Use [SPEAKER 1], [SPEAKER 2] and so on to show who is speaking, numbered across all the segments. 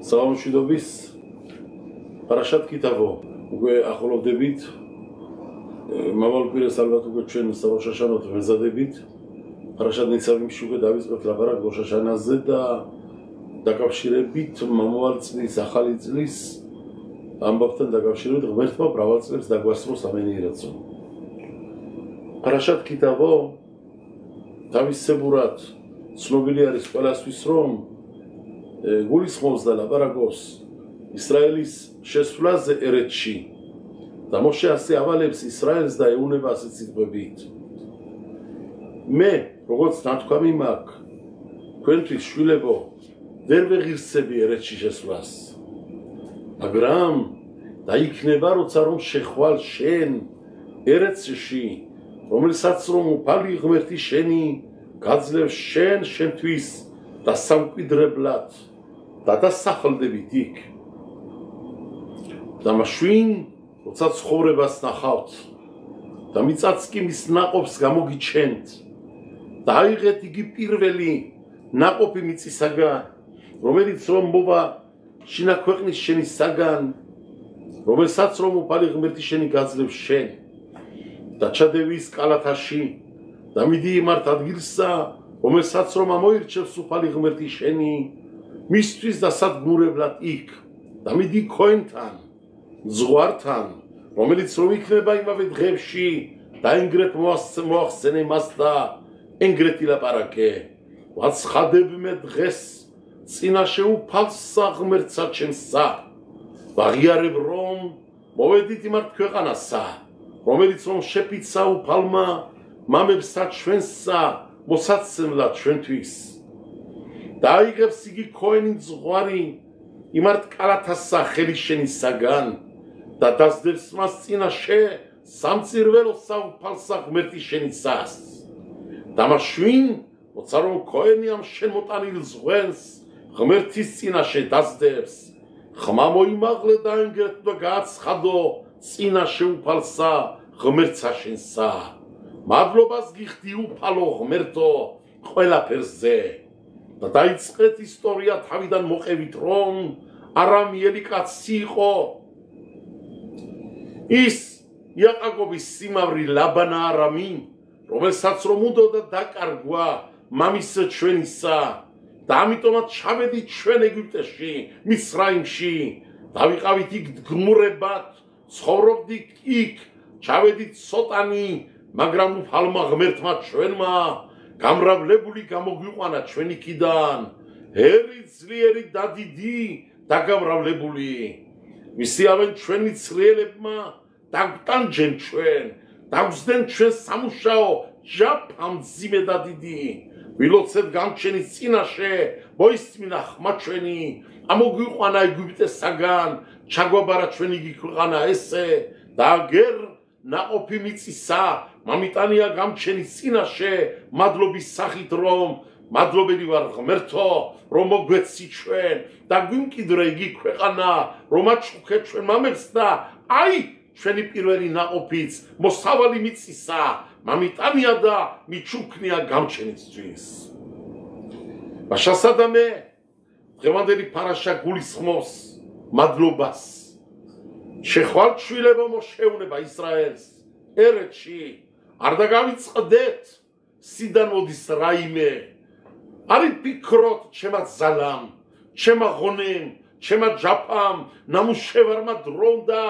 [SPEAKER 1] სალამშვიდობის პარაშათ კიტავო უკვე ახლოვდებით მავალკვირეს ალბათ უკვე ჩვენ სალოშაშანოთ მეზადებით პარაშათ ნიცავიმში უკვე დავიწყებთ ლაპარაკ ლოშაშანაზე და დაკავშირებით მომავალ წლის ახალი წლის ამბავთან დაკავშირებით ღმერთმა მრავალ წლებს დაგვასწროს ამენიერაცო პარაშათ კიტავო თავისებურად ცნობილი არის ყველასთვის რომ გულისხმობს და ლაპარაკობს ისრაელის შესვლაზე ერეთში და მოშე ასე ავალებს ისრაელს და ეუნება ასე სიტყვებით მე როგორც ნათქვამი მაქვს თქვენთვის შვილებო ვერ ვეღირსები ერეთში შესვლას მაგრამ დაიქნება როცა რომ შეხვალ შენ ერეთში რომელსაც რომ უფალი ღმერთი შენი გაძლევს შენთვის და სამკვიდრებლად და დასახლდებით იქ და მაშინ როცა ცხოვრებას ნახავთ და მიწაც კი მის ნაყოფს გამოგიჩენთ და აიღეთ იგი პირველი ნაყოფი მიწისაგან რომელიც რომ მოვა შინა ქვეყნის შენისაგან რომელსაც რომ უფალი ღმერთი შენი გაძლევს შენ და ჩადევის კალათაში და მიდი იმართ ადგილსა რომელსაც რომ ამოირჩევს უფალი ღმერთი შენი მისთვის და სადგმურებლად იქ და მიდი ქოენთან ზღვართან რომელიც რომ იქნება იმავე დღეებში და ენგრეთ მოახსენე მას და ენგრეთ ილაპარაკე ვაცხადებ მე დღეს წინაშე უფალსა ღმერთსა ჩემსა ვაღიარებ რომ მოვედით იმართ ქვეყანასა რომელიც რომ შეფიცა უფალმა მამებსა ჩვენსა მოსაცემლად ჩვენთვის და აიღებს იგი ქოენი ზღვარი იმართ კალათასა ხელის შენისაგან და დასდევს მას წინაშე სამწირველოსა უფალსა ღმერთი შენისას და მაშინ როცა რომ ქოენი ამ შენ მოტანილ ზღვენს ღმერთის წინაშე დასდევს ხმა მოიმაღლე და ენგრეთ და გააცხადო წინაშე უფალსა ღმერთსა შენსა მადლობას გიხდი უფალო ღმერთო ყველაფერზე და დაიწყეთ ისტორია თავიდან მოყევით რომ არამიელი კაცი იყო ის იაკობის სიმავრი ლაბანა არამი რომელსაც რომ უდოდა დაკარგვა მამის ჩვენისა და ამიტომაც ჩავედით ჩვენ ეგვიპტეში მისრაიმში და ვიყავით იქ გმურებად ცხოვრობდით იქ ჩავედით ცოტანი მაგრამ უფალმა ღმერთმა ჩვენმა გამრავლებული გამოგვიყვანა ჩვენიკიდან ერი ძლიერი და დიდი დაგამრავლებული მისიავენ ჩვენი ცრიელებმა დაგვტანჯენ ჩვენ დაგვსდენ ჩვენ სამუშაო ჯაფამძიმე და დიდი ვილოცეთ გამჩენის წინაშე მოისმინა ხმა ჩვენი ამოგვიყვანა ეგვიპტესაგან ჩაგვაბარა ჩვენი ქვეყანა ესე და აგერ ნაყოფი მიწისა მამიტანია გამჩენის წინაშე მადლობის სახით რომ მადლობელი ვარ ღმერთო რომ მოგვეცი ჩვენ და გვიმკიდრე იგი ქვეყანა რომ აჩუქე ჩვენ მამებს და აი ჩვენი პირველი ნაყოფიც მოსავალი მიწისა მამიტანია და მიჩუქნია გამჩენისთვის მაშასა და მე დღევანდელი პარაშა გულისხმობს მადლობას შეხვალ შვილებო მოშეუნება ისრაელს ერეთში არ დაგავიწყდეთ სიდან მოდის რაიმე არი ფიქროთ ჩემა ზალამ ჩემა ღონემ ჩემა ჯაფამ ნამუშევარმა დრომ და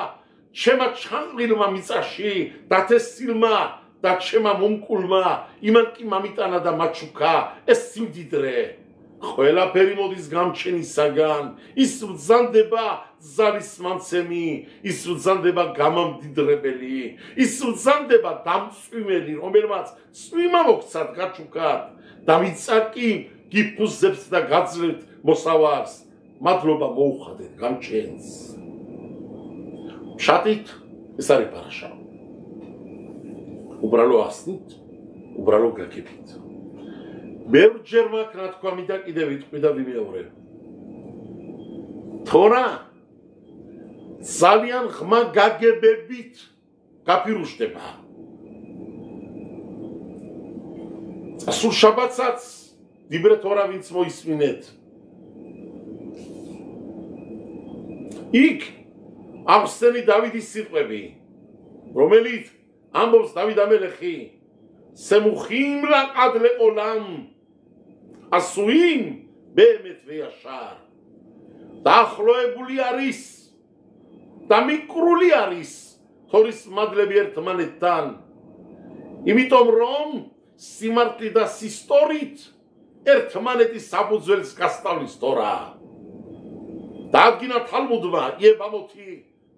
[SPEAKER 1] ჩემა ჩანყილმა მიწაში დათესილმა და ჩემა მომკულმა იმან კი მამიტანა და მაჩუქა ეს სიმდიდრე ყველაფერი მოდის გამჩენისაგან ის ბრძანდება ზალის მამცემი ის ბრძანდება გამამდიდრებელი ის ბრძანდება დამწვიმელი რომელმაც წვიმა მოგცათ გაჩუქად და მიწა კი გიფუზებს და გაძლევთ მოსავარს მადლობა მოუხადეთ გამჩენს შატით ეს არის პარაშა უბრალო ახსნით უბრალო გაგებით ბევრჯერ მაქვს ნათქვამი და კიდევ ვიტყვი და ვიმეორებ თორა ძალიან ხმა გაგებებით გაფირუშდება სულ შაბათსაც დიბრე თორა ვინც მოისმინეთ იქ ახსენი დავიდის სიტყვები, რომელიც ამბობს დავით ამელეხი, სემუხიმ ლაკად ლეყოლამ, ასუიმ ბემეთ ვეაშარ. დაახლოებული არის და მიკრული არის თორის მადლები ერთმანეთთან, იმიტომ რომ სიმართლე და სისტორით ერთმანეთის საფუძველს გასწავლის თორა. დაადგინა თალმუდმა იებამოთი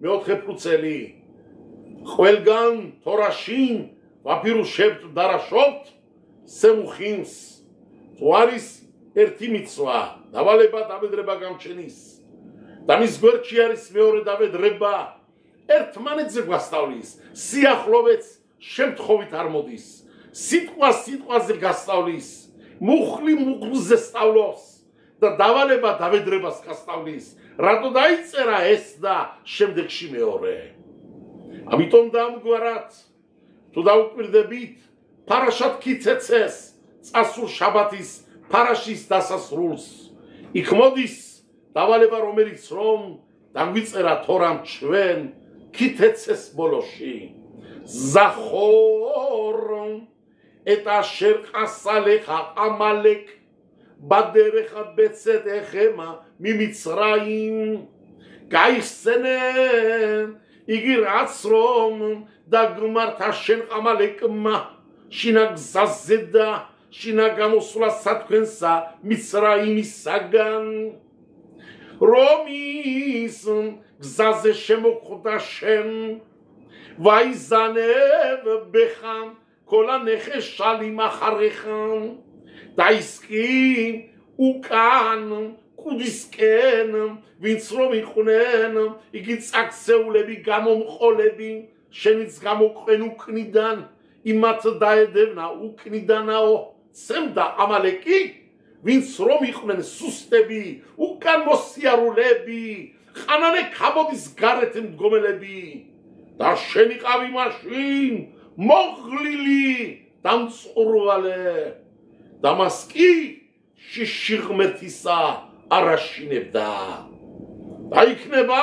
[SPEAKER 1] მეოთხე ფუცელი, ყველგან თორაშინ ვაფირუშებთ დარაშობთ სემუხიმს, თუ არის ერთი მიცვა, დავალება დავედრება გამჩენის და მის გვერდში არის მეორე დავედრება, ერთმანეთზე გვასწავლის, სიახლოვეც შემთხვევით არ მოდის, სიტყვა სიტყვაზე გასწავლის, მუხლი მუხლზე სწავლობს და დავალება დავედრებას გასწავლის, რატო დაიწერა ეს და შემდეგში მეორე. ამიტომ დამგვარად თუ დაუკვირდებით ფარაშად ქიცეცეს წასულ შაბათის ფარაშის დასასრულს, იქ მოდის დავალება რომელიც რომ დაგვიწერა თორამ ჩვენ ქითეცეს ბოლოში. ზახორ ეტა შერყასალეხა ამალეკ ბადერეხა ბეცეთ ეხემა მიმიცრაიმ გაიხსენე იგი რაც რომ დაგმართა შენ ამალეკმა შინა გზაზე და შინა გამოსვლა სათქვენსა მიცრაიმისაგან რომის გზაზე შემოხვდა შენ ვაიზანებ ბეხამ კოლანეხე შალი მახარეხამ დაისკი უკან კუდისკენ ვინც რომ იყვნენ იგი წაქცეულები გამომყოლები შენიც გამოყვენ უკნიდან იმათ დაედევნა უკნიდანაო ცემდა ამალეკი ვინც რომ იყვნენ სუსტები უკან მოსიარულები ხანანე ქაბოდის გარეთ მდგომელები და შენ იყავი მაშინ მოღლილი დამწყურვალე და მას კი შიში ღმერთისა არაშინებდა და იქნება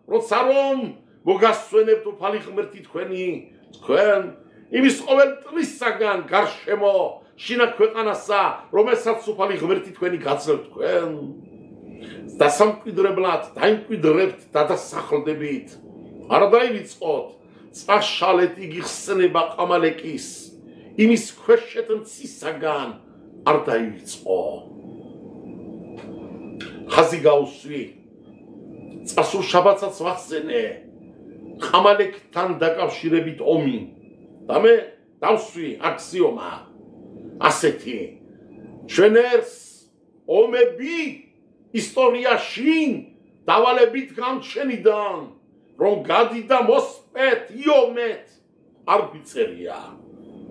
[SPEAKER 1] როცა რომ მოგასვენებთ უფალი ღმერთი თქვენ იმის ყოველ წლისაგან გარშემო შინა ქვეყანასა რომელსაც უფალი ღმერთი თქვენი გაძლევთ თქვენ და სამკვიდრებლად დაიმკვიდრებთ და დასახლდებით არ დაივიწყოთ წაშალეთ იგი ხსნება ამალეკის იმის ქვეშეთ მცისაგან არ დაივიწყო ხაზი გაუსვი წასულ შაბათსაც ვახსენე ამალეკთან დაკავშირებით ომი და მე დავსვი აქსიომა ასეთი ჩვენ ერთს ომები ისტორიაში დავალებით გამჩენიდან რომ გადიდა მოსპეთ იომეთ არ ვიწერია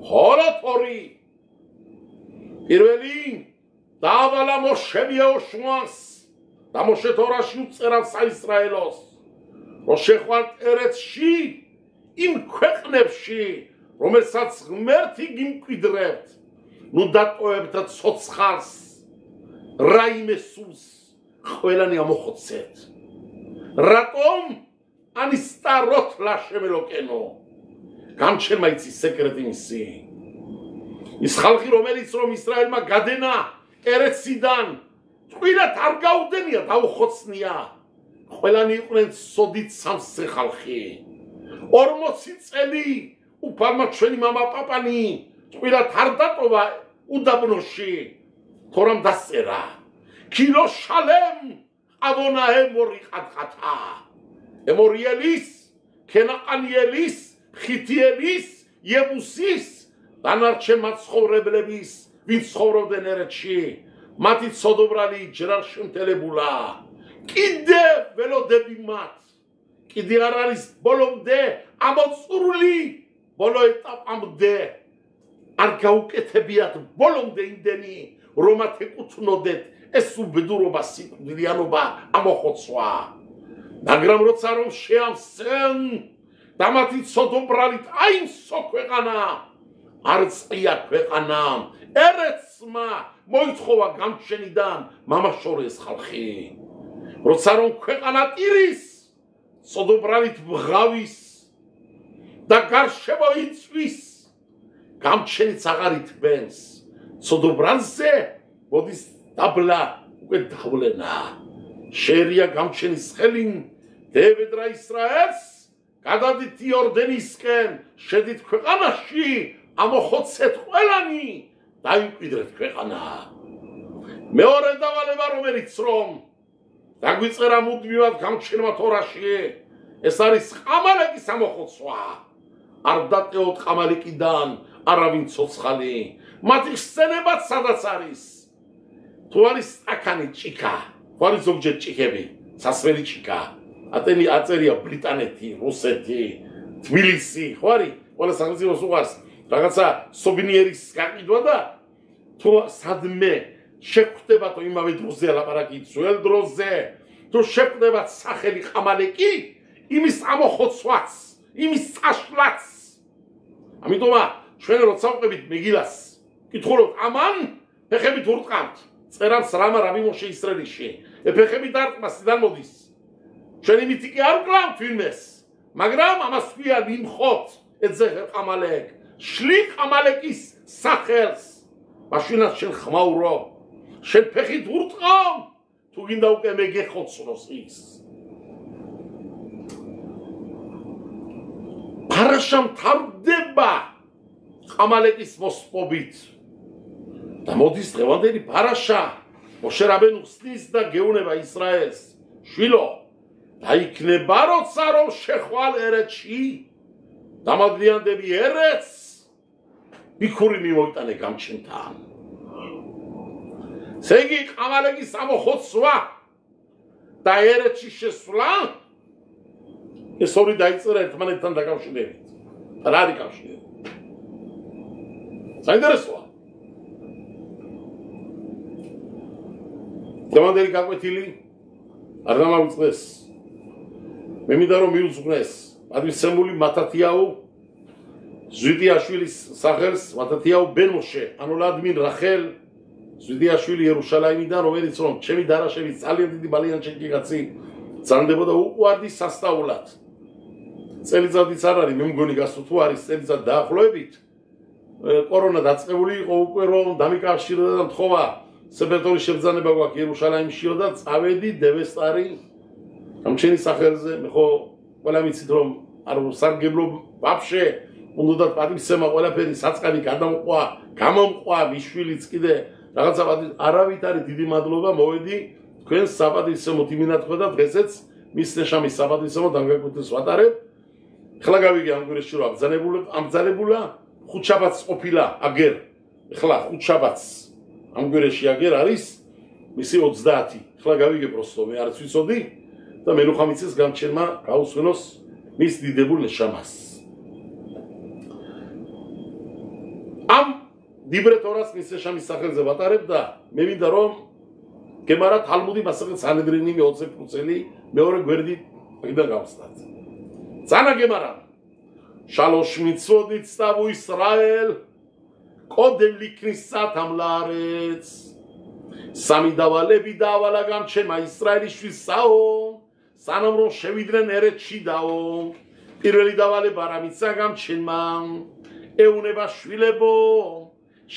[SPEAKER 1] ჰოროთორი პირველი დავალა მოშე ოშუანს და მოშე თორაში უწერა საისრაელოს რომ შეხვართ ერეთში იმ ქვეყნებში რომელსაც ღმერთი გიმკვიდრებთ ნუ დატოვებთ ცოცხალს რაიმე სულს ყველანი ამოხოცეთ რატომ ანისტაროთ ლაშემელოკენო გამჩენმა იცი სეკრეტი მისი ის ხალხი რომელიც რომ ისრაელმა გადენა ერეთსიდან ტყვინათ არ გაუდენია დაუხოცნია ყველანი იყვნენ სოდით სამსე ხალხი 40 წელი უფალმა ჩვენი მამა პაპანი ტყვინათ არ დატოვა უდაბნოში თორემ დასწერა კილო შალემ აბონა ემორი ყატყატა ემორიელის ქენაყანიელის ხითიელის იებუსის დანარჩენ მაცხოვრებლების ვინც ცხოვრობდნენ ერეთში მათი ცოდობრალი ჯერ არ შემთელებულა კიდე ველოდები მათ კიდე არ არის ბოლომდე ამოწურული ბოლო ეტაპამდე არ გაუკეთებიათ ბოლომდე იმდენი რომათ ეკუთვნოდეთ ეს უბედურობა სიკვდილიანობა ამოხოცვა მაგრამ როცა რომ შეამსენ და მათი ცოდობრალით აიმსო ქვეყანა არ წია ქვეყანა ერეთსმა მოითხოვა გამჩენიდან მამაშორეს ხალხი როცა რომ ქვეყანა ტირის სოდობრალით ბღავის და გარშემო იწვის გამჩენიც აღარ ითბენს სოდობრალზე მოდის დაბლა უკვე დავლენა შერია გამჩენის ხელინ დევედრა ისრაელს გადადით იორდენისკენ შედით ქვეყანაში ამოხოცეთ ყველანი დაიმკვიდრეთ ქვეყანა მეორე დავალება რომელიც რომ დაგვიწერა მუდმივად გამჩენმა თორაში ეს არის ყამალეკის ამოხოცვა არ დატეოთ ყამალეკიდან არავინ ცოცხალი მათი ხსენებაც სადაც არის თუ არის სტაკანი ჭიქა თუ არის ზოგჯერ ჭიქები სასველი ჭიქა ატენი აწერია ბრიტანეთი რუსეთი თბილისი ხო არის ყველა სახელმწიფოს უყარს რაღაცა სუვენირის გაყიდვა და თუ სადმე შეხვდებათ იმავე დროზე ლაპარაკი ძველ დროზე თუ შეხვდებათ სახელი ყამალეკი იმის ამოხოცვაც იმის წაშლაც ამიტომა ჩვენ როცა ვყებით მეგილას კითხულობთ ამან ფეხებით ურტყამთ წერავს რამა რაბი მოშე ისრაელიში ფეხები დარტყმასიდან მოდის ჩვენ იმით კი არ ვკლავთ ვინმეს მაგრამ ამას ქვია ვიმხოთ ეძახე ყამალეკ შლი ყამალეკის სახელს მაშინაც შენ ხმაურო შენ ფეხით ურტყამ თუ გინდა უკვე მეგეხოცროს ის პარაშა მთავრდება ყამალეკის მოსპობით და მოდის დღევანდელი პარაშა მოშე რაბენუ ხსნის და გეუნება ისრაელს შვილო დაიქნება როცა რომ შეხვალ ერეთში დამადლიანდები ერეთს ბიქური მიმოიტანე გამჩენთან სეგი ყამალეკის ამოხოცვა და ერეთში შესვლა ეს ორი დაიწერა ერთმანეთთან დაკავშირებით რა არის კავშირი საინტერესოა დემანდელი გაკვეთილი არ დამავიწყდეს მე მინდა რომ მიუძღვნეს პატივისცემული მათათიაუ ზვიდიაშვილის სახელს მათათიაუ ბენ-მოშე ანოლადმინ რახელ ზვიდიაშვილი იერუშალაიმიდან რომელიც რომ ჩემი დარაშების ძალიან დიდი ბალიანჩეკი კაცი ძანდებოდა უყვარდი სასწაულად წელიწადიც არ არის მე მგონი გასულ თუ არის წელიწად დაახლოებით კორონა დაწყებული იყო უკვე რომ დამიკავშირდა და მთხოვა სეპტემბრის შებრძანება გვაქვს იერუშალაიმშიო და წავედი დევესტარი გამჩენის სახელზე მე ხო ყველა მიცით რომ არ სარგებლობ ვაფშე უნდათ პატივისცემა ყველაფერი საწყალი გამომყვა მიშვილიც კიდე რაღაცა არავით არის დიდი მადლობა მოვედი თქვენს საპატივისცემოთ იმინათქვა და დღესაც მის ნეშამის საპატივისცემო დამგაკუთრებას ვატარებ ხლა გავიგე ამ გვერდში რომ ამბძანებულა ხუთშაბათს ყოფილა აგერ ხლა ხუთშაბათს ამ გვერდში აგერ არის მისი 30 ხლა გავიგე პროსტო მე არც ვიცოდი და მე ნუ ხამიცეს გამჩენმა გაუსვენოს მის დიდებულ ნეშამას ამ დიბრეთორას მის ნეშამის სახელზე ვატარებ და მე მინდა რომ გემარა თალმუდი მასაკეთ სანედრინი მე 20 წელი მეორე გვერდი აქედან გავსწრათ ზანა გემარა შალოშ მიცოდით სტავუ ისრაელ კოდემ ლიქნისა თამლარեց სამი დავალები დავალა გამჩენმა ისრაელისთვისაო სანამ რომ შევიდნენ ერეთში დაო პირველი დავალება რამიცა გამჩენმა ეუნება შვილებო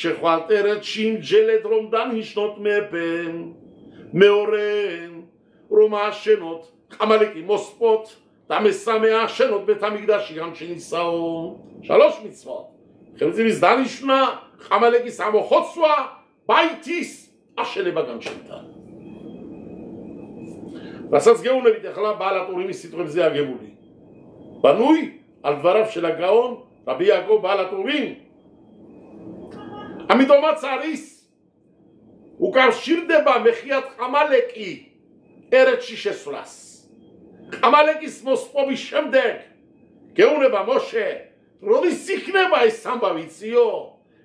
[SPEAKER 1] შეხვალთ ერეთში მჯელეთ რომ დანიშნოთ მეფე მეორე რომ აშენოთ ყამალეკი მოსპოთ და მესამე აშენოთ ბეთამიგდაში გამჩენისაო შალოშ მიცვათ ხელმწიფის დანიშნა ყამალეკის ამოხოცვა ბაითის აშენება გამჩენთან რასაც გეუბნებით ახლა ბალატურიმის სიტყვებზე აგებული ბანუი ალ დვარав של הגאון רבי יעקב בעל הטורים ამიტომაც არის უკავშირდება მეხიათ ყამალეკი ერეთში შესვლას ყამალეკის მოსპობის შემდეგ გეუბნება მოშე როდის იქნება ეს ამბავი ციო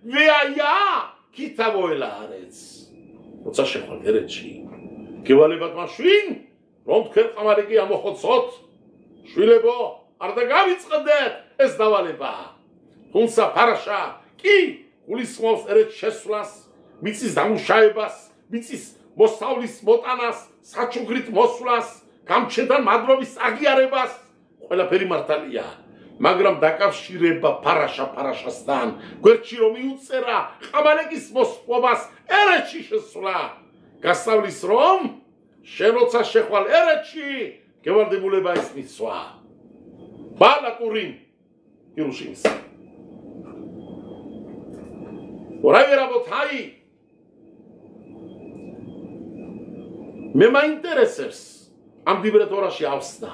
[SPEAKER 1] ვეაია კითავოელა არեց როცა შეხვალ ერეთში გევალებათ მაშვინ რომ თქვენ ყამალეკი ამოხოცოთ შვილებო არ დაგავიწყდეთ ეს დავალება თუმცა პარაშა კი გულისხმობს ერეთში შესვლას მიწის დამუშავებას მიწის მოსავლის მოტანას საჩუქრით მოსვლას გამჩენთან მადლობის აღიარებას ყველაფერი მართალია მაგრამ დაკავშირება ფარაშასთან გვერდში რომ მიუწერა ყამალეკის მოსპობას ერეთში შესვლა გასავლის რომ შენ როცა შეხვალ ერეთში გევალდებულება ის მისვა ბალაკურინ ირუშინის Дорогие работаи, მე მაინტერესებს ამ ლიბრეტორაში ავსნა.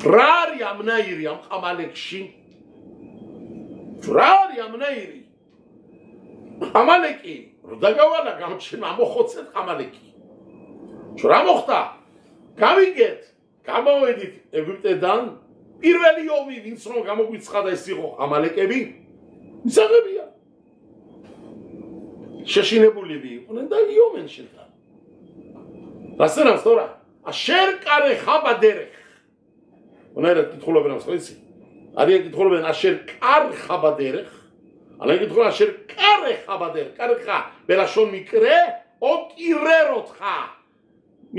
[SPEAKER 1] რა არის ამნაირი ამ ყამალეკში? რა არის ამნაირი? ყამალეკი, დაგავალა გამჩენა მოხოცეთ ყამალეკი. რა მოხდა? გავიგეთ, გამოვედით ეგვიპტედან, პირველი ომი ვინც რომ გამოგვიცხადა ეს იყო ყამალეკები. მისაღებია შეშინებულები იყვნენ და იომენ შენთან რასერავს თორა აშერ კარე ხაბადერეხ უნერეთ კითხულობენ ამ სხვისი არიან კითხულობენ აშერ კარ ხაბადერეხ ალენ კითხულობენ აშერ კარე ხაბადერ კარხა ბელაშონ მიკრე ოკირეროთხა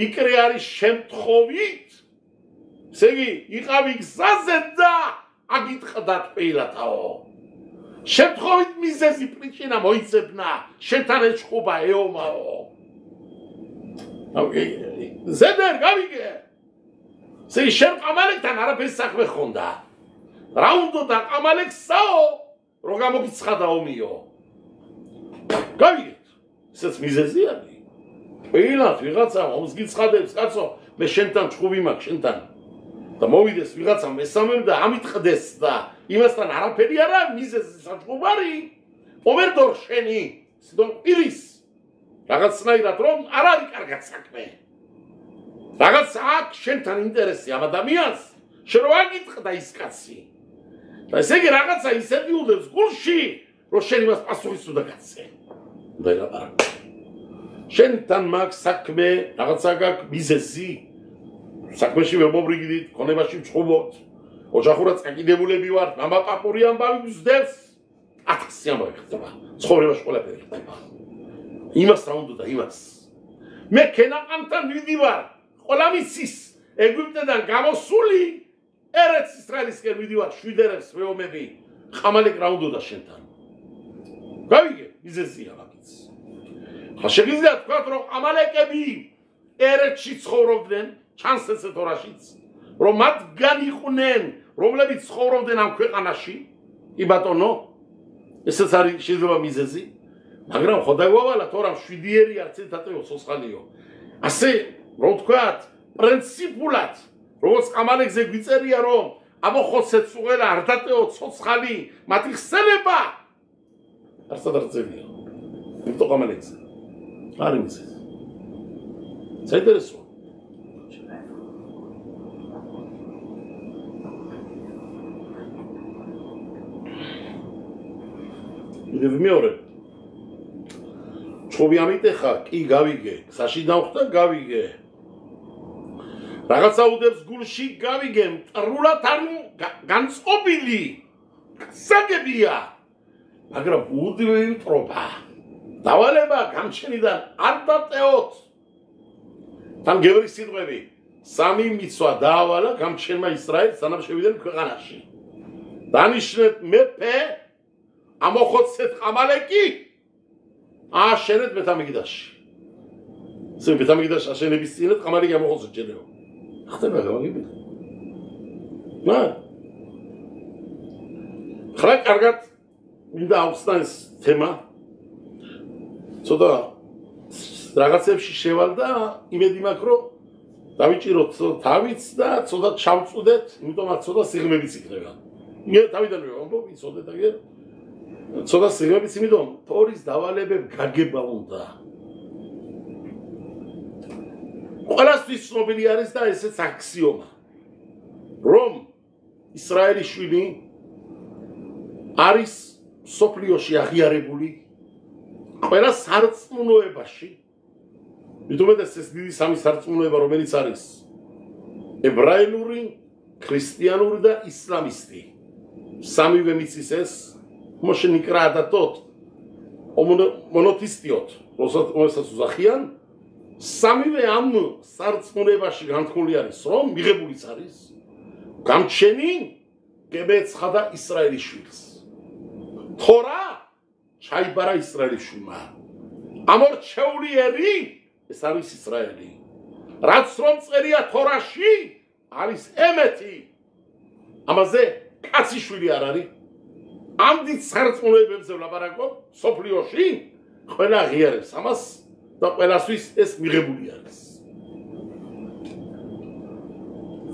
[SPEAKER 1] მიკრე არის შემთხვევით ესე იგი იყავი გზაზე და აგიტყდათ პეილათაო შემთხვევით მიზეზი პრიჩინა მოიცებნა შენთან ეჭხობა ეომაო ზედერ გავიგე სი შენ ყამალეკთან არაფერს საქმე ხონდა რა უნდა ყამალექსაო რომ გამოგიცხადა ომიო გავიგეთ ესეც მიზეზი არის პეილად ვიღაცა ომს გიცხადებს კაცო მე შენთან ჭხუბი მაქვს შენთან და მოვიდეს ვიღაცა მესამემ და ამიტყდეს და იმასთან არაფერი არა მიზეზი საჭუბარი ომერდორ შენი სდონ პირის რაღაცნაირად რომ არ არის კარგად საქმე რაღაც აქვს შენთან ინტერესი ამ ადამიანს შენ რო აგიტყდა ის კაცი და ესე იგი რაღაცა ისეთი უდევს გულში რომ შენ იმას პასუხის უნდა გაცე და ელაპარაკო შენთან მაქვს საქმე რაღაცა გაქვს მიზეზი საქმეში ვერ მობრიგდით ქონებაში ვჭხუბობთ ოჯახურად წაკიდებულები ვართ მამა პაპური ამბავი გზდევს 1000 ამბავი ხდება ცხოვრებაში ყველაფერი ხდება იმას რა უნდა და იმას მე ქენაყამთან ვიდივარ ყველა მისის ეგვიპტედან გამოსული ერეთ ისრაელისკენ ვიდივარ შვიდერებს მეომები ყამალეკ რა უნდა და შენთან გავიგე მიზეზია მაგის ხა შეგიძლია თქვა რომ ყამალეკები ერეთში ცხოვრობდნენ ჩანს ესე თორაშიც რომ მათგან იყვნენ რომლებიც ცხოვრობდნენ ამ ქვეყანაში კი ბატონო ესეც არის შეიძლება მიზეზი მაგრამ ხო დაგვავალა თორემ შვიდიერი არც ერთატეო სოცხალიო ასე რო ვთქვათ პრინციპულად როგორც ყამალეკზე გვიწერია რომ ამოხოცეთ სუღერა ართატეო ცოცხალი მათი ხსენება არც დარწევია იმიტომ ყამალეკზე არის მიზეზი საინტერესოა მეორე ჭხობი ამიტეხა კი გავიგე გზაში დავხვდა გავიგე რაღაცა უდევს გულში გავიგე მტრულად არ განწყობილი გასაგებია მაგრამ უდივი მტრობა დავალება გამჩენიდან არ დატეოთ თან გევრის სიტყვები სამი მიცვა დაავალა გამჩენმა ისრაელს სანამ შევიდნენ ქვეყანაში დანიშნეთ მეფე ამოხოცეთ ყამალეკი აშენეთ ბეთამიგდაში სე ბეთამიგდაში აშენების წინათ ყამალეკი ამოხოცეთ ჯერეო ხდება გავიგე ნა ხლა კარგად მინდა ავხსნა ეს თემა ცოტა რაღაცებში შევალ და იმედი მაქვს რომ დავიჭიროთ თავიც და ცოტა ჩავწუდეთ იმიტომაც ცოტა სიღრმებიც იქნება მე თავიდანვე ვამბობ იცოდეთ აგერ ცოტა სიღრმებიც იმიტომ თორის დავალებებ გაგება უნდა ყველასთვის ცნობილი არის და ესეც აქსიომა რომ ისრაელის შვილი არის სოფლიოში აღიარებული ყველა სარწმუნოებაში მithumetes ეს დიდი სამი სარწმუნოება რომელიც არის ებრაელური, ქრისტიანური და ისლამისტი სამივე მიცის ეს მოშენიკრა და tot მონოთისტიოთ როსაც უზახიან სამივე ამ სარწმუნოებაში განთქმული არის, რომ მიღებულიც არის გამჩენი გებეცხა და ისრაელის შვილს. თორა ჩაიბარა ისრაელის შვილმა. ამორჩეული ერი ეს არის ისრაელი. რაც რომ წერია თორაში არის ემეთი. ამაზე კაცი შვილი არ არის. ამდით სარწმუნოებებზე ვლაპარაკობ სოფლიოში ყველა ღიარებს ამას და ყველასთვის ეს მიღებული არის.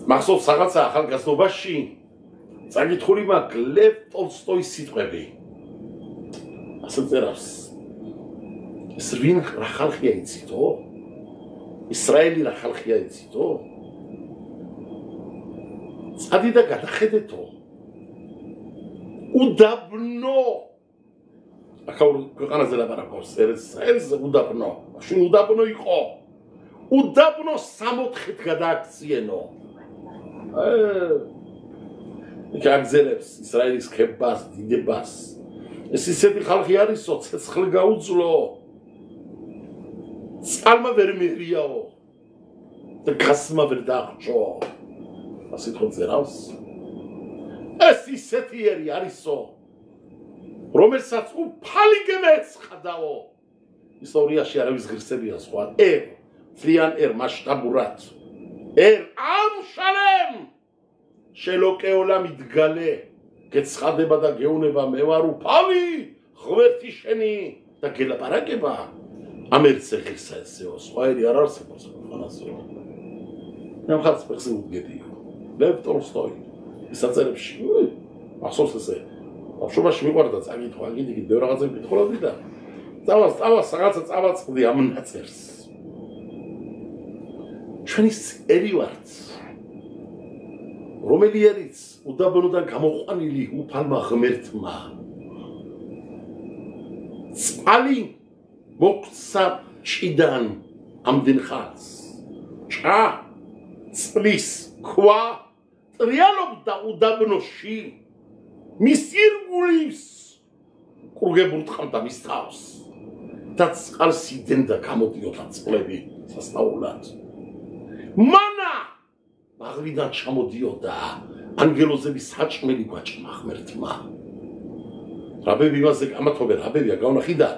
[SPEAKER 1] მახსოვს რაღაცა ახალგაზრდობაში წაკითხული მაქვს ლევ ტოლსტოის სიტყვები. ასე წერავს. ეს ვინ რა ხალხია იცითო? ისრაელი რა ხალხია იცითო? წადი და გადახედეთო. უდაბნო ახალ ქვეყანაზე ლაპარაკობს ეს უდაბნო მაშინ უდაბნო იყო უდაბნო 60-ით გადააქციენო გაგზელებს ისრაელის ქებას დიდებას ეს ისეთი ხალხი არისო ცეცხლი გაუძლო წყალმა ვერ მერიაო და გასმა ვერ დააღჭო ასე თქო წერავს ეს ისეთი ერი არისო რომელსაც უფალი გემეცხადაო ისტორიაში არავის ღირსებია სხვა ძალიან მასშტაბურად ამ შალემ შელოკეოლა მიდგალე გეცხადება და გეუნება მე ვარ უფალი ღმერთი შენი და გელაპარაკება ამ ერთზე ღირსა ესეო სხვა ერი არ არსებობს ხანასეო მე მხარს ფეხზე უდგებიო ლევ ტოლსტოი ისაწერებში ახსოვს ესე ბავშვობაში მიყვარდა წაკითხვა აგიდი ბევრ რაღაცები კითხულობდი და წავა რაღაცა წავაწყდი ამ ნაწერს ჩვენი ერი ვართ რომელიერიც უდაბნოდან გამოყვანილი უფალმა ღმერთმა წყალი მოგვცა ჭიდან ამდენ ხანს ჭა წყლის ქვა ტრიალობდა უდაბნოში მის ირგულის კურგებულ ტყავდა მის თავს და წყალს იდენდა გამოდიოდა წყლები სასწაულად მანა ბაღლიდან ჩამოდიოდა ანგელოზების საჭმელი გვაჭმა ღმერთმა რაბები იმაზე გამათობე რაბებია გავნახიდა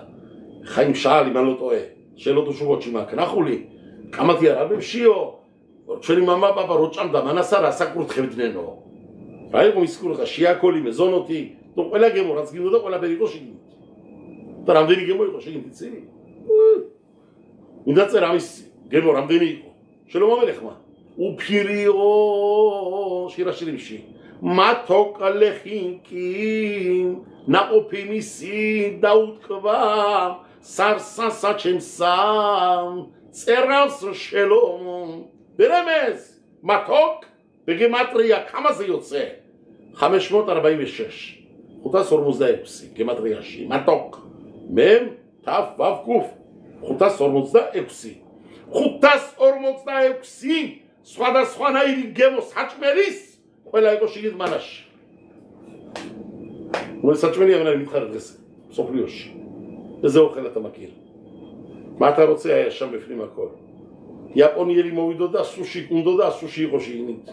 [SPEAKER 1] ხაიმ შალი მალოტოე შელოდო შუბოჩი მაქ ნახული გამათია რაბებშიო ჩვენი мама პაპა როჭამდა მანასა რასაკურთხებდნენო რა იყო ის კურთხა შეაკოლი მეზონოთი თუ ყველა გემო რაც გინდა ყველა ბერიყო შიგნით და რამდენი გემო იყო შიგნით იცი მინდა წერ ამის გემო რამდენი იყო შელომამელე ხმა უფირიო შირაშირიმში მათოკლეხინკი ნაყოფი მისი დაუთქვა სარსასაჩემსამ წერავს შელომო ბერემეს მათოკ ბეგემატრია ხამაზე იოცე 546 546 გემატრიაში მათოკ მემ თაფ ვავკუფ 546 546 სხვადასხვანაირი გემო საჭმელის ყველა იყო შიგნით მანაში მე საჭმელი აღარ მითხარ დღეს სოფლიოში ეზე უხელათა მაკირ მათა როცა აიშა მეფრი მაკორ იაპონიელი მოვიდოდა სუში უნდოდა სუში იყო შიგნით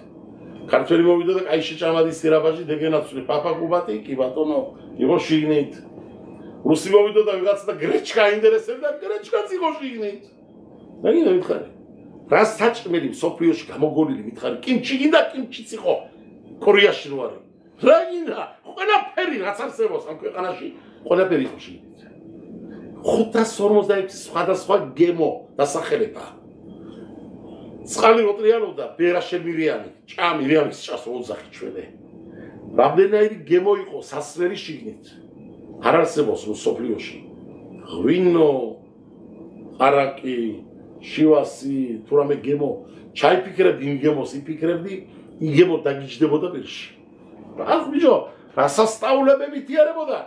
[SPEAKER 1] ქართველი მოვიდოდა კაიში ჭამადის სირაბაჟი დეგენაცული პაპა კუბატი კი ბატონო იყო შიგნით რუსი მოვიდოდა ვიღაცა და გრეჩკა ინტერესებდა გრეჩკაც იყო შიგნით და გინდა მითხარი რა საჭმელი სოფლიოში გამოგონილი მითხარი კიმჩი გინდა კიმჩიც იყო კორეაში რო არის რა გინდა ყველაფერი რაც არსებობს ამ ქვეყანაში ყველაფერი იყო შიგნით 546 სხვადასხვა გემო დასახელება წყალი როტრიალობდა ბერაშე მირიანი ჭა მირიანის ჭას ოძახი ჩვენე რამდენაირი გემო იყო სასრელი შიგნით არ არსებობს სოფლიოში ღვინო არაკი შივასი თუ რამე გემო ჩაიფიქრებდი იმ გემოს იფიქრებდი იგემო დაგიჯდებოდა პირში რას ბიჭო რა სასწაულებებით იარებოდა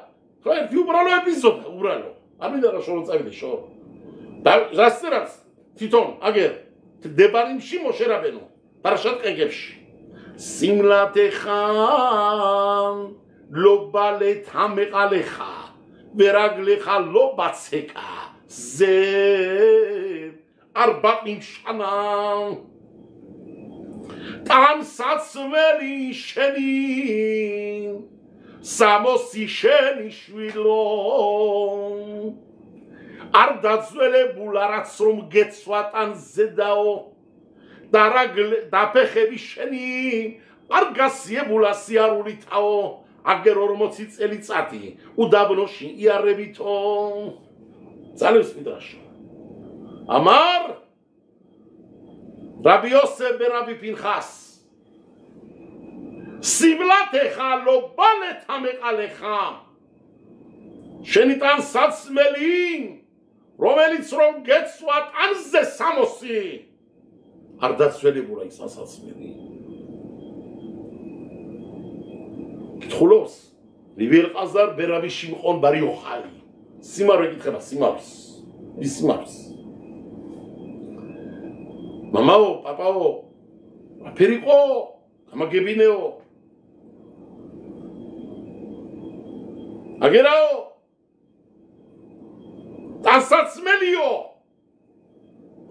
[SPEAKER 1] რა ერთი უბრალო ეპიზოდა უბრალო ამიდა რა შორო წავიდე შორო და რას წერავს თვითონ აგერ დებარიმში მოშერაბენო პარაშატ ყეგებში სიმლათე ხან ლობალე თამეყალეხა ვერაგლეხა ლობაცეკა ზე არ ბაყიმშანა ტანსაცმელი შენი სამოსი შენი შვილო არ დაძველებულა რაც რომ გეცვა ტანზე დაო და ფეხები შენი არ გასიებულა სიარულითაო აგერ 40 წელიწადი უდაბნოში იარებითო ძალებს მიდრაშო ამარ რაბი იოსებ ბენ რაბი პინხას სიბლათეხა ლობალეთა მეყალეხა შენი ტანსაცმელი რომელიც რომ გეცვა ტანზე სამოსი არ დაცველებულა ის ტანსაცმელი კითხულობს რივერყაზარ ბერაბი შიმხონ ბარი ოხალი სიმარო ეკითხება სიმარს ის სიმარს მამაო პაპაო აფერიყო გამაგებინეო აგერაო ტანსაცმელიო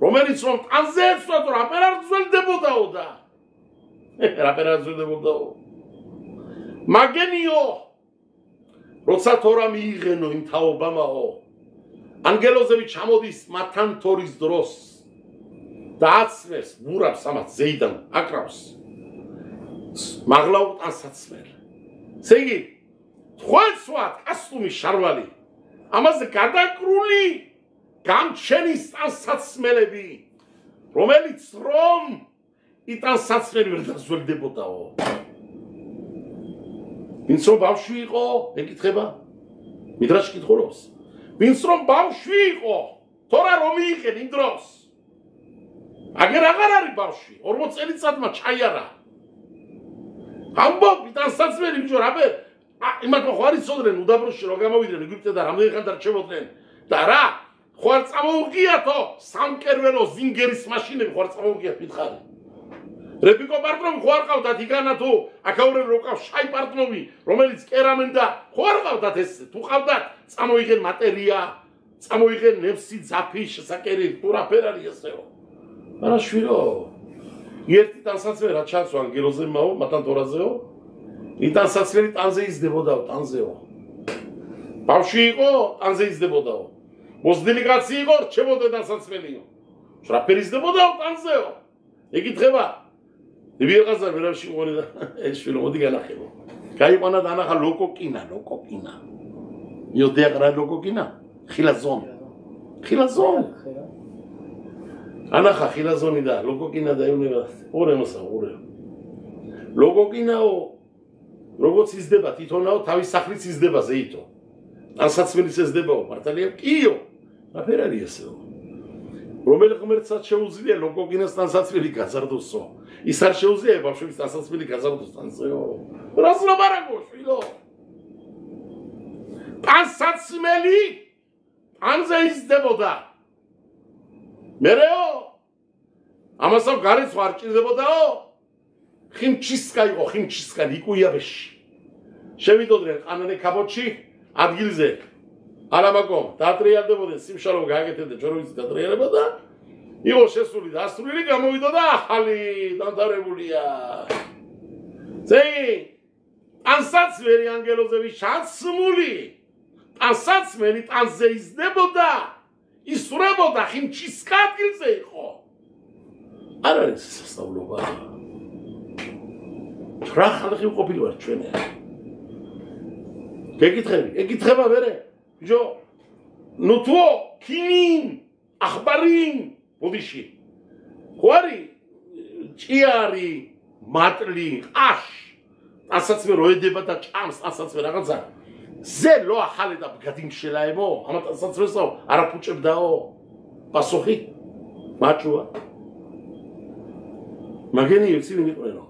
[SPEAKER 1] რომელიც რომ ტანზე ეცვათ რა პერარ ძველდებოდაო და რა პერარ ძველდებოდაო მაგენიო როცა თორა მიიღენო იმ თაობამაო ანგელოზები ჩამოდის მათთან თორის დროს და აცნეს მურავს ამათ ზეიდან აკრავს მაღლაო ტანსაცმელ ესე იგი თვალსვათ კასტუმი შარვალი ამაზე გადაკრული გამჩენის ტანსაცმელები რომელიც რომ ტანსაცმელი ვერ დაზველდებოდაო ვინც რომ ბავშვი იყო ეკითხება მიდრაში კითხულობს ვინც რომ ბავშვი იყო თორა რომ მიიღენ იმ დროს აგერ აღარ არის ბავშვი 40 წელიწადმა ჩაიარა ამბობ ტანსაცმელი ბიჭო რაბე იმათ ხო არ იცოდნენ უდაბნოში რომ გამოვიდნენ ეგვიპტე და რამდენი ხანი დარჩებოდნენ და რა ხო არ წამოუღიათო სამკერველო ზინგერის მაშინები ხო არ წამოუღიათ მითხარი რეპიკო პარტნომი ხო არ ყავდათ იგანა თუ აქაურენ რო ყავს შაი პარტნომი რომელიც კერამენ და ხო არ ყავდათ ეს თუ ყავდათ წამოიღენ მატერია წამოიღენ ნებსი ძაფი შესაკერი თუ რა ფერარი ესეო არა შვილო ერთი ტანსაცმელი რა ჩანს ანგელოზე მაო მათთან თორაზეო ტანსაცმელი ტანზე იზრდებოდაო ტანზეო ბავშვი იყო ტანზე იზრდებოდაო მოსდილი კაცი იყო რჩებოდა ტანსაცმელიო რა ფერი იზრდებოდაო ტანზეო ეკითხება რივერყაზარ ვერავში მყოლი და ეს შვილო მოდი განახებო გაიყვანა და ანახა ლოკოკინა იოდე აღრა ლოკოკინა ხილაზონ ანახა ხილაზონი და ლოკოკინა და ეუნება ორემოსა ლოკოკინაო როგორც იზრდება თვითონაო თავის სახლიც იზრდება ზეითო ტანსაცმელის ეზრდებაო მართალია კიო რა ფერ არის ესეო რომელი ღმერთსაც შეუძლია ლოკოკინას ტანსაცმელი გაზარდოსო ის არ შეუძლია ბავშვების ტანსაცმელი გაზარდოს ტანზეო რას ლაბარაკო შვილო ტანსაცმელი ტანზე იზრდებოდა მერეო ამასავ გარეთ არ ჭირდებოდაო ხიმჩისკა იყო ხიმჩისკა იკუიაბეში შევიდოდნენ ყანანე კაბოჩი ადგილზე არამაკომ დაატრიალდებოდნენ სიმშარო გააკეთებდნენ ჯოროვის დაატრიალება და იყო შესული დასრულილი გამოვიდოდა ახალი დამთავრებულია ზეი ტანსაცმელი ანგელოზები შანსმული ტანსაცმელი ტანზე იზრდებოდა ისურებოდა ხიმჩისკა ადგილზე იყო არ არის სასწავლობა რა ხალხი ყოფილი ვარ ჩვენი ეკითხება ვერე ბიჭო ნუ თუ კინინ ახბარინ მოდიში ხო არის ჭიარი მატლი ყაშ ტანსაცმელი როედება და ჭამს ტანსაცმელი რაღაცა ზე ლო ახალი და გადიმშელაემო ამა ტანსაცმელსო არაფუჭებდაო პასუხი მაჭუა მაგენი იცი მიყვენო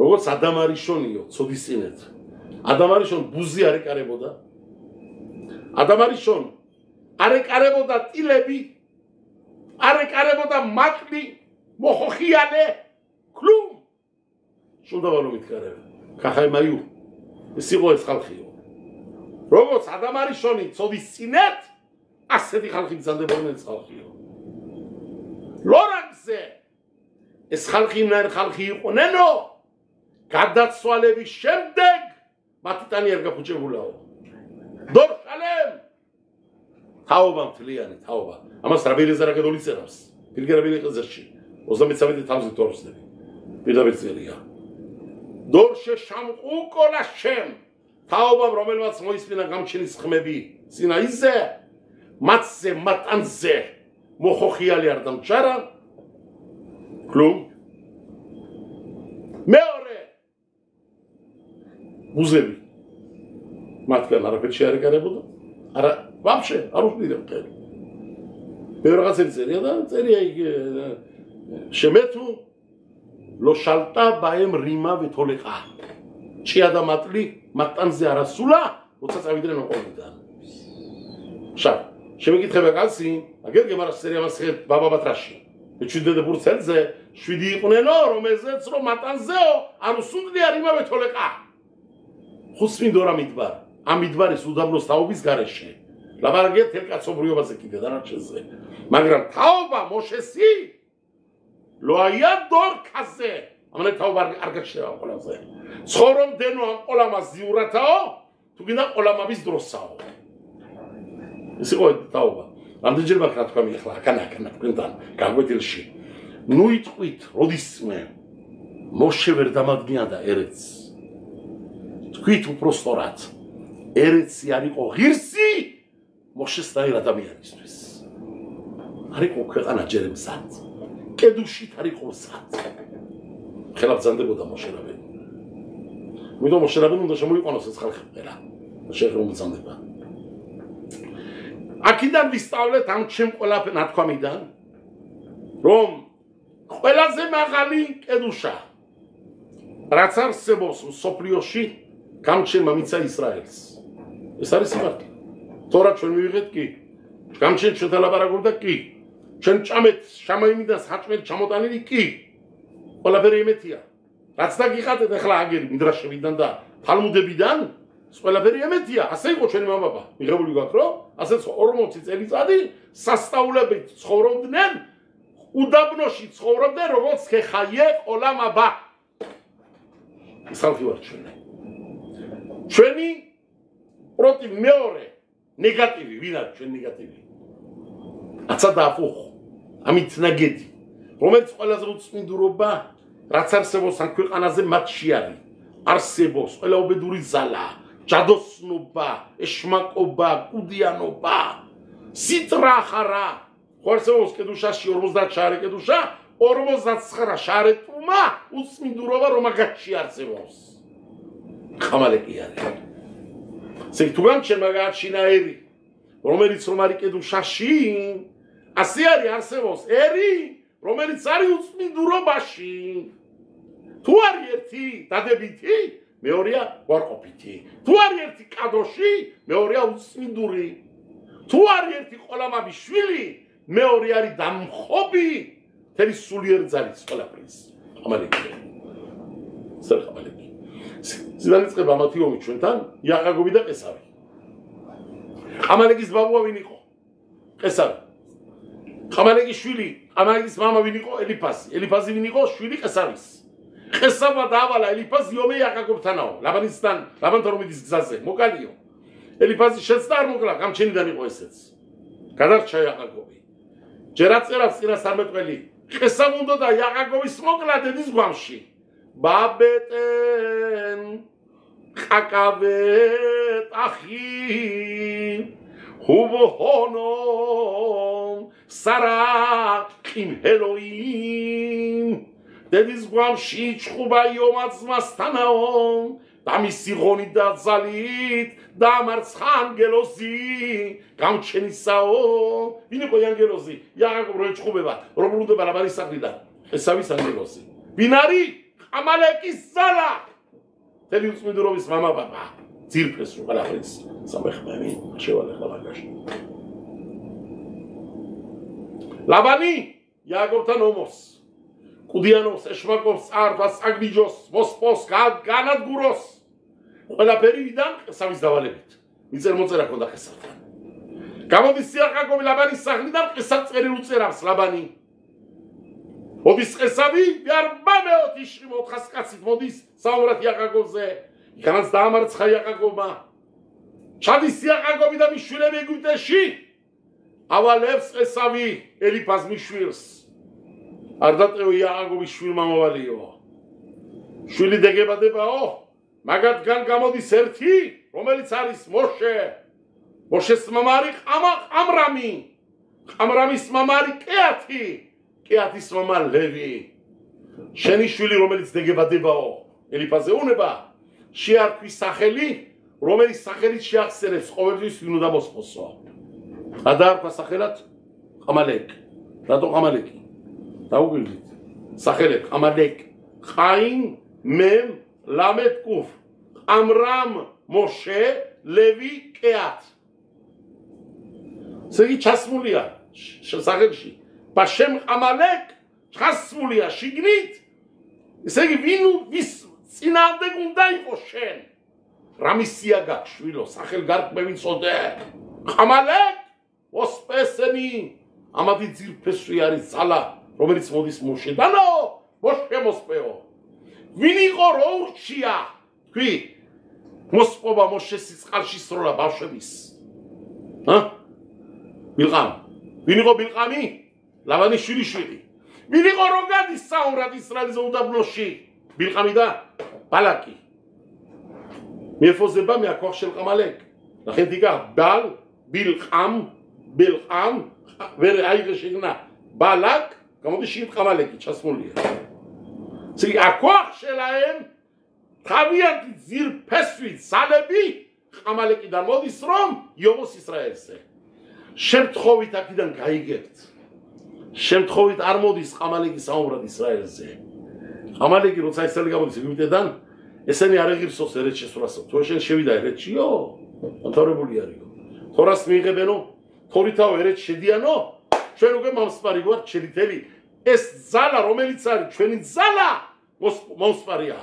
[SPEAKER 1] როგორც ადამარიშონიო ცოდისწინეთ ადამარიშონ ბუზი არ ეკარებოდა ადამარიშონ არ ეკარებოდა ტილები არ ეკარებოდა მატლი მოხოხიანე ქლუმ შუდავალო მითქარებ ხახაი მაიუ ეს იყო ეს ხალხიო როგორც ადამარიშონი ცოდისწინეთ ასეთი ხალხი მზადდებოდნენ ხალხიო ლორაგზე ეს ხალხი იმნაირი ხალხი იყვნენო გადაცვალების შემდეგ მათი ტანი არ გაფუჭებულაო დორშალემ თაობა მთლიანი თაობა ამას რაბილეზე რა გადული წერავს პირგერაბილი ყეზერში 33,000 თორსები პირდაპირ წერია დორშე შამყუკოლა შემ თაობამ რომელმაც მოისმინა გამჩენის ხმები სინაიზე მათზე მატანზე მოხოხიალი არ დამჭარა კლუბ მეორე მუზები მათგან არაფერი არ ეკარებოდა არა ვაფშე არ უშნიდა მყელი მე რაღაცები წერია და წერია იქ შემეთუ ლო შალტა ბაემ რიმა ვეთოლეყა ჭიადა მატლი მატანზე არასულა როცა წავიდნენ ოყოლიდან შა შემეკითხება კაცი აგერ გემარას წერია მას ბაბა ბატრაში მეჩვიდე ბურცელზე 7 იყვნენო რომელზეც რომ მატანზეო არ უსუნდია რიმა ვეთოლეყა ხუსმინდორა მიდბარ ამ მიდბარის უდაბნოს თაობის გარეშე ლაბარაგია თელ კაცობრიობაზე კიდე დანარჩენზე მაგრამ თაობა მოშესი ლოაია დორქაზე ამან თაობა არ გაჩნდება ყველაზე ცხოვრობდენო ამ ყოლამას ზიურათაო თუ გინდა ყოლამების დროსაო ეს იყო თაობა ამდენჯერ მაგ რა თქვა მიხლა აქანა თქვენთან გაგვეთილში ნუ იტყვით როდისმე მოშე ვერ დამადგინდა ერეთს თქვით უпроსტორად ერეთსი არ იყო ღირსი მოშესნაირ ადამიანისთვის არ იყო ქვეყანა ჯერემსად კედუშით არ იყო სად ხელა ბრძანდებოდა მოშერაბენი მიდო მოშერაბენი უნდა შემოიყვანოს ეს ხალხი ყველა შეხედო ბრძანდება აქედან ვისწავლეთ ამ ჩემ ყველა ნათქვამიდან რომ ყველაზე მაღალი კედუშა რაც არსებობს მსოფლიოში გამჩენმა მიცა ისრაელს ეს არის სიმართლე თორა ჩვენ მივიღეთ კი გამჩენ ჩვენთან ლაპარაკობდა კი ჩვენ ჭამეთ შამაიმიდან საჭმელი ჩამოტანილი კი ყველაფერი ემეთია რაც დაგიხატეთ ახლა აგერი მიდრაშებიდან და თალმუდებიდან ყველაფერი ემეთია ასე იყო ჩვენი მამაბა მიღებული გვაქვს რომ ასეც 40 წელიწადი სასწავლებით ცხოვრობდნენ უდაბნოში ცხოვრობდნენ როგორც ხეხაიე ყოლამაბა ეს ხალხი ვარ ჩვენი პროტივ მეორე ნეგატივი ვინ არის ჩვენ ნეგატივი აცა დააფუხ ამით ნაგეთი რომელიც ყველაზე უწმინდურობა რაც არსებობს ამ ქვეყანაზე მათში არის არსებობს ყველა უბედური ზალა ჯადოსნობა ეშმაკობა კუდიანობა სიტრახარა ხარსევოს კედუშაში 50 შარე კედუშა 59 შარე ტუმა უწმინდურობა რომაგათში არსებობს ხამალეკი არის სექტუგან შემაგაჩინაერი რომელიც რომ არის კედუშაში ასე არის არსებობს ერი რომელიც არის უწმინდურობაში თუ არის ერთი დადებითი მეორეა ვარყოფითი თუ არის ერთი კადოში მეორეა უწმინდური თუ არის ერთი ყოლამების შვილი მეორე არის დამხობი თერი სულიერ ძალის ყველაფრის ხამალეკი ხამალეკი ზიდანიწყება მათი ომი ჩვენთან იაყაგობი და ყესავი ხამალეკის ბაბუა ვინ იყო ყესავი ხამალეკის შვილი ხამალეკის მამა ვინ იყო ელიფაზი ვინ იყო შვილი ყესავის ყესავა დაავალა ელიფაზი ომი იაყაგობთანაო ლაბანისთან რომიდის გზაზე მოკალიო ელიფაზი შეცდა არ მოკლა გამჩენიდან იყო ესეც გადარჩა იაყაგობი ჯერაც წერავს წინას 13 წელი ყესავ უნდა და იაყაგობის მოკლა დედის გვამში ბაბეტენ ყაკავე ტახი ჰუბოჰონო სარა ყიმჰელოიმ დედის გვამში ჩხუბა იომაცმასთანაო და მისი ღონით და ძალით დამარცხა ანგელოზი გამჩენისაო ვინ იყო ანგელოზი იაყაკობ რო ეჩხუბება რომ ბრუნდება ლაბანის საყრიდან ესავის ანგელოზი ვინ არის ამალეკის ზალა თელი უწმინდურობის მამა ბაბა ძირფეს რო ყველაფრის სამეხმენი შევალე ხალხაში ლაბანი იააკობთან ომოს კუდიანოს ეშმაკობს წარდას აგბიჯოს მოსპოს განადგუროს ყველაფერი ვიდან ყესავის დავალებით მიწერ მოწერა ქონდა ყესავთან გამოდის იააკობი ლაბანის სახლიდან ყესავ წერილ უწერავს ლაბანი მოდის ყესავი ვიარბამეოთ იშრი მოთხას კაცით მოდის საუბრად იაყაკობზე იქანაც დაამარცხა იაყაკობა ჩადის იაყაკობი და მიშვილები ეგვიპტეში ავალებს ყესავი ელიფაზ მიშვილს არ დატევი იაყაკობის შვილმა მოვალიო შვილი დეგებადებაო მაგათგან გამოდის ერთი რომელიც არის მოშეს მამა არის ყამრამის მამა არის კეათის მამა ლევი შენი შვილი რომელიც დეგებადებაო ელიფაზე უნება შეარქვის სახელი რომელიც სახელით შეახსენებს ყოველთვის ვინ უნდა მოსყოსო ადაარქვა სახელად ყამალეკ რატო ყამალეკი დაუგვირდით სახელებ ყამალეკ ყაინ მემ ლამედ კუფ ყამრამ მოშე ლევი კეათ ზეგი ჩასმულია სახელში ბაშემ ყამალეკ ჩასმულია შიგნით ესე იგი ვის წინააღმდეგ უნდა იყოს შენ რამისია გაქშვილო სახელგარკვევი წოდე ყამალეკ ოსპესენი ამათი ძირფესვი არის ძალა რომელიც მოდის მოშედანო მოშე მოსპეო ვინ იყო რო ურჩია თქვი მოსპობა მოშეს წყალში სროლა ბავშვების ბილყამ ვინ იყო ბილყამი ლავანის შვილი ვინ იყო რო გადის საომრად ისრაელის უდაბნოში ბილყამი და ბალაკი მეფოზება მე აქვახშელ ყამალეკ ნახეთ იგა ბალ ბილყამ ვერ აიღე შეგნა ბალაკ გამოდის შინ ყამალეკი ჩასმულია ცი აქვახშელაენ თავიანთი ძირფესვი ძალები ყამალეკიდან მოდის რომ იობოს ისრაელზე შემთხვევით აქედან გაიგებთ შემთხვევით არ მოდის ყამალეკი საომრად ისრაელზე ყამალეკი როცა ისრაელი გამოდის ეგვიპტედან ესენი არ ეღირსოს ერეთ შესვლასო თუ შენ შევიდა ერეთშიო მოთავრებული არისო თორას მიიღებენო თორითავ ერეთ შედიანო ჩვენ უკვე მომსპარი გვართ შედითელი ეს ძალა რომელიც არის ჩვენი ძალა მომსპარია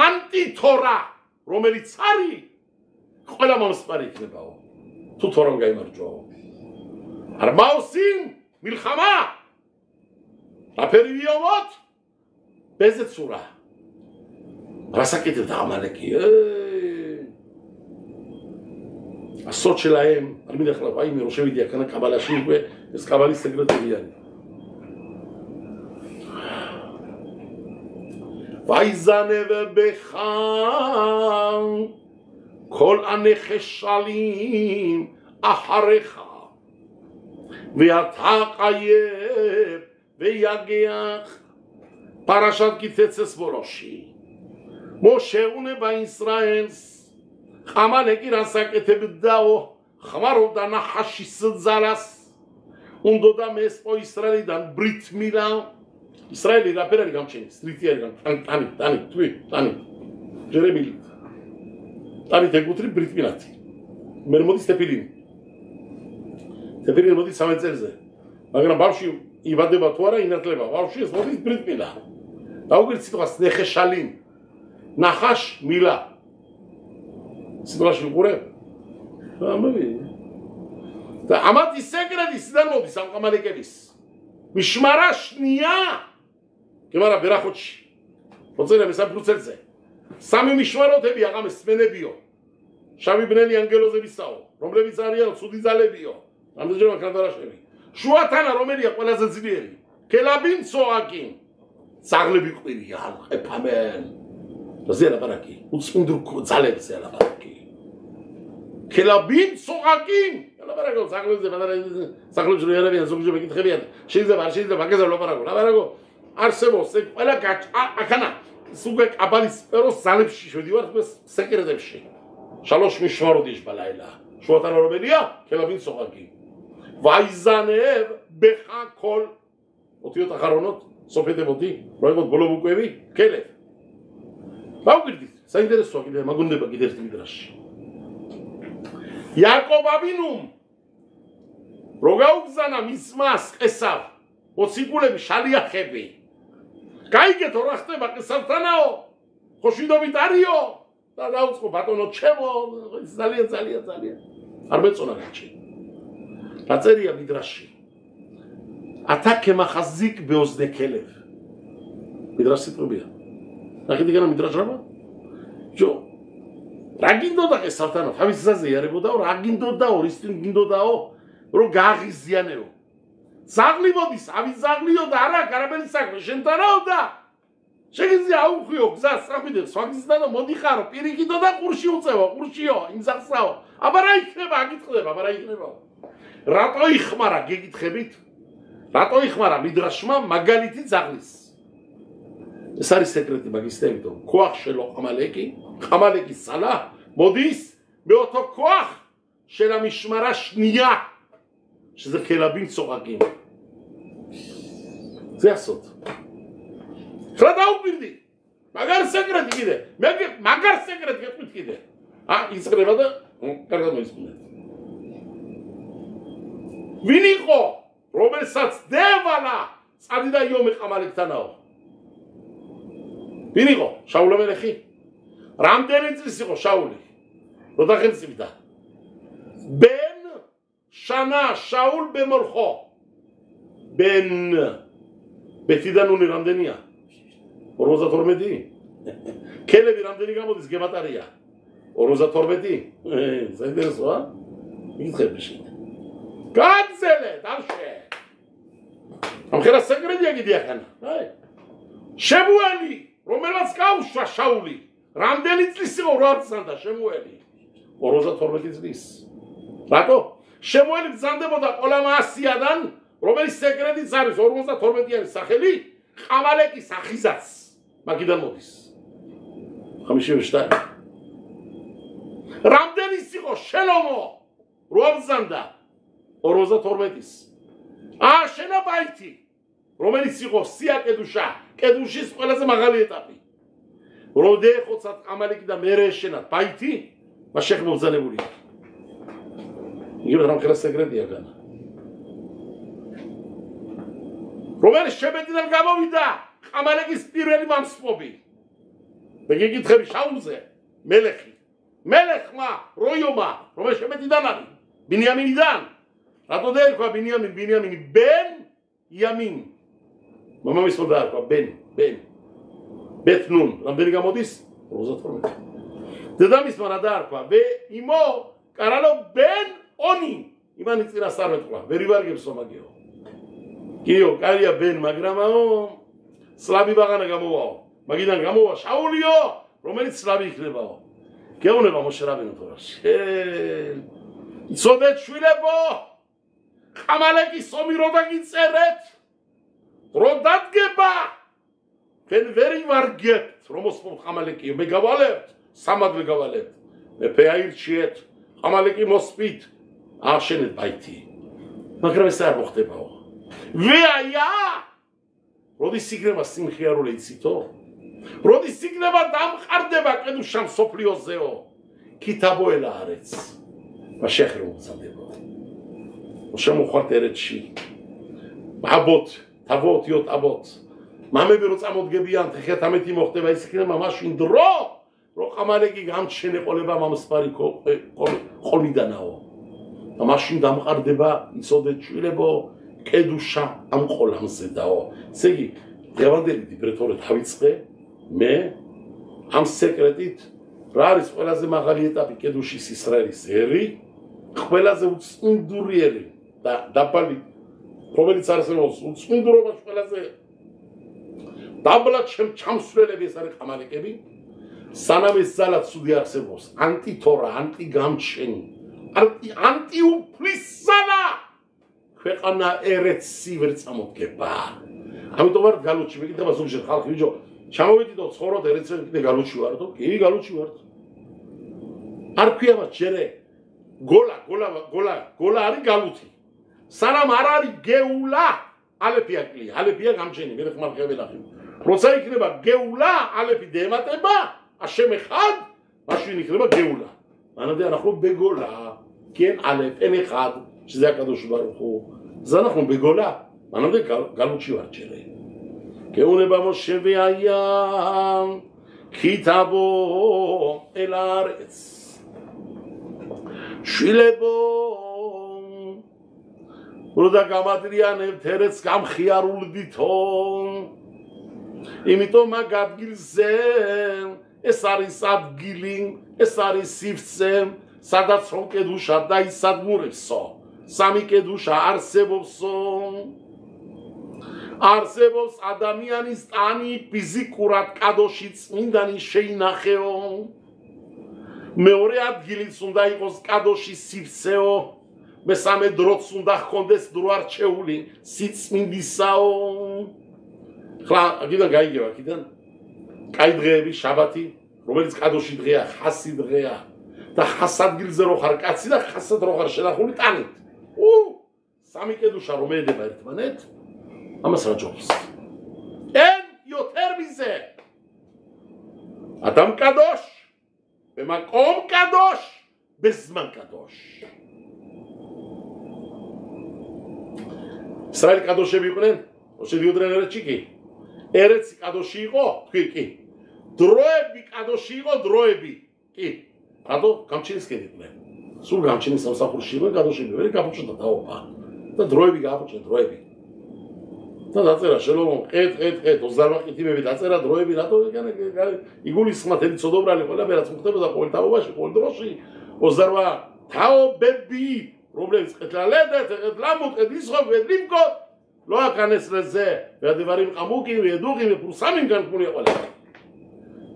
[SPEAKER 1] ანტითორა რომელიც არის ყველა მომსპარი იქნებაო თუ თორამ გაიმარჯვაო არ მაოსინ მილხამა აფერივიოვოთ ბეზეცურა რასაკეთებდა ამალეკი ასოჩელაემ არ მინახლა ვაიმე რომ შევიდი აქ კაბალაში უკვე ეს კაბალის სეკრეტარი არის ვაიზანევ ბეხან კოლ ანეხშალიმ აჰარეხა ვიათაყაიებ ვიაგიახ პარაშატ კიცეცეს ბოროში მოშეუნება ისრაელს ყამალეკი რასაკეთებდაო ხმარობდა ნახაშის ძალას უნდოდა მესპო ისრაელიდან ბრითმილა ისრაელი რაფერარი გამჩენის სტრიტიარი ტანი ჯერემილი ტანი თეკუთრი ბრითმილათი მე მოდის თეფილინი მოდის 3 წელზე მაგრამ ბავშვი იბადება თუ არა ინათლება ბავშვი ეს მოდის ბრითმილა დაუგვირთ სიტყვას ნეხეშალიმ ნახაშ მილა სიტყვაში უყურებ და ამათი სეკრეტი სიდან მოდის ამ ყამალეკების მიშმარაშნია გემარა ბერახოჩი მოწერები საფრუცელზე სამი მიშმაროთები აღამეს სმენებიო შავი ბნელი ანგელოზებისაო რომლებიც არიან ცუდი ძალებიო ამდენჯერმე კანდარაშები შუათანა რომელია ყველაზე ძლიერი კელაბინ სოაკინ ძაღლები ყვირია ეფამენ ზელაბარაკი უცუნდურ ძალებზე ალაბარაკი კელაბინ სოაკინ ალაბარაკო ძაღლებზე ძაღლებს რო არიან ზოგჯერ მეკითხებიან შეიძლება არ შეიძლება მაგაზე ლაბარაკო არსებობს ეს ყველა აქანა სუგე კაბალის სპეროს ძალებში შევდივართ ეს სეკრეტებში შალოშ მიშმაროდიშ ბალაილა შუათანა რომელია კელაბინ სოაკი ვაიზანევ ბეხაკოლ ოტიოთ ახარონოთ სოფედებოდი პროექტ ბოლობუკვევი კელე დაუგვირდით საინტერესოა კიდე მაგუნდება კიდე ერთი მიდრაში იაკობ აბინუმ რო გაუგზანა მისმას ყესავ ოციკულები შალიახები გაიგეთო რა ხდება ყესავთანაო ხოშვიდობით არიო და დაუწყო ბატონო ჩემო ძალიან არ მეწონა გაჩი დაწერია მიდრაში ათაკე מחזיק באוזני כלב მიდრაშ სიტყვებია. ნახეთ იქანა მიდრაშ რაბა? ჯო. რა გინდოდა ეს სათანო? თავის გზაზე იარებოდაო, რა გინდოდაო, რის წინ გინდოდაო, რომ გააღიზიანეო. ზაღლი მოდის, ავით ზაღლიო და არა არაბელი საქმე, შენთანაო და შეგიძლია აუხვიო გზას, სწრაფიდე, სხვა გზიდან და მოდიხარო, პირიქითო და ყურში უწევო, ყურშიო, იმ ზაღსაო. აბა რა იქნება, აგიტყდება, აბა რა იქნება? რატო იხმარა, გეკითხებით? რატო იხმარა მიდრაშმა მაგალითი ზაღლის? ეს არის სეკრეტი მაგისტერიტო. ქოახ შელო ყამალეკი, ყამალეკი სალა, მოდის, მეოთო ქოახ შელა მიშმარა შნია. שזה כלבים צוחקים. זה הסוד. החלטה הוא בלדי. מאגר סקרט כדי. מאגר סקרט כדי. יצחק לבדה? כרגע לא יספונט. ויניחו. רובל סצדב עלה. צעדידה יום החמה לקטנאו. ויניחו. שאול המלכי. רמדן אצלסיכו. שאולי. לא תכן סימתה. שנה שאול במולכו בן בתידנו נרמדניה אורוזה תורמדי כלב ירמדני גם עוד הסגמת אריה אורוזה תורמדי זה דרסו יתחב בשביל קנצלת ארשה המחיר הסגרד יגיד יחנה שמואלי רומל מצקאו שאולי רמדן אצליסי אורות סנדה שמואלי אורוזה תורמדי צליס רטו შემოელი ბრძანდებოდა ყველა მასიადან, რომელიც სეკრეტიც არის 52-იანი სახელი, ყამალეკის ახიზაც მაგიდან მოდის. 52. რამდენის იყო შელომო? რო ბრძანდა 52-ის. შენა ბაითი, რომელიც იყო სია კედუშა, კედუშის ყველაზე მაღალი ეტაპი. რო დეხოცად ყამალეკი და მერე შენა ბაითი, მას შეხმობძანებული. იგივე რამხელა სეკრეტია განა. რომელიც შებედიდან გამოვიდა ყამალეკის პირველი მამსპობი. მე გეკითხები შაულზე, მელეხი. მელეხმა როიომა, რომელიც შებედიდან არის, ბინიამინიდან. რატო დაერქვა ბინიამინი ბენ იამინ. მამამისმა დაერქვა ბენ. ბეთნուն, რამდენი გამოდის? 52. დედამისმა რა დაერქვა? იმო, კარალო ბენ ონი იმანი წინას არ მეტყვა ვერ ივარგებსო მაგიო კიო კარია ბენ მაგრამაო სლავი ბაღანა გამოვაო მაგიდან გამოვა შაულიო რომელიც სლავი იქნებაო გეუნება მოშრაბინო თორას იცოდეთ შვილებო ყამალეკის ომი რო დაგიწერეთ რო დადგება თქვენ ვერ ივარგებთ რომ მოსმობთ ყამალეკიო მე გავალებთ სამადლე გავალებთ მეფე აირჩიეთ ყამალეკი მოსპით აღშენეთ ბაითი მაგრამ ეს არ მოხდებაო ვეაია როდის იქნება სიმხიარულე იცითო როდის იქნება დამყარდება კედუშამ სოფლიოზეო ქითაბოელა არეც მაშეხრო უცადებო შემოხვართ ერეთში აბოთ თაბოთ იოთ აბოთ მამები რო წამოდგებიან 11 მოხდება ის იქნება მაშინ დრო რო ყამალეკი გამჩენეყოლება მამსპარი ყოლიდანაო და მაშინ დამყარდება იცოდეთ შვილებო კედუშა ამ ყოლამზე დაო ესე იგი დღევანდელი ლიბრეტორი თავიწყე მე ამ სეკრეტით რა არის ყველაზე მაღალი ეტაპი კედუშის ისრაელის ერი ყველაზე უწმინდური ერი და დაბალი რომელიც არსებობს უწმინდურობაში ყველაზე დაბლა ჩამსვლელები ეს არის ყამალეკები სანამ ეს ძალა ცუდი არსებობს ანტითორა ანტიგამჩენი ანტიუფლისანა ქვეყანა ერეთსი ვერ წამოდგება ამიტომ ვარ გალუჩი მეკითხება ზოგჯერ ხალხი ვიჯო ჩამოვიდით და ცხოვრობ ერეთსი კიდე გალუჩი ვარდო კი გალუჩი ვარ არ ქვია მას ჯერე გოლა არის გალუთი სანამ არ არის გეულა ალეფია კლია ალეფია გამჩენი მე ხმარ ხეველახი როცა იქნება გეულა ალეფი დემატება აშემე ხად მაშინ იქნება გეულა მანამდე אנחנו בגולה כן א' אין אחד שזה הקדוש ברוך הוא אז אנחנו בגולה מנהל גלות שיוארצ'לה כאונה משה והים כי תבוא אל הארץ שילבו ורודה גמטריה נבטרץ גם חיירול דיתו იმიტომ მაგ ადგილზე ეს არის ადგილი, ეს არის სივრცე, სადაც რომ კედუშა დაისადგურებსო, სამი კედუშა არსებობსო. არსებობს ადამიანის ტანი ფიზიკურად კადოში წმინდანი შეინახეო. მეორე ადგილიც უნდა იყოს კადოში სივრცეო. მესამე დროც უნდა ჰქონდეს დრო არჩეული სიწმინდისაო. ხლა აქედან გაიგება, აქედან კაი დღეები, შაბათი, რომელიც კადოში დღეა, ხასი დღეა და ხას ადგილზე რო ხარ კაცი და ხასად რო ხარ შენახული ტანით. სამი კედუშა რომ ედება ერთმანეთ, ამას რა ჯობს? אין יותר מזה. אדם קדוש במקום קדוש בזמן קדוש. ישראל קדושები იყვნენ? או შედიოდნენ ერეთში კი? ერეთს კადოში იყო? თქვი კი. დროები კადოში იყო, დროები. კი. რატო? გამჩინის კედიყვნენ. სულ გამჩინის სამსახურში იყვნენ კადოშები, ვერ გაფუჭდა დაობა. და დროები გააფუჭდა, დროები. და დაწერა შელომონ ყეთ 28 ყითიმები დაწერა დროები რატო ეკანა იგულისხმათ ელი ცოდობრალი ყველაფერაც მოხდებოდა ყოველ თაობაში ყოველ დროში 28 თაობები რომლებიც ყეთლალედეთ ყეთლამუტეთ ისხობეთ ლიმკოთ לא אכנס לזה והדברים עמוקים וידועים ופורסמים כאן כמו יכולה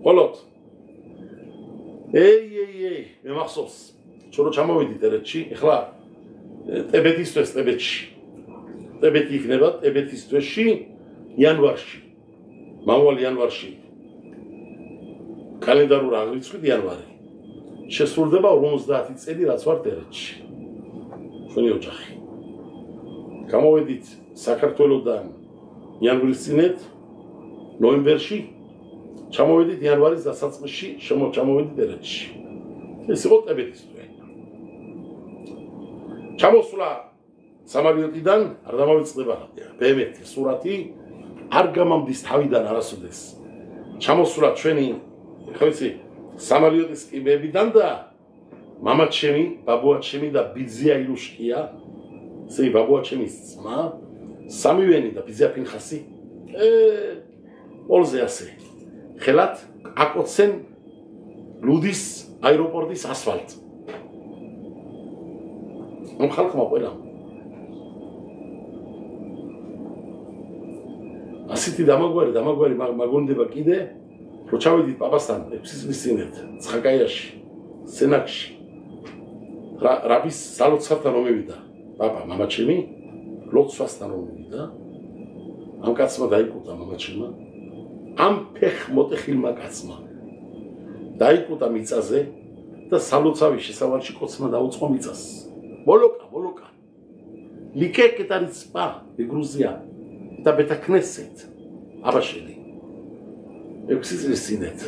[SPEAKER 1] קולות איי במחסוס שרוץ שמובידית ארצ'י החלה ტებეტისთვის ტებეტში ტებეტი იქნება ტებეტისთვეში იანვარში მამვალ იანვარში კალენდარულ აღრიცხვით იანვარი შესრულდება 50 წელი რაც ვარ ერეთში ჩვენი ოჯახი გამოვედით საქართველოსდან იანვრის წინეთ ნოემბერში ჩამოვედით იანვარის დასაწყისში ჩამოვედით ერეთში ეს იყო ტებეტისთვე ჩამოსვლა სამაგიოტიდან არ დამავიწყდება ბემეთი სურათი არ გამამდის თავიდან არასოდეს ჩამოსვლა ჩვენი ხო იცი სამაგიოტის კიბებიდან და მამაჩემი ბაბუაჩემი და ბიძია ილუშკია ესე ბაბუაჩემის ძმა სამივენი და ბიძია პინხასი όλზე ასე ხელათ აკოცენ ლუდის აეროპორტის ასფალტს ამ ხალხმა ყველა ასეთი დამაგვარი მაგონდება კიდე რო ჩავედით პაპასთან 6 წლის წინეთ ცხაკაიაში სენაკში რაბის სალოცავთან მომივიდა პაპა მამაჩემი ლოცვასთან მომივიდა ამ კაცმა დაიკუტა მამაჩემმა ამ ფეხმოტეხილმა კაცმა დაიკუტა მიწაზე და სალოცავის შესავალში კოცმა დაუწყო მიწას მოლოკა ლიკეკეთ არის სპა ბეგრუზია და ბეთაქნესეთ აბაშელი 6 წლის წინეთ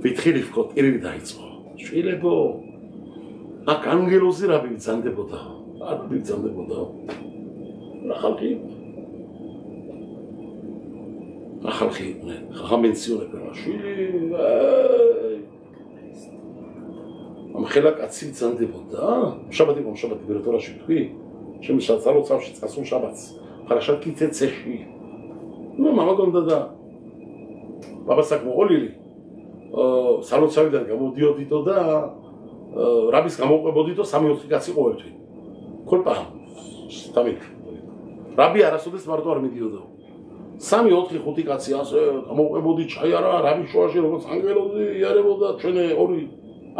[SPEAKER 1] ვითხილი ვქო ტირილი დაიწყო შვილებო აქ ანგელოზი რა ბიძანდებოდა არ ბიძანდებოდა რა ხალხი ხამენციონები რა შვილი ამ ხელა კაცი ბიძანდებოდა შაბათი ბერტორაში თქვი ჩემი სალოცავში წასულ შაბათს ხარაშად კიცეცეში ნუ მამა გონდა და ბაბასაკ მოყოლილი სალოცავიდან გამოდიოდითო და რაბის გამოყვებოდითო 3-4 კაცი ყოველთვის ქოლპა სტამი რაბი არასოდეს მარტო არ მიდიოდო 3-4-5 კაცი ასე გამოყვებოდი ჩაი არა რაბის შუაში როგორც ანგელოზი იარებოდა ჩვენე ორი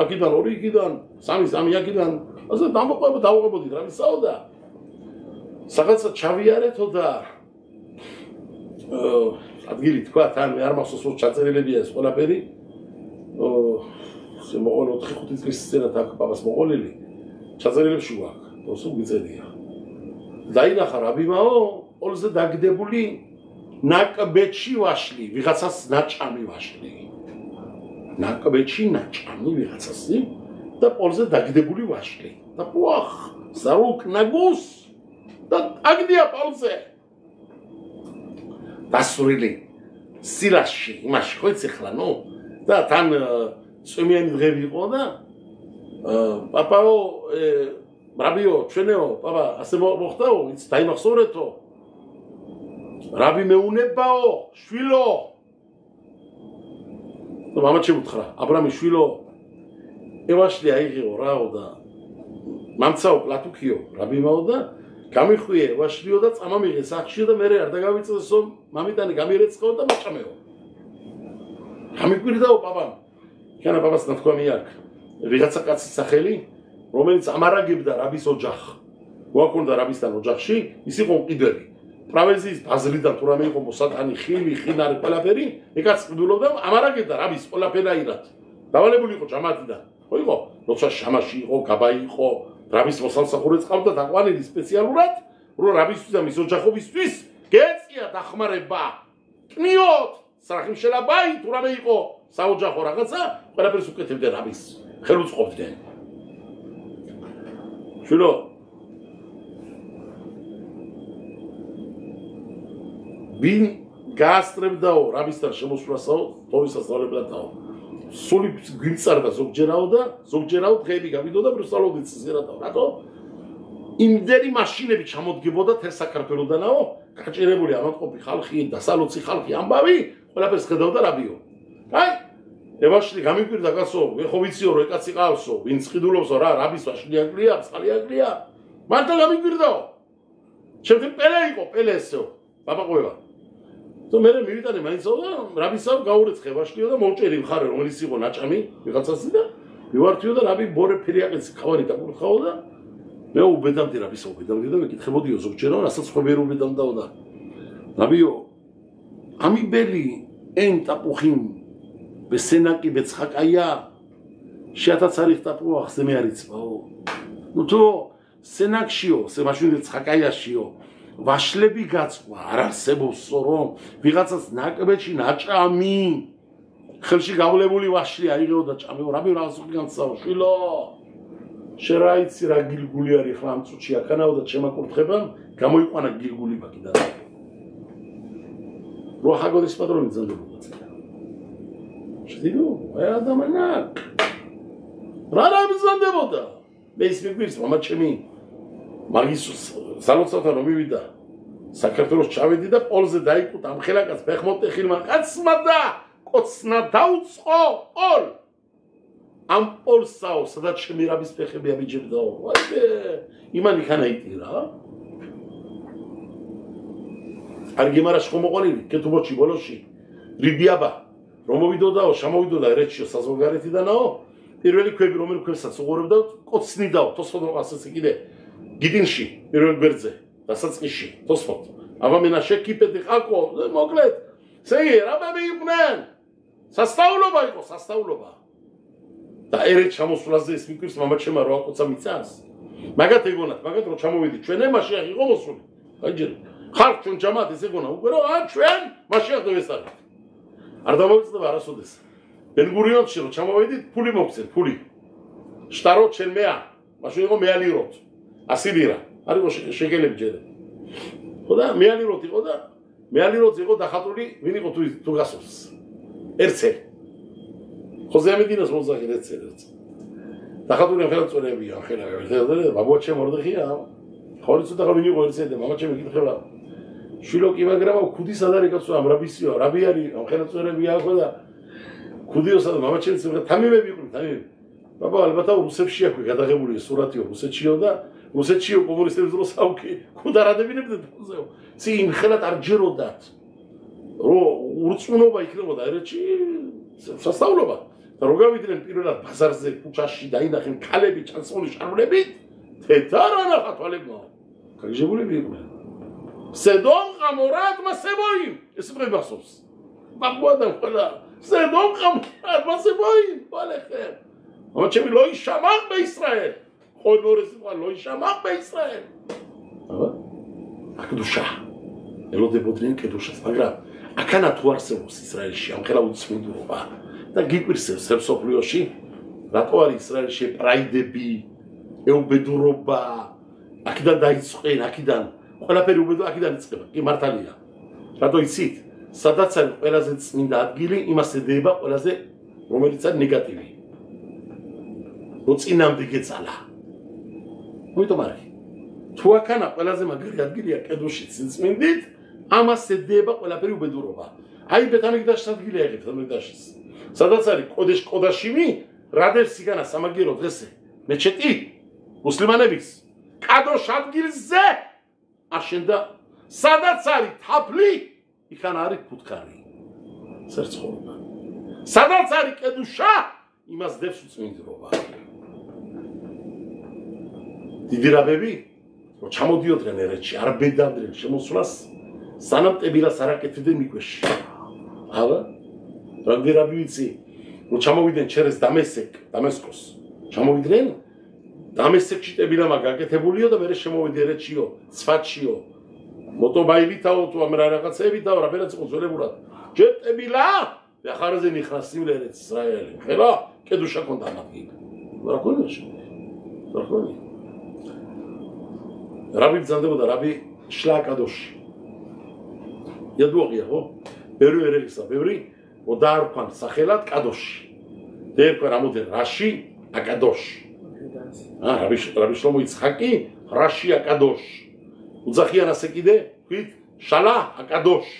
[SPEAKER 1] აქიდან ორი იქიდან 3 აქიდან ასე დავუყვებოდი რაბისაო და საღაცა ჩავიარეთო და ადგილი თქვა თან მე არ მახსოვს რომ ჩაწერილებია ეს ყველაფერი მოყოლ 4-5 წლის წინათ აქ პაპას მოყოლილი ჩაწერილებში გვაქვს ოსო გიწედია დაინახა რაბიმაო όλზე დაგდებული ნაკბეთში ვაშლი ვიღაცას ნაჭამი ვაშლი ნაკბეთში ნაჭამი ვიღაცასი და პოლზე დაგდებული ვაშლი და პუახ ზარუკ ნაგუს და აგდია პოლზე დასურილი სილაში იმაში ხო იცი ხლა ნუ და თან წვიმიანი დღები იყო და პაპაო რაბიო ჩვენეო პაპა ასე მოხდაო იც დაიმახსოვრეთო რაბი მეუნებაო, შვილო. მამა შემუთხრა, აბრამი შვილო. ევაშლი აიღეო რაო და მამცაო პლატუქიო, რაბი მაო და გამიხვიე ევაშლიო და წამა მიღე სახშიო და მე არ დაგავიწესო, მამიტანი გამირეცხაო და მაჭამეო. გამიკვირდაო პაპამ. იქანა პაპას ნათქვამი აქვს. ვიღაცა კაცის სახელი, რომელიც ამარაგებდა რაბის ოჯახს. გვაქონდა რაბისთან ოჯახში, ის იყო მყიდველი. პროვინციის ბაზრიდან თუ რამე იყო მოსატანი, ხილი, ხინარი, ყველაფერი, ეკაც ყიდულობდა, ამარაგებდა რაბის ყველაფერაირად. დავალებული იყო ჯამათიდან. ხო იყო, როცა შამაში იყო, გაბაი იყო, რაბის მოსამსახურეც ყავდა დაყვანილი სპეციალურად, რომ რაბისთვის და მის ოჯახობისთვის გეწია დახმარება. კნიოთ, სარახიმშელაბაი თუ რამე იყო, საოჯახო რაღაცა, ყველაფერს უკეთებდნენ რაბის. ხელუწყობდნენ. შვილო ვინ გაასწრებდაო რაბისთან შემოსვლასაო, თორისას დალებდაო. სული გვიმწარდა ზოგჯერაო და ზოგჯერაო დღეები გავიდოდა ბრუსალობით ზერადაო. რატო? იმდენი მაშინები ჩამოდგებოდა თელ საქართველოდანაო, გაჭირებული ამატყოფი ხალხი, დასალოცი ხალხი, ამბავი, ყველაფერს ხედავდა რაბიო. აი, ევაშლი გამიკვირდა კაცო, ეხო ვიციო რომ ეკაცი ყავსო, ვინც ყიდულობსო რა, რაბის ვაშლი აგლია, წყალი აგლია. მართლა გამიკვირდაო. ჩემთვის პელე იყო, პელე ესეო. პაპაყובה. то მე მივიტანე მაინცო და რაბისავ გაურეცხე ვაშლიო და მოვჭერი მხარე რომელიც იყო ნაჭამი ვიღაცასი და მივართიო და რაბი ბორე ფერიაყის ხავარი დაკურთხაო და მე უბედამდი რაბისავ უბედამდი და მეკითხებოდიო ზოგჯერა რასაც ხობერ უბედამდაო და რაბიო ამიბელი ენ ტაპუხიმ ბესენაკი ბეცხაკაია შეათაცარი ტაპუ ახზე მე არიცბაო ნუ თო სენაკშიო სემაშინი ცხაკაიაშიო ვაშლები გაწვა არ არსებობსო რომ ვიღაცას ნაკბეთში ნაჭამი ხელში გავლებული ვაშლი აიღეო და ჭამეო რაბი რაღაც უკვე გამცაო შვილო შენ რა იცი რა გილგული არის ხლა ამ წუთში აქანაო და შემაკურთხება გამოიყვანა გილგული მაგიდან რო ჰაგოდის პატრონი ძანდებოდა შედიო აი ადამიანაკ რა მიზანდებოდა მე ის მიგვირს მამა ჩემი მაგის სალოცავთან რომ მივიდა საქართველოს ჩავედი და პოლზე დაიკუტა ამ ხელაკაც ფეხმონტეხილმა კაცმა და კოცნა დაუწყო პოლ ამ პოლსაო სადაც ჩემი რაბის ფეხები ამიჯებდაო ვაიმე იმან იქანა იტირა არ გემარაში ხომ მოყოლილი კეთუბოჩი ბოლოში რიბიაბა რომ მოვიდოდაო შემოვიდოდა ერეთშიო საზღვარგარეთიდანაო პირველი ქვები რომელი ქვებსაც უყურებდა კოცნიდაო თოსფოთ ასეც კიდე გიდინში პირველ გვერდზე დასაწყისში თოსფოთ აბა მენაშე კიპეთი ყაკო მოკლედ სეი რაბები იყვნენ სასწაულობა იყო სასწაულობა და ერეთ ჩამოსვლაზე ის მიკვირს მამაჩემა რო აკოცა მიწას მაგათ ეგონათ მაგათ რო ჩამოვიდი ჩვენ ემაში იყო მოსული აი ჯერ ხარ ჩვენ ჯამათ ეს ეგონა უკვე რომ ჩვენ მაშინ დავესწრეთ არ დამოვიწყდება არასოდეს ბენგურიონში რო ჩამოვიდით ფული მოგცეთ ფული შტარო ჩვენ მეა მაშინ იყო მეალიროთ 100 ლირა არისო შეკელები ჯერე ხოდა მეალიროთ იყო და მეალიროთ იყო დახატული ვინ იყო თუ გასულს ერცე ხოზე ამედინას მოზაღი ერცე დახატული ხელა წვენებია ხელა გავიხელა ბაბუაჩემ მორდეხია ხორიცო და ვინ იყო ერცე და მამაჩემ ეკითხება შვილო კი მაგრამ ქუდის ადარი კაცო ამ რაბისიო რაბი არის ამ ხელა წვენებია ხოდა ქუდიოსა და მამაჩემ თამიმები იყვნენ თამიმები ბაბა ალბათ რუსებში აქვს გადაღებული სურათიო რუსეთშიო და რუსეთშიო კომუნისტების დროს აუქი ქუდარადებინებდნენ ფონზეო ცი იმ ხელად არ ჯეროდათ რომ ურწმუნობა იქნებოდა ერეთში სასწაულობა და რო გავიდნენ პირველად ბაზარზე ქუჩაში დაინახენ ქალები ჩანსული შარვლებით თეთრანა ხათვალებმა გაგჟებულები იყვნენ სედომ ყამორად მასებოიმ ეს პრებასობს ბაბუადან ყველა სედომ ყამორად მასებოიმ ვალეხე אבל שמי לא יישמח בישראל. חוד לא רסיפה, לא יישמח בישראל. אבל הקדושה. אלו דבודרין קדושה. ספגרם. הכאן התואר סבוס ישראל שם. חלה הוא צמודו בה. תגיד ברסף, סבסוף ליושי. לתואר ישראל שפריידבי. אהו בדורו בה. עקידן די צוחן, עקידן. כל הפרי הוא בדור, עקידן יצחק. גמרת עליה. לתו יצית. סדת צריך, אלה זה צמינדת גילי. עם הסדבה, אלה זה רומליצד נגטיבי. წინამდე გეცალა. მოიტომარი. თუ აქანა ყველაზე მაგარი ადგილია კედოში წინწმინდით, ამას ედება ყველაფერი უბედურობა. აი ბეთამიგდაშის ადგილი აიღეთ ბეთამიგდაშის. სადაც არის კოდაშიმი, რადევს იგანა სამაგიერო დღესე. მეჩეთი მუსლიმანების კადოშ ადგილზე აშენდა, სადაც არის თაფლი, იქან არის ფუტკარი. სერცხოვება. სადაც არის კედუშა, იმას დებს უწმინდრობა. დიდი რაბები, რომ ჩამოდიოდნენ ერეთში, არ ბედავდნენ შემოსვლას, სანამ ტებილას არ აკეთებდნენ მიგვეში. აბა, რამდენი რაბი ვიცი, რომ ჩამოვიდნენ ჩერეს დამესკოს. ჩამოვიდნენ დამესკში ტებილა გაკეთებულიო და მერე შემოვიდი ერეთშიო, ცვათშიო. მოტობაილითაო თუ ამ რაღაცეებითაო, რაბერაც იყო ძველებურად. ჯერ ტებილა და ხარაზე მიხრას სიმლერეთ ისრაელი. ხება, კედუშა კონდა მაგი. რა ქონდა შე? რა ქონდა? რაბი ბრძანდებოდა, რაბი შლაკადოში. იადუაღია, ხო? ბევრი ერელისა, ბევრი ოდაარქვან სახელად კადოში. დერქვა რამოდენ რაში, აკადოში. რაბი შლომო იცხაკი, რაში აკადოში. უძახიან ასე კიდე, ვით, შალა აკადოში.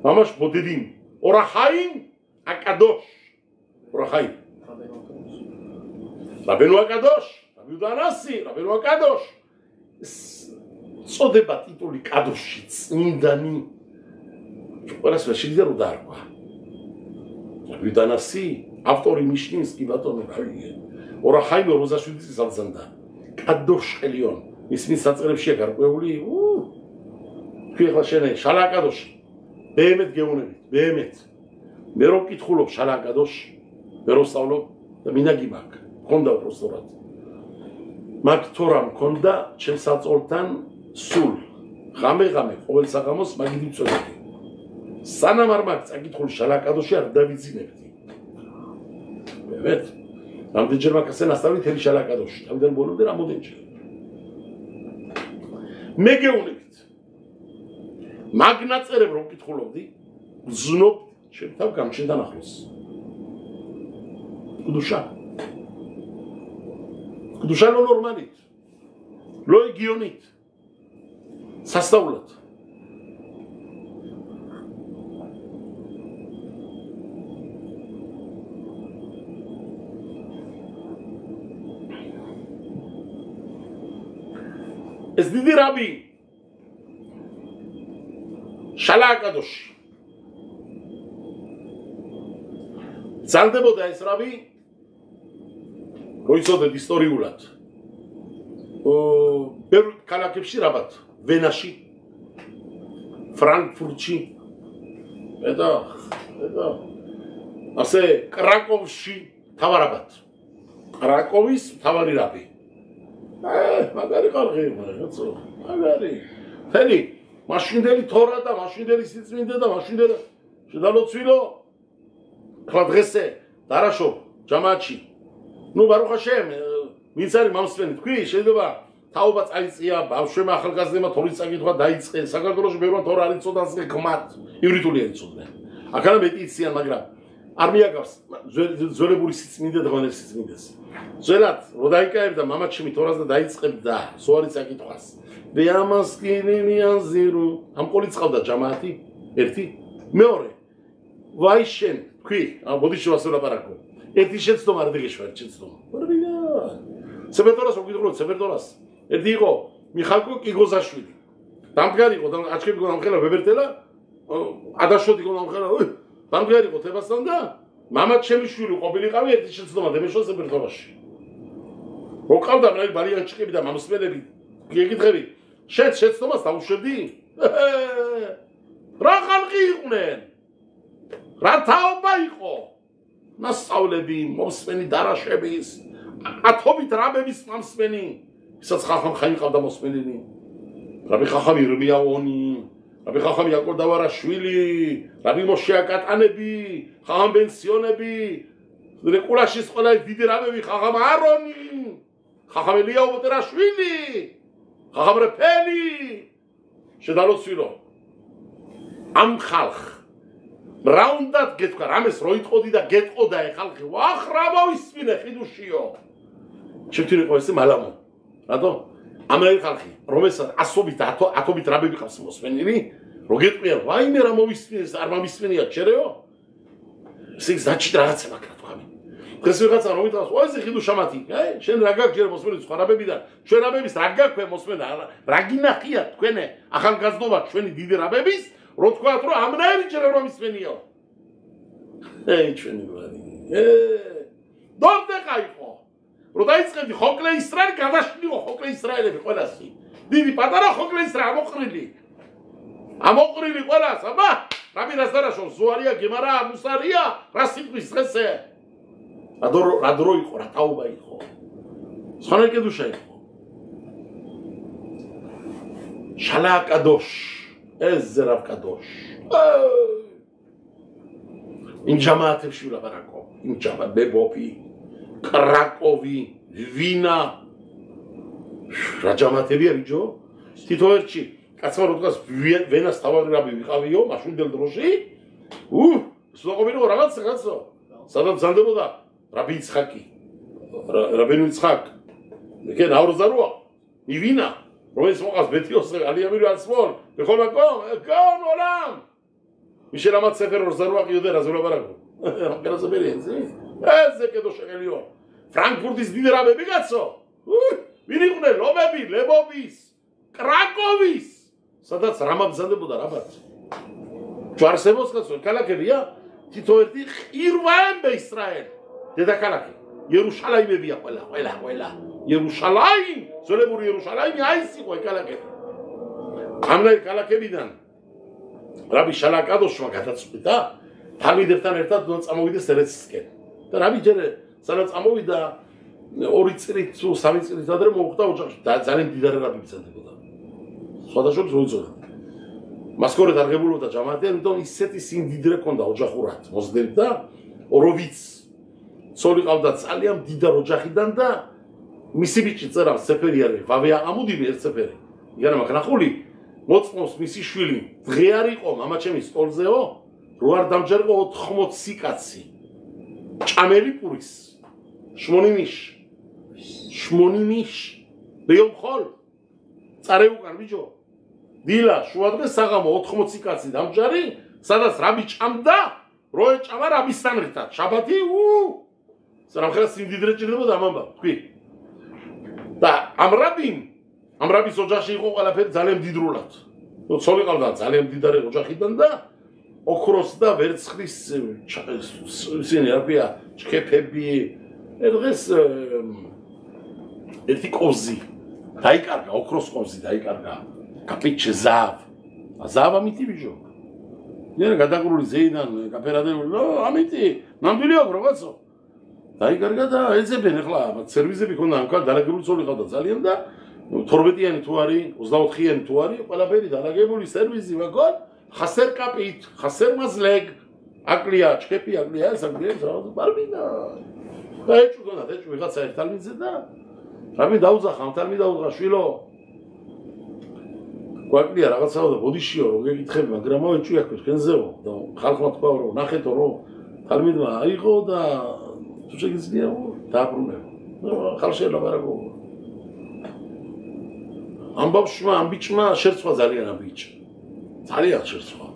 [SPEAKER 1] მამაშ ბოდედინ, ორახაინ აკადოში. ორახაინ. რაბენო აკადოში, რაბი უდანასი, რაბენო აკადოში. წოდება ტიტული კადოში, წმინდანი. ყველას შეიძლება რომ დაარქვა. რაბი უდანასი, ავტორი მიშნინსკი ბატონო რავია. ორახაინ 47 წელს აბზანდა. კადოშ ყელიონ. ისმის საწყებშია გარკვეული. ხეხლა შენე შალა კადოში. ბეემეთ გეუნებით, ბეემეთ. მე რო ვკითხულობ შალა კადოში, მე რო სწავლობ და მინაგი მაქვს. მქონდა უბრალოდ. მაგ თორა მქონდა ჩემს საწოლთან სულ. ღამე ყოველ საღამოს მაგით ვწოდები. სანამ არ მაქვს წაკითხული შალა კადოში არ დავიძინებდი. ბეემეთ. რამდენჯერ მაქვს ასწავლი თელი შალა კადოში. თავიდან ბოლომდე რამოდენჯერ. მე გეუნებით. მაგ ნაწერებ რომ ვკითხულობდი, ვზნობ შემთავ გამჩენთან ახლოს. კდუშა ნო ნორმალით. ლო იგიონით. სასწაულად. ეს დიდი რაბი შალა აკადოში ძალდებოდა ეს რაბი როიცოდეთ ისტორიულად ბევრ ქალაქებში რაბათ ვენაში ფრანკფურტში და ასე კრაკოვში თავარაბად კრაკოვის თავარი რაბი მაგარი ხალხი რაღაცო მაგარი თელი მაშინდელი თორა და მაშინდელი სიწმინდე და მაშინდელი შედალოცვილო ხლა დღესე დარაშო ჯამაჩი ნუ ბარუხ ჰაშემ ვინც არის მამსვენი თქვი შეიძლება თაობა წაიწია ბავშვებმა ახალგაზრდებმა თორის წაკითხვა დაიწყეს საქართველოში ბევრმა თორა არ იცოდა ასე გმად ივრიტული არ იცოდნენ აქანა მეტი იციან მაგრამ არ მიაგავს ძველებური სიწმინდე და ღონეს სიწმინდეს ძველად რო დაიკაებდა მამაჩემი თორას და დაიწყებდა სოარი წაკითხვას და ამას კინინიანზირო ამ ყოლი წყავდა ჯამაათი ერთი მეორე ვაიშენ თქვი ბოდიში ვასულაპარაკო ერთი შეცდომა არ დეგეშვა შეცდომა ვარბია სეპერტორას ვგიტყროთ სეპერტორას ერთი იყო მიხალკო კიგოზაშვილი დამდგარი იყო და აჩქები იყო დამხელა ვებერტელა ადაშოთი იყო დამხელა დამდგარი იყო თებასთან და მამაჩემი შვილი ყოფილიყავი ერთი შეცდომა დებეშვა სეპერტორაში რო ყავდა მე ბარიანჩიკები და მამსმენები გეკითხები შეცდომას დაუშვებდი რა ხალხი იყვნენ რა თაობა იყო მასწავლები მოსმენი დარაშების ათობით რაბების მომსმენი ისაც ხახამ ხაიყავდა მოსმენინი რაბი ხახამი რბიაონი რაბი ხახამი აკორდავარაშვილი რაბი მოშეაკატანები ხახამ პენსიონები რეკულაშის ყველა დიდი რაბები ხახამ არონი ხახამ ელიაუ ბოტერაშვილი ხახამ რეფელი შედალოცვილო ამ ხალხ რაუნდად გეთქვა რამეს რო იტყოდი და გეტყოდა ე ხალხი ვახ რა მოვისმინე ხიდუშიო შევთირიყო ესე მალამო რატო ამერიკ ხალხი, რომელსაც ასობით ათობით რაბები ყავს მოსმენილი, რო გეტყვიან, ვაიმე რა მოვისმენს, არ მომისმენია ჩერეო. ისე ზაჭით რაღაცა მაგრად ვხამი. დღეს ვიღაცა რომ იტყავს, ой, ესე ხიდუ შამათი, შენ რა გაქვს ჯერ მოსმენილი სხვა რაბებიდან, ჩვენ რაბების რა გაქვე მოსმენა, რა გინახია თქვენე ახალგაზრდობა ჩვენი დიდი რაბების, რო თქვათ რომ ამნაირი ჯერ რომ მისმენიო. ჩვენი ვარი. დონდე ყაიყო. რო დაიწყებდი ხოკლე ისრაელი გადაშლიყო ხოკლე ისრაელები ყველასი. დიდი პატარა ხოკლე ისრაელი ამოყრილი. ამოყრილი ყველას, აბა, რაბი რას დარაშო, ზუარია, გემარა, მუსარია, რა სიტყვის დღესე. რა დრო იყო, რა თაობა იყო. სხვანაირ კედუშა იყო. შალა კადოშ, ეს ზერაბ კადოშ. იმ ჯამაათებში ვლაპარაკო, იმ ჯამაათ ბებოპი, კრაკოვი, ვინა. რა ჯამაათები არის ჯო? თითო ერთში კაცმა რო დგას ვენას თავარი რაბი ვიყავიო, მაშინდელ დროში. სულაყობინო რაღაცო. სადაც ზანდებოდა რაბი იცხაკი. რაბინო იცხაკ. მეკენ აურზარუა. მივინა. რომელიც მოყავს ბეთიოს ალიამირო ასმოლ. ბეხოლა კონ ოლამ. მიშელ ამათ სეფერ ორზარუა ყიოდე რა ზოლაბარაკო. რამკერასა ბერიენზი. ესე კედო შეგელიო. ფრანკფურტის დიდი რაბები კაცო. ვინ იყვნენ ლომები, ლებობის, კრაკოვის. სადაც რამაბზანდებოდა რაბათ. ჯვარსებოს კაცო, ქალაქებია თითო ერთი ყირვაენ ბეისრაელ. დედაქალაქი. იერუშალაიმებია ყველა. იერუშალაიმ, ზოლებული იერუშალაიმი აიც იყო ქალაქები. ამნაირ ქალაქებიდან რაბი შალაკადოშმა გადაწყვიტა თალმიდებთან ერთად წამოვიდეს ერეცისკენ. და რაბი ჯერ სადაც წამოვიდა 2 წლით თუ 3 წლით ადრე მოუხდა ოჯახში. ძალიან დიდარი რაბი ბრძანდებოდა. სხვადასხვა მოიწოდა. მასკორეთ არღებულობდა ჯამაათი, ამიტომ ისეთი სიმდიდრე ჰქონდა ოჯახურად მოსდევდა ოროვიც ცოლი ყავდა ძალიან დიდარ ოჯახიდან და მისი ბიჭი წერავს სეფერი არის ვავია ამუდივი ერთ სეფერი. იგანა მაგნახული მოწმობს მისი შვილი. დღე არ იყო მამაჩემის სტოლზეო, რო არ დამჯერყო 80 კაცი. ჭამელი პურის. შმონიმიშ. ბეომხოლ. წარე უკან ბიჭო. დილა შუადღე საღამო 80 კაცი დამჯარი, სადაც რაბი ჭამდა, რო ეჭამა რაბისთან ერთად. შაბათი სამხერა სიმდიდრე ჭირდებოდა ამბა, თქვი. და ამ რაბის ოჯახში იყო ყველაფერი ძალიან მდიდრულად. ცოლი ყავდა ძალიან მდიდარი ოჯახიდან და ოქროს და ვერცხლის ისინი რა ქვია, ჩქეფები, დღეს ერთი კოზი დაიკარგა, ოქროს კოზი დაიკარგა. კაპიჩე ზავ. ზავ ამიტი ბიჭო. ნერა გადაგრული ზეიდან კაფერადებული, ამიტი, ნამდვილი აქვს რაღაცო. დაიკარგა და ეძებენ ახლა სერვიზები ქონდა ამ კაც დალაგებული ცოლი ყავდა ძალიან და 12-იანი თუ არის 24-იანი თუ არის ყველაფერი დალაგებული სერვიზი ვაგონ ხასერ კაპით ხასერ მაზლეგ აკლია ჩქეპი აკლია საგდიებს რა ბარბინა და ეჭვგონა ეჭვი ვიღაცა ერთ თალმიძე და რამე დაუძახა თალმი დაუძახა შვილო გვაკლია რაღაცაო და ბოდიშიო რომ გეკითხები მაგრამ ეჭვი აქვს თქვენზეო და ხალხმა თქვა რომ ნახეთო რომ თალმიდმა აიღო და თუ შეგიძლია დააბრუნებო ხალხი ლაბარაკო ამ ბიჭმა შერცვა ძალიან ამ ბიჭ ძალიან შერცვა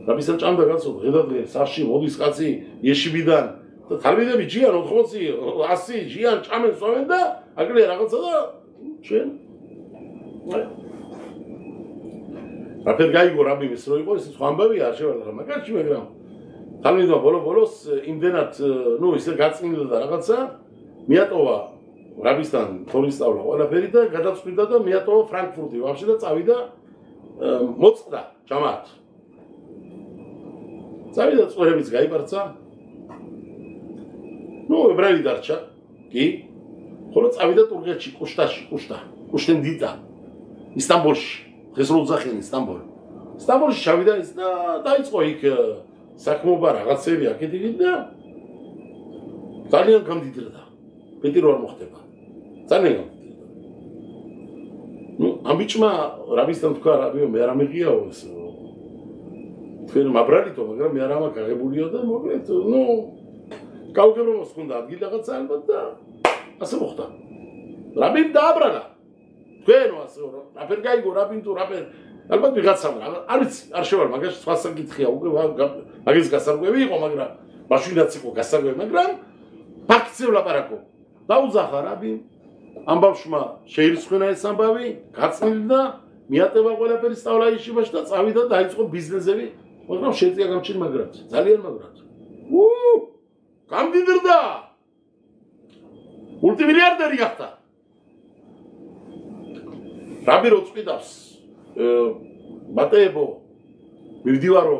[SPEAKER 1] რაბისთან ჭამდა კაცო დღე საში მოდის კაცი ეშიბიდან და თალმიდები ჯიან 80 100 ჯიან ჭამენ სვამენ და აკლია რაღაცა და ჩვენ რაფერ გაიგო რაბი ის რო იყო ეს სხვა ამბავი არ შევალა მაგაში მაგრამ თალმიდმა ბოლოს იმდენად ნუ ისე გაწმინდა და რაღაცა მიატოვა რაბისთან თორისწავლა ყველაფერი და გადაწყვიტა და მიატოვა ფრანკფურტი ვაფშე და წავიდა მოწყდა ჯამაათ წავიდა წვერებიც გაიპარცა ნუ ებრაელი დარჩა კი ხოლო წავიდა თურქეთში კუშტენ დიდა ისტანბულში დღეს რო ძახენ ისტანბულში ჩავიდა ის და დაიწყო იქ საქმეობა რაღაცები აკეთებდა და ძალიან გამდიდრდა მეტი რო არ მოხდება ძალიან ნუ ამ ბიჭმა რაბისთან თქვა რაბიო მე არ ამიღიაო ეს თქვენ მაბრალითო მაგრამ მე არ ამაკაღებულიო და მოკლედ ნუ გაუგებრობას ჰქონდა ადგილი რაღაცა ალბათ და ასე მოხდა რაბიმ დააბრალა თქვენო ასეო რაფერ გაიგო რაბინ თუ რაფერ ალბათ ვიღაცამ არ ვიცი არ შევალ მაგაში სხვა საკითხია უკვე მაგის გასარკვევი იყო მაგრამ მაშინაც იყო გასარკვევი მაგრამ ფაქტზე ვლაპარაკო დაუძახა რაბი ამბავშმა შეირიცხნა ეს ამბავი გაწმილდა მიატევა ყველაფერი სწავლა იშვაში და წავიდა და დაიწყო ბიზნესები მაგრამ შეწია გამჩენ მაგრად ძალიან მაგრად გამდიდრდა მულტიმილიარდერი გახდა რაბი რო წვიდავს ბატეებო მივდივარო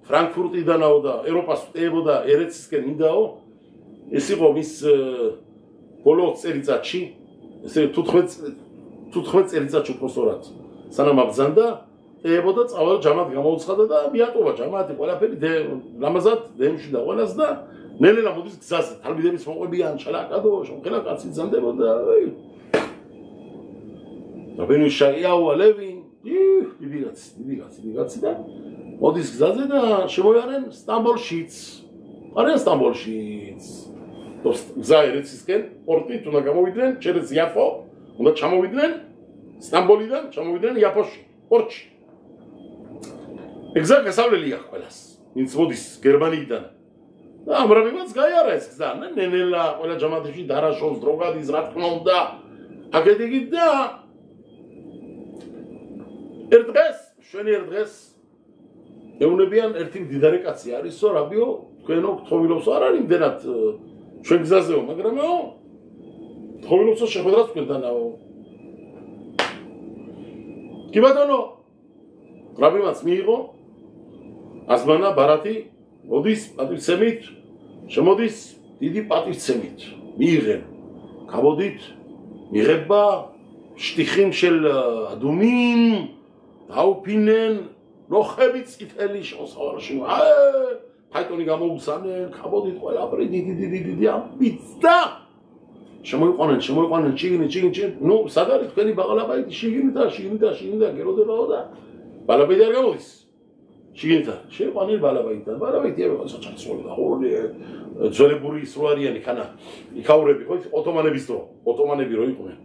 [SPEAKER 1] ფრანკფურტიდანაო და ევროპას ვტეებო და ერეცისკენ მინდაო ეს იყო მის ბოლო წელიწადში ესე 15 წელიწადში უფრო სწორად სანამ აბრძანდა ებო და წავალ ჯამად გამოუცხადა და მიატოვა ჯამათი ყველაფერი ლამაზად დემში და ყველას და ნელ-ნელა მოდის გზაზე თალბიდების მოყვებიან ჩალაკადო შემხელა კაცი ძანდებოდა რაბინი შაიავა ლევინ დიდი კაცი და მოდის გზაზე და შემოიარენ სტამბოლშიც არიან სტამბოლშიც გზა ერეცისკენ პორტით უნდა გამოვიდნენ через იაფო უნდა ჩამოვიდნენ სტამბოლიდან ჩამოვიდნენ იაფოში პორტში ეგზა გასავლელი აქვს ყველას ვინც მოდის გერმანიიდან და ამრაბებაც გაიარა ეს გზა ნელ-ნელა ყველა ჯამათში დარაშოს დროგადის რა თქმა უნდა აგედეგი და ერთ დღეს ეუნებიან ერთი მდიდარი კაცი არისო რაბიო თქვენო გთხოვილობსო არ არის იმდენად ჩვენ გზაზეო მაგრამო გთხოვილობსო შეხვედრას თქვენთანაო კი ბატონო რაბიმაც მიიღო აზმანა ბარათი მოდის პატივცემით შემოდის დიდი პატივცემით მიიღენ გამოდით მიღება შტიხინ შელ ადუმინ დაუფინენ როხები წითელი მოსავალში ფაიტონი გამოუგზანენ გამოდით ყველაფერი დიდი ამბიცდა შემოიყვანენ ჩიგინი ნუ სად არის თქვენი ბაღლაბაიტი შიგნით გეროდებაო და ბალაბაიტი არ გამოდის შიგნითა შეიყვანილ ბალაბაიტიდან ბალაბაიტი არა საჭაცრული და ხურული ძველებური სროარიანი ხანა იქაურები ხო ოტომანების დრო ოტომანები რო იყვნენ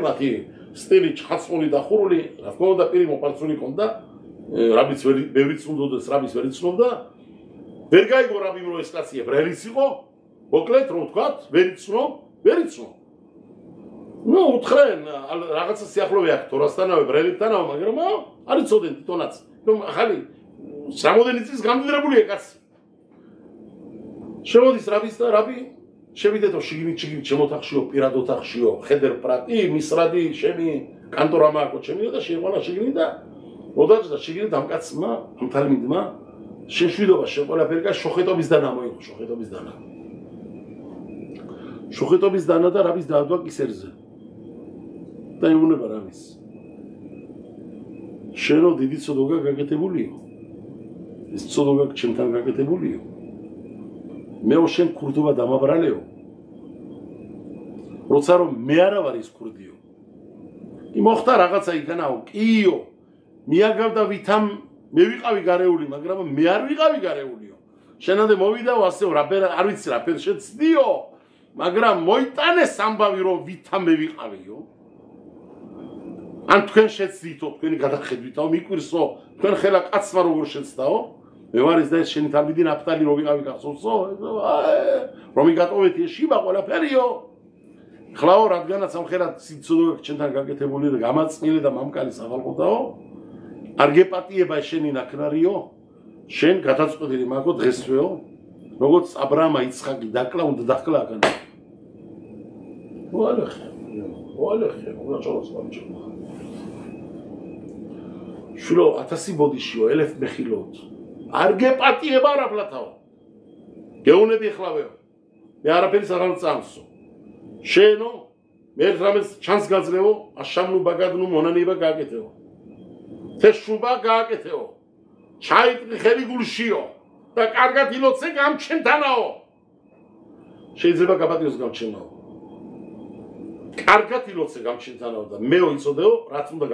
[SPEAKER 1] მათი სტილი ჩხაცმული და ხურული რა თქმა უნდა პირი მოპარცული ქონდა რაბიც ბევრიც უნდოდეს რაბის ვერ იცნობდა ვერ გაიგო რაბიმ რო ეს კაცი ებრაელის იყო მოკლედ რო ვთქვათ ვერ იცნო ნუ უთხრენ რაღაცა სიახლოვე აქვს თორასთანავე ებრაელებთანავე მაგრამ არ იცოდნენ თვითონაც ნუ ახალი სამოდენი წლის გამდიდრებულია კაცი შემოდის რაბის და რაბი შევიდეთო შიგნით შემოთახშიო პირად ოთახშიო ხედერ პრატი მისრადი შემი კანტორა მააკო ჩემიო და შეიყვანა შიგნით და მოდაჭდა შიგნით ამ კაცმა ამ თალმიდმა შეშვიდობა შეყოლაფერკა შოხეტობის დანა მოიღო შოხეტობის დანა და რაბის დაადვა კისერზე და იმუნება რამის შენო დიდი ცოდოგა გაკეთებულიო ეს ცოდოგა ჩემთან გაკეთებულიო მეო შენ ქურდობა დამაბრალეო როცა რომ მე არა ვარ ის ქურდიო კი მოხდა რაღაცა იქანაო კიო მიაგავდა ვითამ მე ვიყავი გარეული მაგრამ მე არ ვიყავი გარეულიო შენამდე მოვიდაო ასეო არ ვიცი რაფერ შეცდიო მაგრამ მოიტანეს ამბავი რომ ვითამ მე ვიყავიო ან თქვენ შეცდითო თქვენი გადახედვითაო მიკვირსო თქვენ ხელა კაცმა როგორ შეცდაო მე ვარ ის და ეს შენი თალბიდი ნაფტალი რო ვიყავი გახსოვსო რომ იგატოვეთ ეს შიბა ყველაფერიო ხლაო რადგანაც ამხერად სიცოდო ჩვენთან გაკეთებული და გამაწმილი და მამკალი საღალყოდაო არ გეპატიება შენი ნაკნარიო შენ გადაწყვეტილი მაგო დღესვეო როგორც აბრაამა იცხაკი დაკლა უნდა დაკლა აქ ვალეხე უღაჭოს ვამჭო შულო 1000 ბოდიშიო 1000 მეხილოთ არ გეპატიება რაფლათაო გეუნები ხლავეო მე არაფერი საღალ წამსო შენო მე რამეს ჩანს გაძლევო აშამნუ ბაგადნუ მონანიება გააკეთეო თეშუბა გააკეთეო ჩაიტყი ხელი გულშიო და კარგად ილოცე გამჩენთანაო შეიძლება გაპატიოს გამჩენაო კარგად ილოცე გამჩენთანაო და მეო იცოდეო რაც უნდა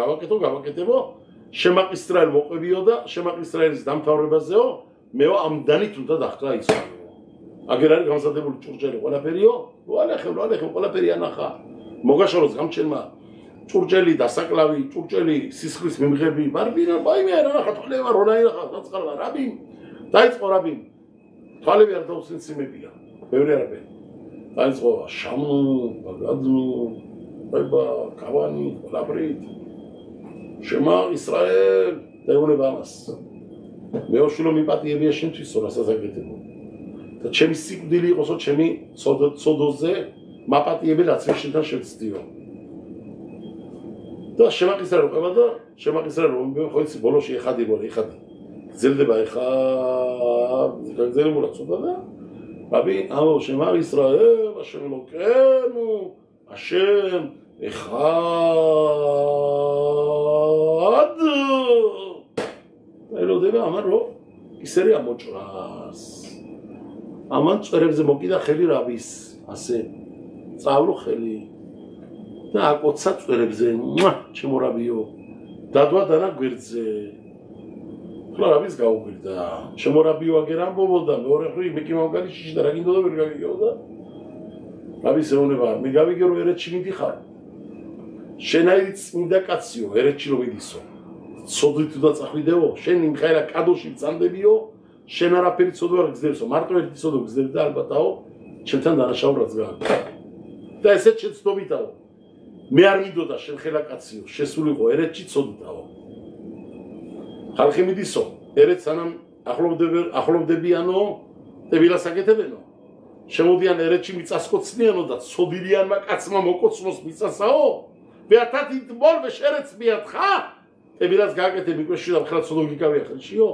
[SPEAKER 1] გავაკეთებო შემაყისტრაელ მოყვებიო და შემაყისტრაელის დამთავრებაზეო მეო ამდანით უნდა დახკრა იცოდეო აგერ არის გამზადებული ჭურჭელი ყველაფერიო ვალეხე ყველაფერი ანახა მოგაშოროს გამჩენმა ჭურჭელი დასაკლავი, ჭურჭელი სისხლის მიმღები, ბარბინა, ბაიმე არა ნახა თვალება რონაირა ხალხა რაბი. დაიწყო რაბი. თვალები არ დაუსინციმებია. ბევრი არაფერი. დაიწყო შამნუ, ბაგადნუ, ბება, კავანი, ყველაფრით. შემა ისრაელ დაეუბნება ამას. მეოშვილო მიპატიებია შენთვისო, რასაც აკეთებო. და ჩემი სიკვდილი იყოსო ჩემი ცოდოზე მაპატიები რაც შენთან შევცდიო. და შემაყისრა რო ყובה და შემაყისრა რომ ხო იცი ბოლოში ეხადი გორი ეხადი. გძელდება ეხა გძელებულა ცოტა და რაბი ამო შემა ისრაელ აშენ ლოკენუ აშენ ეხად ელოდება ამარო ისერი ამოჭრას ამან წერებზე მოკიდა ხელი რაბის ასე წავლო ხელი და აკოცა წერებზე ჩემო რაბიო დადვა დანა გვერდზე რაბის გაუგვირდა ჩემო რაბიო აგერ ამბობოდა მეორე ხრი მე კი მაგალითში და რა გინდოდა ვერ გავიგეოდა რაბის ეუბნება მე გავიგე რომ ერეთში მიდიხარ შენაირი წმინდა კაციო ერეთში რომ მიდისო ცოდვით და წახვიდეო შენ იმ ხერა კადოში წამდებიო შენ არაფერი ცოდვა არ გძლებსო მარტო ერთი ცოდვა გძლებდა და ალბათაო ჩემთან დანაშაულაც გააკეთა და ესეც შეცდომითაო მე არ მინდოდა შენ ხელა კაციო შესულიყო ერეთში ცოდვითაო ხალხი მიდისო ერეთ სანამ ახლოვდებიანო დებილას აკეთებენო შემოდიან ერეთში მიწასკოცნიანო და ცოდილიანმა კაცმა მოკოცნოს მიწასაო ვეათათი მოლვე შერეც მიათხა დებილას გააკეთე მიკვეში და ხლა ცოდო გიკავია ხელშიო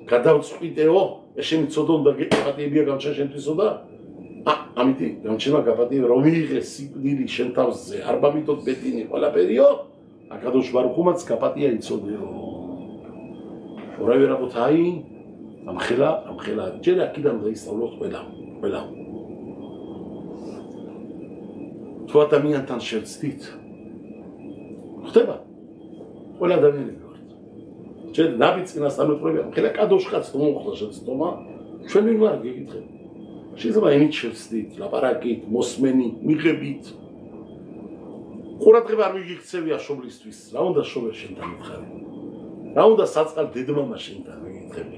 [SPEAKER 1] გადავწყვიტეო ეშენი ცოდონ და გეპატიებია გამჩა შენთვისო და ამითი გამჩენა გაპატიება რომ მიიღე სიკვდილი შენ თავზე არ ბამიტოთ ბედინი ყველაფერიო აკადოშ ბარუხუმაც გაპატია იცოდეო ორავე რაბოთაი ამხელა ჯერ აქედან დაისწავლოთ ყველა თუ ადამიანთან შევცდით ხდება ყველა ადამიანები ვართ ჯერ ნაბი წინასწარ მეტრები ამხელა კადოშ კაც თუ მოხდა შეცდომა ჩვენ ვინ ვარ გეკითხები შეიძლება ენით შევცდით ლაპარაკით მოსმენი მიღებით ყურადღება არ მიგიქცევია შობლისთვის რა უნდა შობელ შენთან მითხარი რა უნდა საწყალ დედმამა შენთან მიგითხები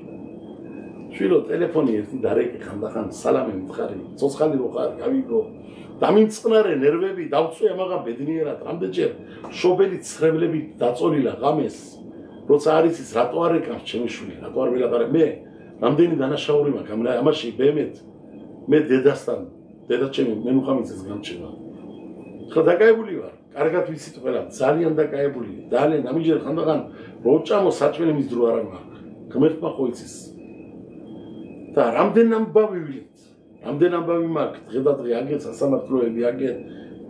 [SPEAKER 1] შვილო ტელეფონი ერთი დარეკი ხანდახან სალამი მითხარი ცოცხალი რო ხარ გავიგო დამიმწყნარე ნერვები დავწვე ამაღა ბედნიერად რამდენჯერ შობელი ცხრებლები დაწოლილა ღამეს როცა არის ის რატო არ ეკავს ჩემი შვილი რატო არ ველაპარაკ მე რამდენი დანაშაული მაქვს ამაში მე დედასთან დედა ჩემი მენუხამიცეს გამჩენა ხა დაკაებული ვარ კარგად ვიცით ყველა ძალიან დაკაებული ძალიან ამიჯერ ხანდახან როჭამო საჭმელი მის დრო არ მაქვს ღმერთმა ხო იცის და რამდენ ამბავი მაქვს დღე და დღე აგერ სასამართლოები აგერ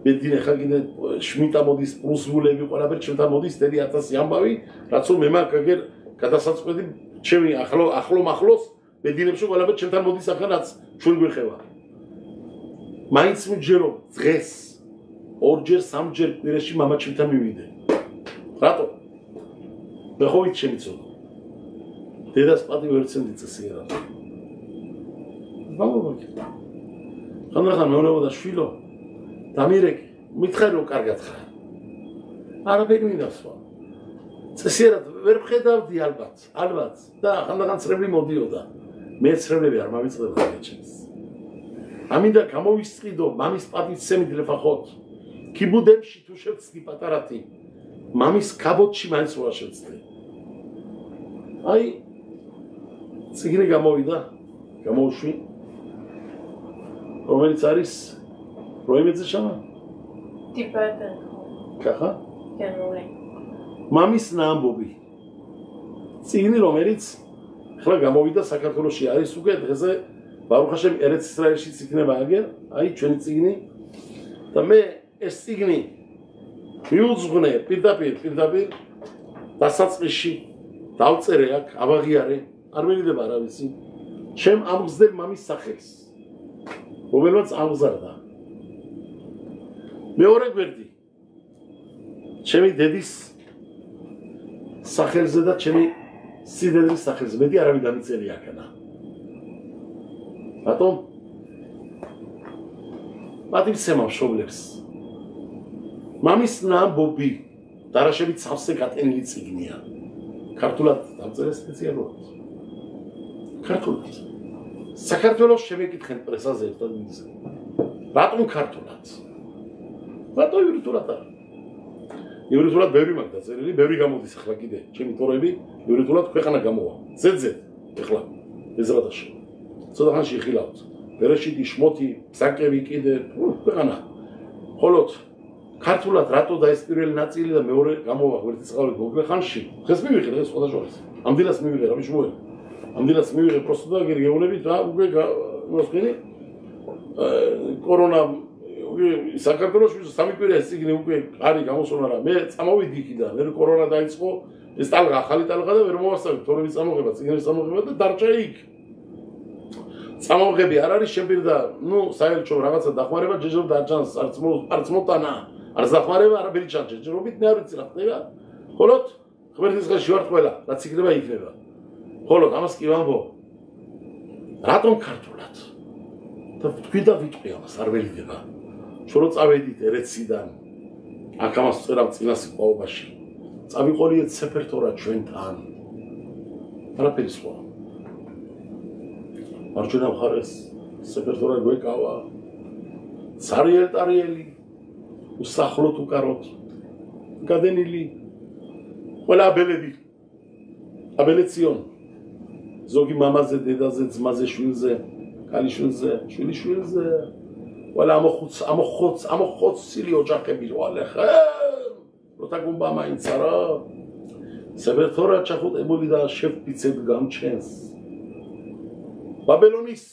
[SPEAKER 1] ბედნიერ ხა კიდე შმიტა მოდის პრუსვულები ყველაფერი ჩვენთან მოდის 1000 ამბავი რაც რომ მე მაქვს აგერ გადასაწყვეტი ჩემი ახლოს ბედნიერებში ყველაფერი ჩვენთან მოდის ახლა რაც ჩვენ გვეხება მაინც მიჯერო დღეს ორჯერ სამჯერ კვირაში მამა ჩვენთან მივიდე რატო მე ხო ვიცი შემიცოდო დედას პატივი ვერცენდი წესიერა ბაბოგი ხანდახან მეუბნება შვილო დამირეკი მითხარი რომ კარგად ხარ არაფერი მინდასვა წესიერად ვერ ხედავდი ალბათ და ხანდახან წრები მოდიოდა მე წრებლები არ მავიწყდება ჩემს ამინდა გამოვისწიდო მამის პატივცემი დლეფახოთ კიბუდებში თუ შევცდი პატარათი მამის კაბოტში მაინც რა შევცდი აი ციგნი გამოვშვი რომელიც არის როიმეძე შამა ტიპატა კახა კენოლე მამის ნამბობი ციგნი რომელიც ხლა გამოვიდა საქართველოში არის უკვე დღეზე ბარუხაშემ ერეთ ისრაელშიც იქნება აგერ აი ჩვენი ციგნი და მე ეს ციგნი მიუძღვნე პირდაპირ დასაწყისში დავწერე აქ ავაღიარე არ მერიდება არავისი ჩემ ამგზდელ მამის სახელს რომელმაც ამგზარდა მეორე გვერდი ჩემი დედის სახელზე და ჩემი სიდედის სახელზე მეტი არავინ დამიწერია აქანა რატომ პატივცემა მშობლებს მამის ნამბობი დარაშებით სავსე გატენილი წიგნია. ქართულად დავწერე სპეციალურად. ქართულად. საქართველოს შემეკითხეთ პრესაზე ერთად მინდა. რატომ ქართულად? რატო იურიდულად არა? იურიდულად ბევრი მაგ დაწერილი, ბევრი გამოდის ახლა კიდე. ჩემი თორები იურიდულად ქვეყანა გამოვა. ზედზედ ახლა ეზრადაში. ცოტა ხანში ხილავთ. ბერეშიტი, შმოთი, საკები კიდე ქვეყანა. ხოლოდ ქართულად რატო და ეს პირველი ნაწილი და მეორე გამოვა ვერტიცხალით მოკლე ხანში. დღეს მივიღე დღეს სხვა შორის. ამდენას მივიღე რა მიშმოე. ამდენას მივიღე просто და გეუბნებით და უკვე მოსკენი კორონა საქართველოში სამი კვირა ეს წიგნი უკვე არის გამოსულა რა. მე წამოვიდი იქიდან, მე კორონა დაიწყო, ეს ტალღა ახალი ტალღა და ვერ მოვასწავე თორემ წამოღება, წიგნების წამოღება და დარჩა იქ. წამოღები არ არის შეპირდა, საერთო რაღაცა დახმარება ჯეჯობ დაჭანს, არც მოტანა, არც დახმარება არაფერი ჩანს ჯეჯობით, მე არ ვიცი რა ხდება. ხოლოდ ღმერთის ხელში ვარ ყველა, რაც იქნება იქნება. ხოლოდ ამას კი ვამბობ. რატომ ქართულად? და თქვი და ვიტყვი ამას, არ ველიდება. ჩვენ რო წავედით ერეციდან, აქ ამას ვწერავ წინა სიყვაობაში. წავიყოლიეთ სეფერთორა ჩვენთან. არაფერი სხვა. მარჯვენა მხარეს სეფერთორა გვეკავა. ცარიელ-ტარიელი, უსახლოთ უკაროთ, გადენილი, ყველა აბელები, აბელეციონ, ზოგი მამაზე, დედაზე, ძმაზე, შვილზე, კალიშვილზე, შვილიშვილზე, ყველა ამოხოცილი ოჯახები რვალე ხე, როთა გუმბა მაინც არა, სეფერთორა ჩახუტებული და შეფიცებ გამჩენს. ბაბელონის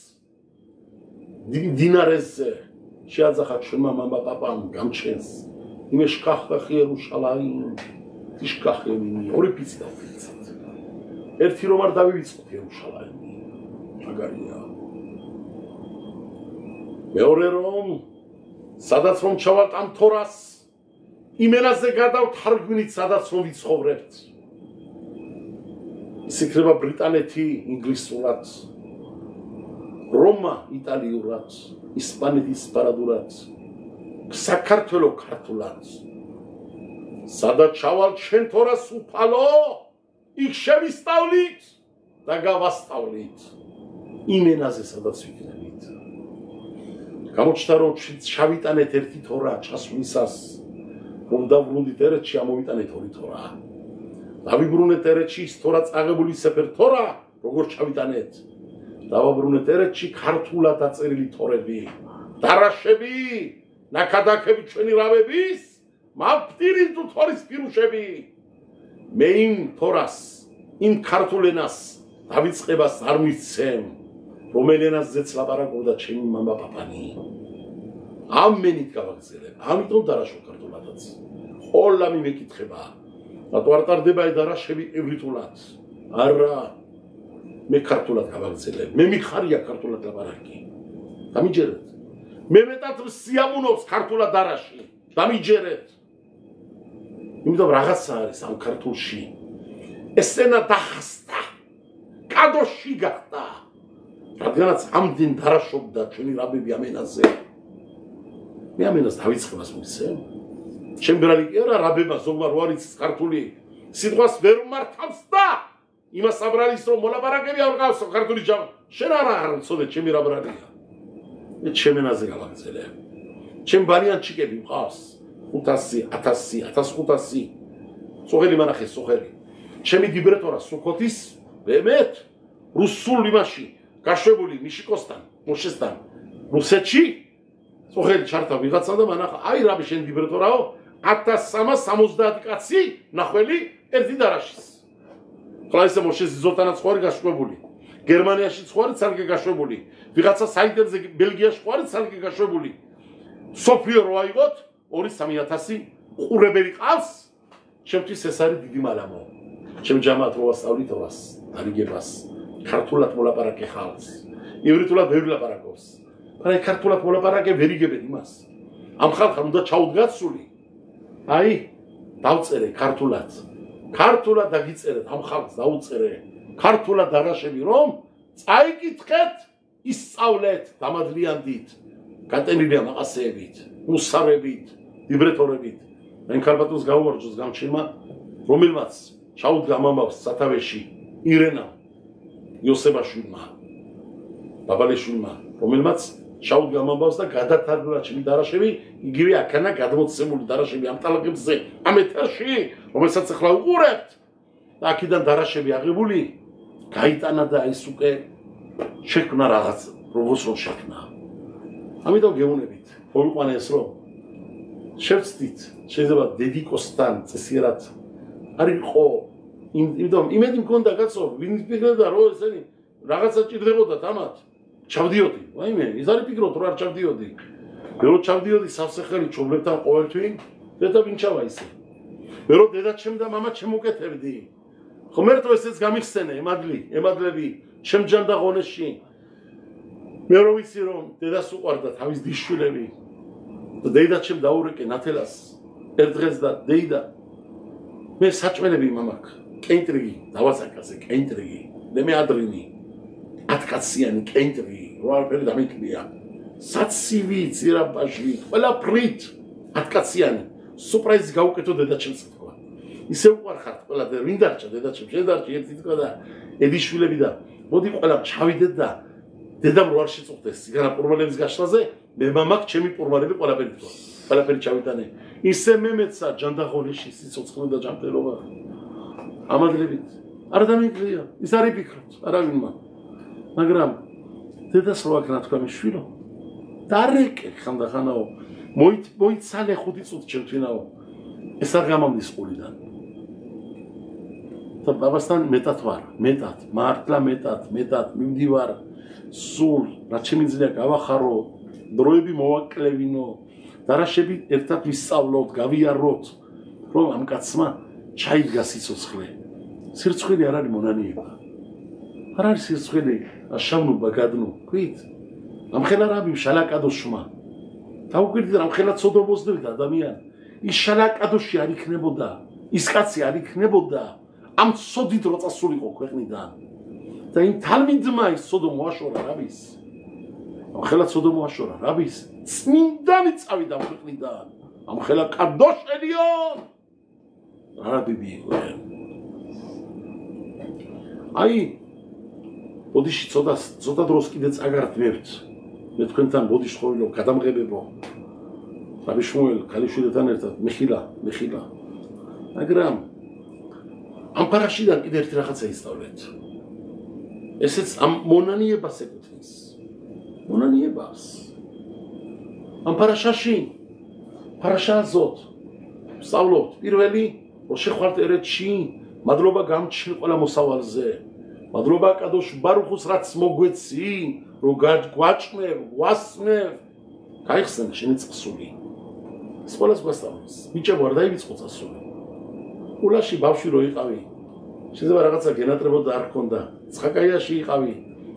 [SPEAKER 1] დინარესზე შეაძახა ჩვენმა მამა პაპამ გამჩენს. იმე შკახხი იერუშალაიმ, ტიშკახენი, ორი ფიცი დავფიცეთ. ერთი რომ არ დავივიწყოთ იერუშალაიმი. მაგარია. მეორე რომ სადაც რომ ჩავალთ ამ თორას, იმენაზე გადავთარგმნით, სადაც რომ ვიცხოვრებთ. ის იქნება ბრიტანეთი ინგლისურად, რომა იტალიურად, ისპანეთი ისპანურად, საქართველო ქართულად. სადაც ჩავალთ შენ თორას უფალო, იქ შევისწავლით და გავასწავლით. იმენაზე სადაც ვიქნებით. გამოჩნდა რომ ჩავიტანეთ ერთი თორა ჩასვლისას, რომ დავბრუნდით ერეთში, ამოვიტანეთ ორი თორა. დავიბრუნეთ ერეთში ის თორა წაღებული სეფერთორა, როგორ ჩავიტანეთ. დავაბრუნეთ ერეთში ქართულად დაწერილი თორები, დარაშები, ნაკადაკები ჩვენი რავების, მაფტირის თუ თორის ფირუშები. მე იმ თორას, იმ ქართულ ენას დავიწყებას არ მისცემ, რომელ ენაზეც ლაპარაკობდა ჩემი მამა პაპანი. ამენით გავაგზელებ, ამიტომ დარაშო ქართულადაც. ყოლა მიმეკითხება, რატო არ ტარდება დარაშები ევრიტულად? არა. მე ქართულად გავაგზელებ, მე მიხარია ქართულად ლაპარაკი. დამიჯერეთ. მე მეტად სიამოვნობს ქართულად დარაში. დამიჯერეთ. იმიტომ რაღაცა არის ამ ქართულში. ეს ენა დახსდა. კადოში გახდა. რადგანაც ამდენ დარაშობდა ჩვენი რაბები ამ ენაზე. მე ამ ენას დავიწყებას მისცემ. ჩემ ბრალი კი არა რაბება ზოგმა რო არის ქართული სიტყვას ვერ მართავს და იმას აბრალის რომ მოლაპარაკები არ ყავსო ქართული ჯამ შენ არ უცოდე ჩემი რა ბრალია მე ჩემ ენაზე გავაგზელებ ჩემ ბანიან ჩიკები მყავს 500 1000 1500 სოხელი მანახე სოხელი ჩემი დიბრეტორა სუქოთის მემეთ რუსულ იმაში გაშვებული მიშიკოსთან მოშესთან რუსეთში სოხელი ჩართა ვიღაცა და მანახა აი რაბი შენ დიბრეტორაო 1370 კაცი ნახველი ერთი დარაშის ხლაისა მოშეს ზოტანაც ხوارი გაშვებული გერმანიაში ხوارი ცალკე გაშვებული ვიღაცა საიტებზე ბელგიაში ხوارი ცალკე გაშვებული სოფიო რო აიღოთ 2-3000 ყურებელი ყავს ჩემთვის ეს არის დიდი მალამო ჩემ ჯამათ რო ვასწავლით რას არიგებას ქართულად მოლაპარაკე ხალხს ივრითულად ვერ ლაპარაკობს მაგრამ ქართულად მოლაპარაკე ვერ იგებენ იმას ამ ხალხთან უნდა ჩაუდგათ სული აი დავწერე ქართულად დაგიწერეთ ამ ხალხს დაუწერე ქართულად დარაშები რომ წაიკითხეთ ისწავლეთ დამადლიანდით გატენილია მაღაზიებით მუსარებით ვიბრატორებით მე ქალბატონს გაუვარჯოს გამჩენმა, რომელმაც ჩაუდგა მამავს სათავეში ირენამ იოსებაშვილმა, ბაბალიშვილმა, რომელმაც ჩაუდგა მამავს და გადათარგმნა ჩემი დარაშები, იგივე აქანა გადმოცემული დარაშები ამ ტალღებზე, ამ ეთერში, რომელსაც ახლა უყურებთ. და აქედან დარაშები აღებული, გაიტანა და ის უკვე შექმნა რაღაც, როგორც რომ შექმნა. ამიტომ გეუბნებით, მოვიყვანე ეს რომ შევცდით, შეიძლება დედიკოსთან წესიერად არ იყო, იმიტომ იმედი მქონდა კაცო, ვინ ფიქრობდა რომ ესენი რაღაცა ჭირდებოდათ ამათ, ჩავდიოდი, ვაიმე, ის არის ფიქრობთ რომ არ ჩავდიოდი. მე რომ ჩავდიოდი სავსე-ხელი ჩობლებთან ყოველთვი, დედა ვინ ჩავა ისე. მე რომ დედა ჩემ და მამა ჩემუკეთებდი. ხომერტო ესეც გამიხსენე, ემადლები, ჩემ ჯანდაღონეში. მე რო ვიცი რომ დედას უყვარდა თავის დისშვილები და დედა ჩემ დაურეკე ნათელას ერთ დღეს და დეიდა მე საჭმელები მამაკ კენტრიგი დავასაკაზე კენტრიგი მე ადრინი 10 კაციანი კენტრიგი რო არაფერი დამიკნია საცივი ძირაბაში ყველა ფრით 10 კაციანი სურპრაიზი გაუკეთო დედა ჩემს თქვა ისე უყარხართ ყველა და ვინ დარჩა დედა ჩემ შედარჩა ერთი თქვა და ედიშვილები და მოდი ყველა ჩავიდეთ და დედამ რო არ შეწუხდეს სიგარა პურმალების გაშლაზე მე მამაკ ჩემი პურმალები ყველაფერი ჩავიტანე ისე მემეცა ჯანდაღონიში სიცოცხლე და ჯანმრთელობა ამადლებით არ დამიკლია ის არის ფიქრობთ არავინმა მაგრამ დედას რო აქ რა თქვა მიშვილო დარეკე ხანდახანაო მოიცალე 5 წუთი ჩემთვინაო ეს არ გამამდის ყულიდან და ბაბასთან მეტად ვარ მეტად მართლა მეტად მივდივარ სულ რა შემიძლია გავახარო დროები მოვაკლევინო დარაშები ერთად ვისწავლოთ გავიაროთ რომ ამ კაცმა ჩაიდგა სიცოცხლე სირცხვილი არ არის მონანიება არ არის სირცხვილი აშავნობა გადნუ ქვით ამხელა რაბი შალაკადოშმა დაუკვირდით ამხელა ცოდობოსდევით ადამიანი ის შალაკადოში არ იქნებოდა ის კაცი არ იქნებოდა ამ ცოდით რო წასულიყო ქვეყნიდან და იმ თალმიდმა ის ცოდო მოაშორა რაბის ამხელა ცოდო მოაშორა რაბის წმინდანი წავიდა ქვეყნიდან ამხელა კადოშელიონ რაბი მიიღო აი ბოდიში ცოტა დროს კიდე წაგართმევთ მე თქვენთან ბოდიში ხოვილობ გადამღებებო რაბი შმუელ ქალიშვილთან ერთად მიხილა მაგრამ ამ პარაშიდან კიდე ერთი რაღაცა ისწავლეთ ესეც ამ მონანიებას ეკუთვნის მონანიებას ამ პარაშაში პარაშაზოთ სწავლობთ პირველი რომ შეხვართ ერეთში მადლობა გამჩნი ყველა მოსავალზე მადლობა კადოშ ბარუხუს რაც მოგვეცი რომ გვაჭმევ გვასმევ გაიხსენ შენი წასული ეს ყველას გვასწავლეს ბიჭებო არ დაივიწყო წასული ულაში ბავშვი რო იყავი შეიძლება რაღაცა გენატრებოდა არ ქონდა ცხაკაიაში იყავი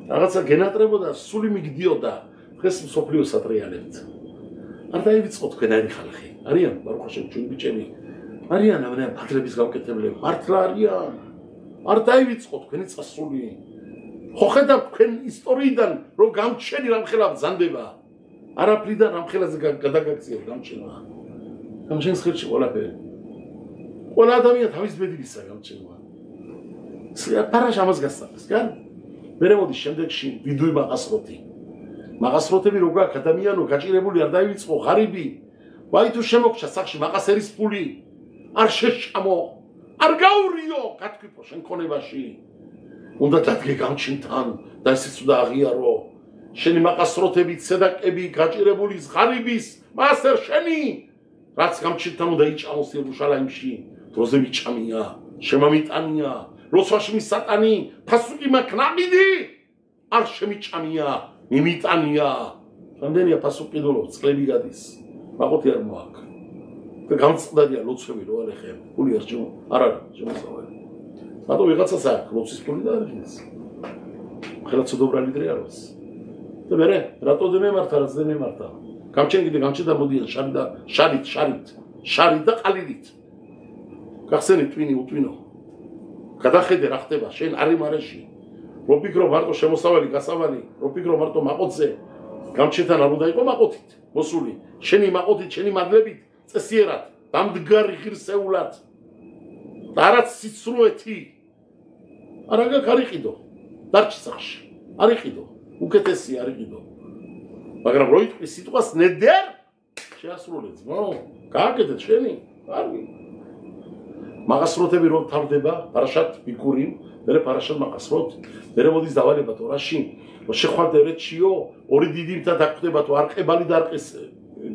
[SPEAKER 1] რაღაცა გენატრებოდა სული მიგდიოდა დღეს მსოფლიოს ატრიალებთ არ დაივიწყო თქვენარი ხალხი არიან ბარუხაშენ ჩვენი ბიჭები არიან ამან პატრების გავკეთებლები მართლა არიან არ დაივიწყო თქვენი წასული ხო ხედავ თქვენ ისტორიიდან რომ გამჩენი რამხელა ბრძანდება არაფრიდან რამხელაზე გადაგაქციეთ გამჩენა გამჩენს ხელში ყველაფერი ყველა ადამიანი თავის ბედისაა გამჩენვა პარაშა ამას გასწავლეს გან მე მოდი შემდეგში ვიდუი მაღასროთები როგორ ადამიანო გაჭირებული არ დაივიწყო ღარიბი ვაი თუ შემოგჩა სახში მაღასერის ფული არ შეჭამო არ გაურიო გათქვიფო შენ ქონებაში უნდა დადგე გამჩენთან და ესეც უნდა აღიარო შენი მაღასროთები ცედაკები გაჭირებული ღარიბის მასერ შენი რაც გამჩენთან უნდა იჭამოს იერუშალაიმში დროზე მიჭამია შემამიტანია როცვაში სატანი ფასუკი მაკნაბიდი არ შემიჭამია მიმიტანია რამდენია ფასუკი დოლო წყლები გადის მაყოთი არ მოაქვს და გამწყდადია ლოცვები რო არ ეხება ფული არ შემოსავალი მათო ვიღაცას აქვს ლოცვის ფული და არ ის ხელა ცოდობრალი დღე არის და მე რატო დემემართა რაც დემემართა გამჩენ კიდე გამჩენდა მოდიან შარით და ყალილით გახსენით twini უტვინო გადახედე რა ხდება შენ არიმარეში რო ფიქრო მარტო შემოსავალი გასავალი რო ფიქრო მარტო მაყოთზე გამჩენთან არ უნდა იყო მაყოთით მოსული შენი მაყოთით შენი მადლებით წესიერად დამდგარი ღირსეულად და არაც სიცრუეთი არა გაქვს არ იყიდო დარჩი სახში არ იყიდო უკეთესი არ იყიდო მაგრამ რო იტყვი სიტყვას ნედერ შეასრულე ძმო გააკეთეთ შენი კარგი მაგასროთები რომ თავდება პარაშათ ბიკურიმ მერე პარაშათ მაგასროთ მერე მოდის დავალება თორაში რომ შეხვდე რეჩიო ორი დიდი მთა დაგხვდება თუ არყებალი და არყის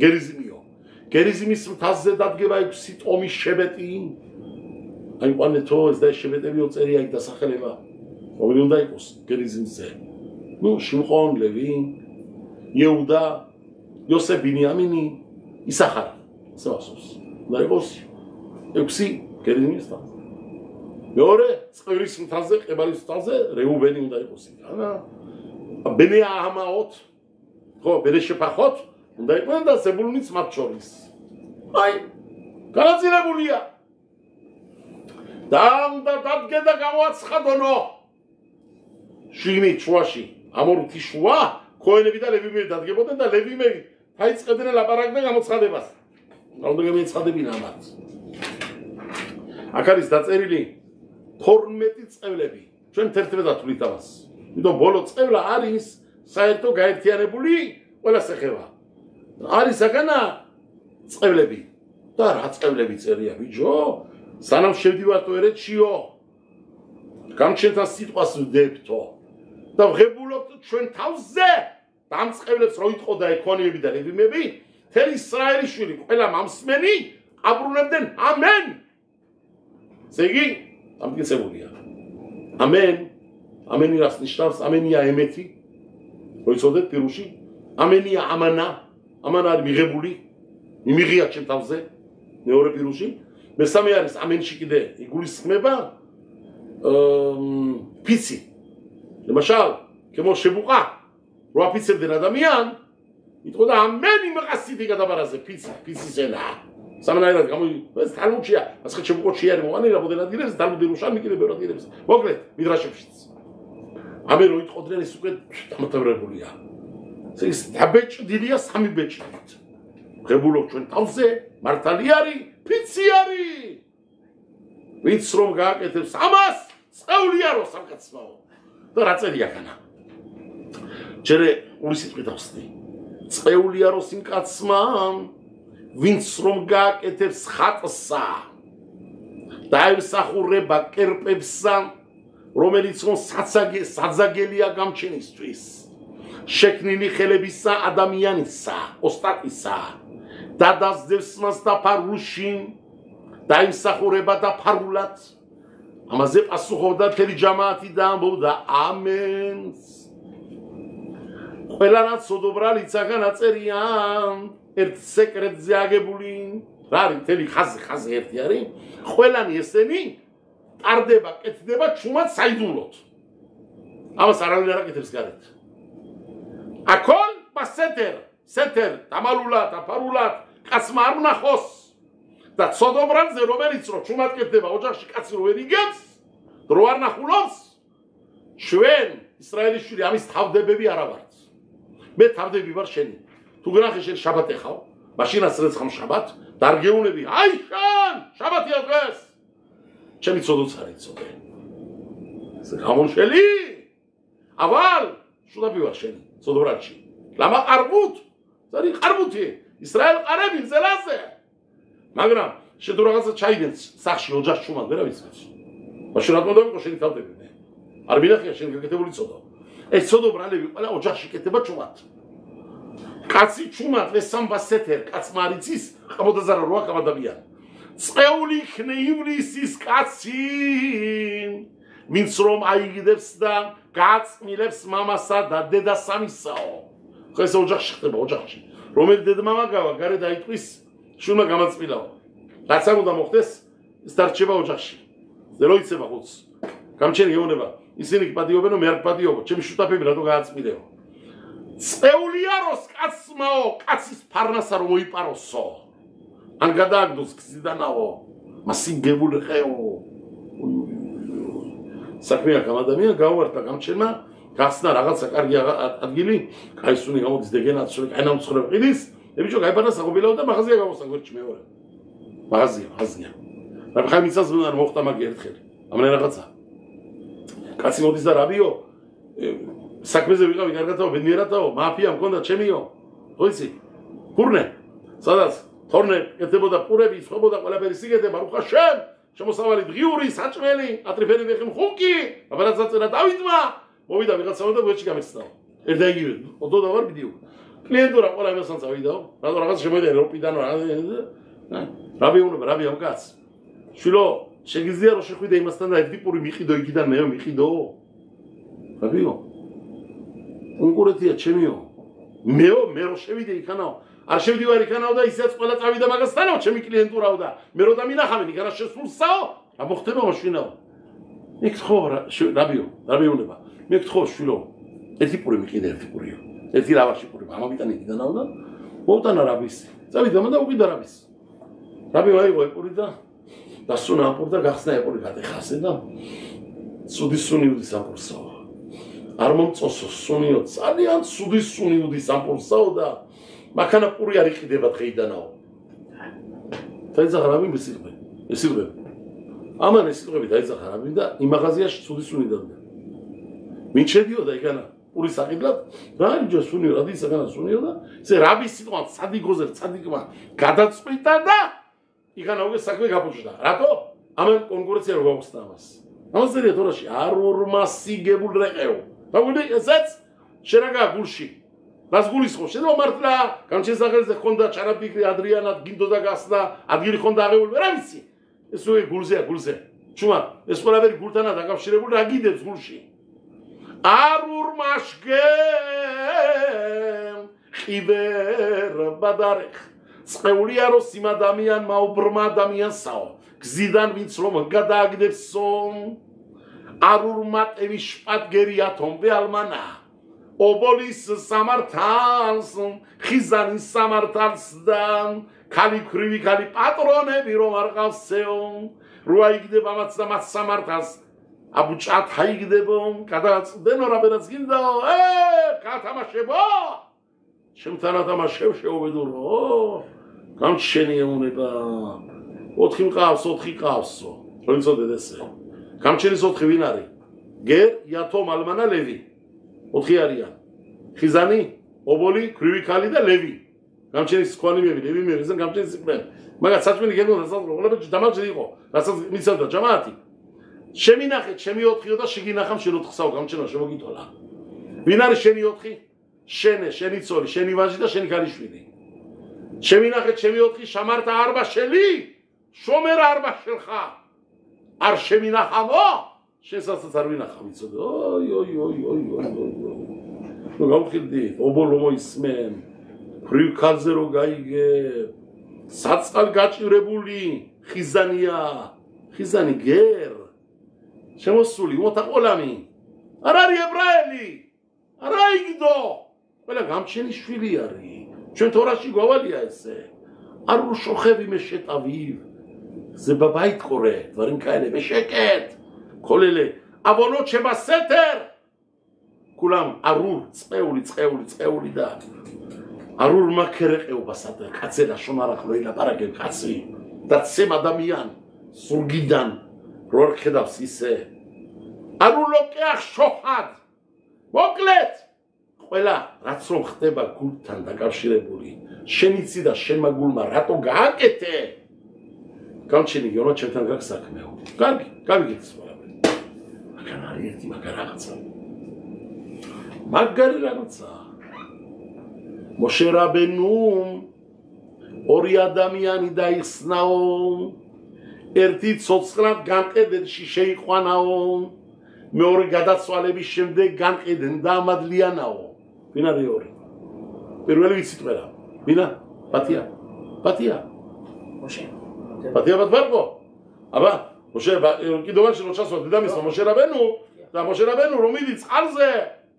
[SPEAKER 1] გერიზიმიო გერიზიმის მთაზე დადგება 6 ტომის შებეტი აი ყანეთო ეს და შებეტებიო წერია იქ დასახელება რომელი უნდა იყოს გერიზიმზე ნუ შიმხონ ლევი იუდა იოსებ ბინიამინი ისახარ სასოს და იყოს 6 გერიზიმის თავს მეორე წვერის მთაზე ყებალის მთაზე რეუბენი უნდა იყოს იქ ანა ბენია ამაოთ ხო ბერეშეფახოთ უნდა იყვნენ და ზებულუნიც მათ შორის აი განაწილებულია და დადგება გამოაცხადონო შიგნით შუაში ამორუთი შუა ქოენები და ლევიმები დადგებოდნენ და ლევიმები დაიწყებდნენ ლაპარაკდნენ გამოცხადებას უნდა გამოცხადებინა მათ აქ არის დაწერილი 12 წევლები ჩვენ 11 დათვლით ამას იმიტომ ბოლო წევლა არის საერთო გაერთიანებული ყველას ეხება არის აქანა წევლები და რა წევლები წერია ბიჭო სანამ შევდივართ ერეთშიო გამჩენთან სიტყვას ვდებთო და ვღებულობთ ჩვენ თავზე და ამ წევლებს რო იტყოდა ეკონიები და ლევიმები თელი ისრაელის შვილი ყველა მამსმენი აბრუნებდნენ ამენ ზეგი ამგეცებულია ამენ ამენი რას ნიშნავს ამენია ემეთი რო იცოდეთ პირუში ამენია ამანა ამანა არის მიღებული მიმიღია ჩემ თავზე მეორე პირუში მესამე არის ამენში კიდე იგულისხმება ფიცი ლემაშალ כמו שבועה რო აფიცებდნენ ადამიან იტყოდა ამენ იმყასითი გადაბარაზე ფიცი ზენა სამნაირად ეს თალმუდშია ასხე შემოყოჩი არის მოანი რაბოდენად ირებს თალმუდი რუშანი კიდე ბევრად ირებს მოკლედ მიდრაშებშიც ამე რო იტყოდნენ ეს უკვე დამთავრებულია ეს დაბეჭდილია სამი ბეჭდით ღებულობ ჩვენ თავზე მართალი არის ფიცი არის ვინც რომ გააკეთებს ამას წევლია რო სამკაცმაო და რა წერია ხანა ჯერე ორი სიტყვით ავსდი წევლია რო სიმკაცმა ვინც რომ გააკეთებს ხატსა დაემსახურება კერპებსა რომელიც რომ საძაგელია გამჩენისთვის შექმნილი ხელებისა ადამიანისა ოსტატისა და დასდევს მას დაფარულში დაიმსახურება დაფარულად ამაზე პასუხობდა მთელი ჯამაათი და ამბობდა ამენს ყველანაც სოდობრალი ცაგან აწერია ერთ სეკრეტზე აგებული რა არის მთელი ხაზი ერთი არის ყველანი ესენი ტარდება კეთდება ჩუმად საიდუმლოდ ამას არავინ არ აკეთებს გარეთ აკოლ სეთერ დამალულად დაფარულად კაცმა არ ვნახოს და სოდობრალზე რომელიც რო ჩუმად კეთდება ოჯახში კაცი რო ვერ იგებს დრო არ ნახულობს ჩვენ ისრაელის შვილი ამის თავდებები არა ვართ მე თავდები ვარ შენი თუ გნახე შენ შაბათი ხავ მაშინ ასრეც ხამ შაბათ დარგეუნები აი შენ შაბათია დღეს ჩემი ცოდოც არ იცოდე ეს გამონშელი ავალ შუდაბი ვარ შენი ცოდობრალში ლამა ყარბუთ ზარი ყარბუთი ისრაელ ყარები ზელაზე მაგრამ შენ თუ რაღაცა ჩაიდენს სახში ოჯახში ჩუმად ვერავის მაშინ რატომ დავიყო შენი თავდები მე არ მინახია შენ გაკეთებული ცოდო ეს ცოდობრალები ყველა ოჯახში კეთდება ჩუმად კაცი ჩუმად ესამბასეთერ კაცმა არ იცის ხამოდაზარა როა კამადაბიან წეული ხნე ივლისის კაცი ვინც რომ აიგდებს და გაწმილებს მამასა და დედასამისაო ხო ეს ოჯახში ხდება ოჯახში რომელი დედმამა გავა გარე დაიტყვის შვილმა გამაწმილაო რაც არ უნდა მოხდეს ის დარჩება ოჯახში ზერო იცება ხუც გამჩენი ეუბნება ისინი პატიობენ მე არ პატიობ ჩემი შუტაფები რატო გააწმილეო წეულია როს კაცმაო კაცის ფარნასა რომ მოიპაროსო ან გადააგდოს გზიდანაო მასინგებული ხეო საქმე აქ ამ ადამიან გავარდა გამჩენმა გახსნა რაღაცა კარგი ადგილი კაისუნი გამოდის დეგენაცური კაინამცხრე ყიდის ებიჭო გაიფარდა საყობილაო და მაღაზია გამოსა გვერდში მეორე მაღაზია. რა ხარ მიცას არ მოხდა მაგი ერთხელ. ამან რაღაცა. კაცი მოდის და რაბიო საქმეზე ვიყავი კარგადაო, ბედნიერადაო, მაფია მქონდა ჩემიო. ხო იცი? ფურნე. სადაც თორნე ეთებოდა პურები, სხვებოდა ყველაფერი სიგეთება, რუხა შენ. შემოსავალი დღიური, საჭმელი, ატრიფერი ვეხი მხუნკი, აბარაც აწერა დავითმა. მოვიდა ვიღაცაო და გვერდში გამეცნაო. ერთა იგივე, ოდო და ვარ ბიდიო. კლიენტურა ყველა იმასთან წავიდაო. რატო რაღაც შემოიდა ევროპიდან რაბი უნდა, რაბი ამ კაც. შვილო, შეგიძლია რომ შეხვიდე იმასთან და ერთ ტიპური მიყიდო იქიდან მე მიყიდო. რაბიო? კონკურენტია ჩემიო. მეო, მე რო შევიდე იქანაო. არ შევდივარ იქანაო და ისეც ყველა წავიდა მაგასთანაო, ჩემი კლიენტურაო და მე რო დამინახავენ იქანა შესულსაო, რა მოხდება მოშინაო. მეკითხო რაბიო, რაბი უნდა. მეკითხო შვილო, ერთი პური მიყიდე ერთი პურიო. ერთი რავაში პური, ამავიდან იქიდანაო და მოვტანა რაბის. წავიდა და უყიდა რაბის. რაბი აიღო პური და დასუნა პური და გახსნა პური გადახასე და სუდი სუნიუდი სამპურსაო. არ მომწოსო სუნიო, ძალიან სუდი სუნიუდი სამპურსაო და მაქანა პური არ იყიდება დღეიდანაო. დაიძახა რაბი მისიღებ. ისიღებ. ამან ისიღები დაიძახა რაბი და იმ მაღაზიაში სუდი სუნი დადგა. მინ შედიოდა იქანა პური საყიდლად, რა იჯო სუნიო, რა დისაგანა სუნიო და ესე რაბის სიტყვა სადიგოზე სადიგმა გადაწყვიტა და იქანა უკვე საქმე გაფუჭდა. რატო? ამან კონკურენცია რო გაუხსნა ამას. ამას წერია თორაში არ ორმასიგებულ რეყეო. დაგვიდი ესეც შენაგა გულში. რას გულისხმობ? შენ მართლა განჩესახელზე ხონდა ჩარაფიქრი ადრიანად გინდოდა გასნა, ადგილი ხონდა აღებული, რა ვიცი. ეს უკვე გულზეა, გულზე. ჩუმა, ეს ყველაფერი გულთანაა დაკავშირებული, რა გიდებს გულში? არ ურმაშგემ ხიბერ ბადარეხ წეულია რომ სიმ ადამიანმა უბრმა ადამიანსაო გზიდან ვინც რომ გადააგდებსო არ ურმატევი შპატგერიათომ ვეალმანა ობოლის სამართალს ხიზანის სამართალსდან ქალი ქრივი ქალი პატრონები რომ არ ყავსეო რო აიგდება მათ სამართალს აბუჭათ აიგდებო გადაწდენო რა ბერაც გინდაო გათამაშებო შემთან ათამაშებ შეუბედურო გამჩენია უნება 4 მყავს 4 ყავსო რო იცოდეთ ესე გამჩენის 4 ვინ არის გერ იათომ ალმანა ლევი 4 არიან ხიზანი ობოლი ქრივი ქალი და ლევი გამჩენის სკვალიმები ლევი მე ზენ გამჩენის იყვნენ მაგაც საჭმელი გეგმოდა საწყო ყველაფერი დამალჭი იყო რასაც მიცავდა ჯამაათი შემინახეთ ჩემი 4-ო და შეგინახამ შენ 4-საო გამჩენო შემოგიტოლა ვინ არის შენი 4 შენე შენი ცოლი შენი ვაჟი და შენი ქალიშვილი შემინახეთ ჩემი 4 შამართა არბაშელი შომერა არბაშელხა არ შემინახავო შესასაც არ ვინახავ იცოდე ოი გავხილდი ობოლო მოისმენ ფრიქალზე რო გაიგე საწყალ გაჭირებული ხიზანია ხიზანი გერ შემოსული მოთაყოლამი არ არის ებრაელი არ აიგდო ყველა გამჩენი შვილი არის ჩვენ თორაში გვავალია ესე არ უშოხები მე შეტავი ზებაბაით ყორე ვარინკაელე მე შეკეთ ქოლელე აბონო ჩება სეთერ კულამ არურ წეული და არურ მაქერეყეობა სადა კაცელა შონარახლო ილაპარაკე კაცი და ცემ ადამიან სურგიდან რო არ ხედავს ისე არ ულოკეახ შოხად მოკლედ ყველა რაც რომ ხდება გულთან დაკავშირებული შენიცი და შენმა გულმა რატო გააკეთე გამჩენი გეონა ჩემთან გაქვს საქმეო კარგი გავიგეთ ყველაფერი მაგან არის ერთი მაგარი რაღაცა მოშე რაბენუმ ორი ადამიანი დაიხსნაო ერთი ცოცხლად განყედებში შეიყვანაო მეორე გადაცვალების შემდეგ განყედენ და ამადლიანაო ვინ არის ორი პირველი ვიცით ყველა ვინა პატია მოშე პატია ბატბარგო აბა მოშე კიდევაში რო ჩასვა დედამისმა მოშე რაბენუ რომ მიდი წყალზე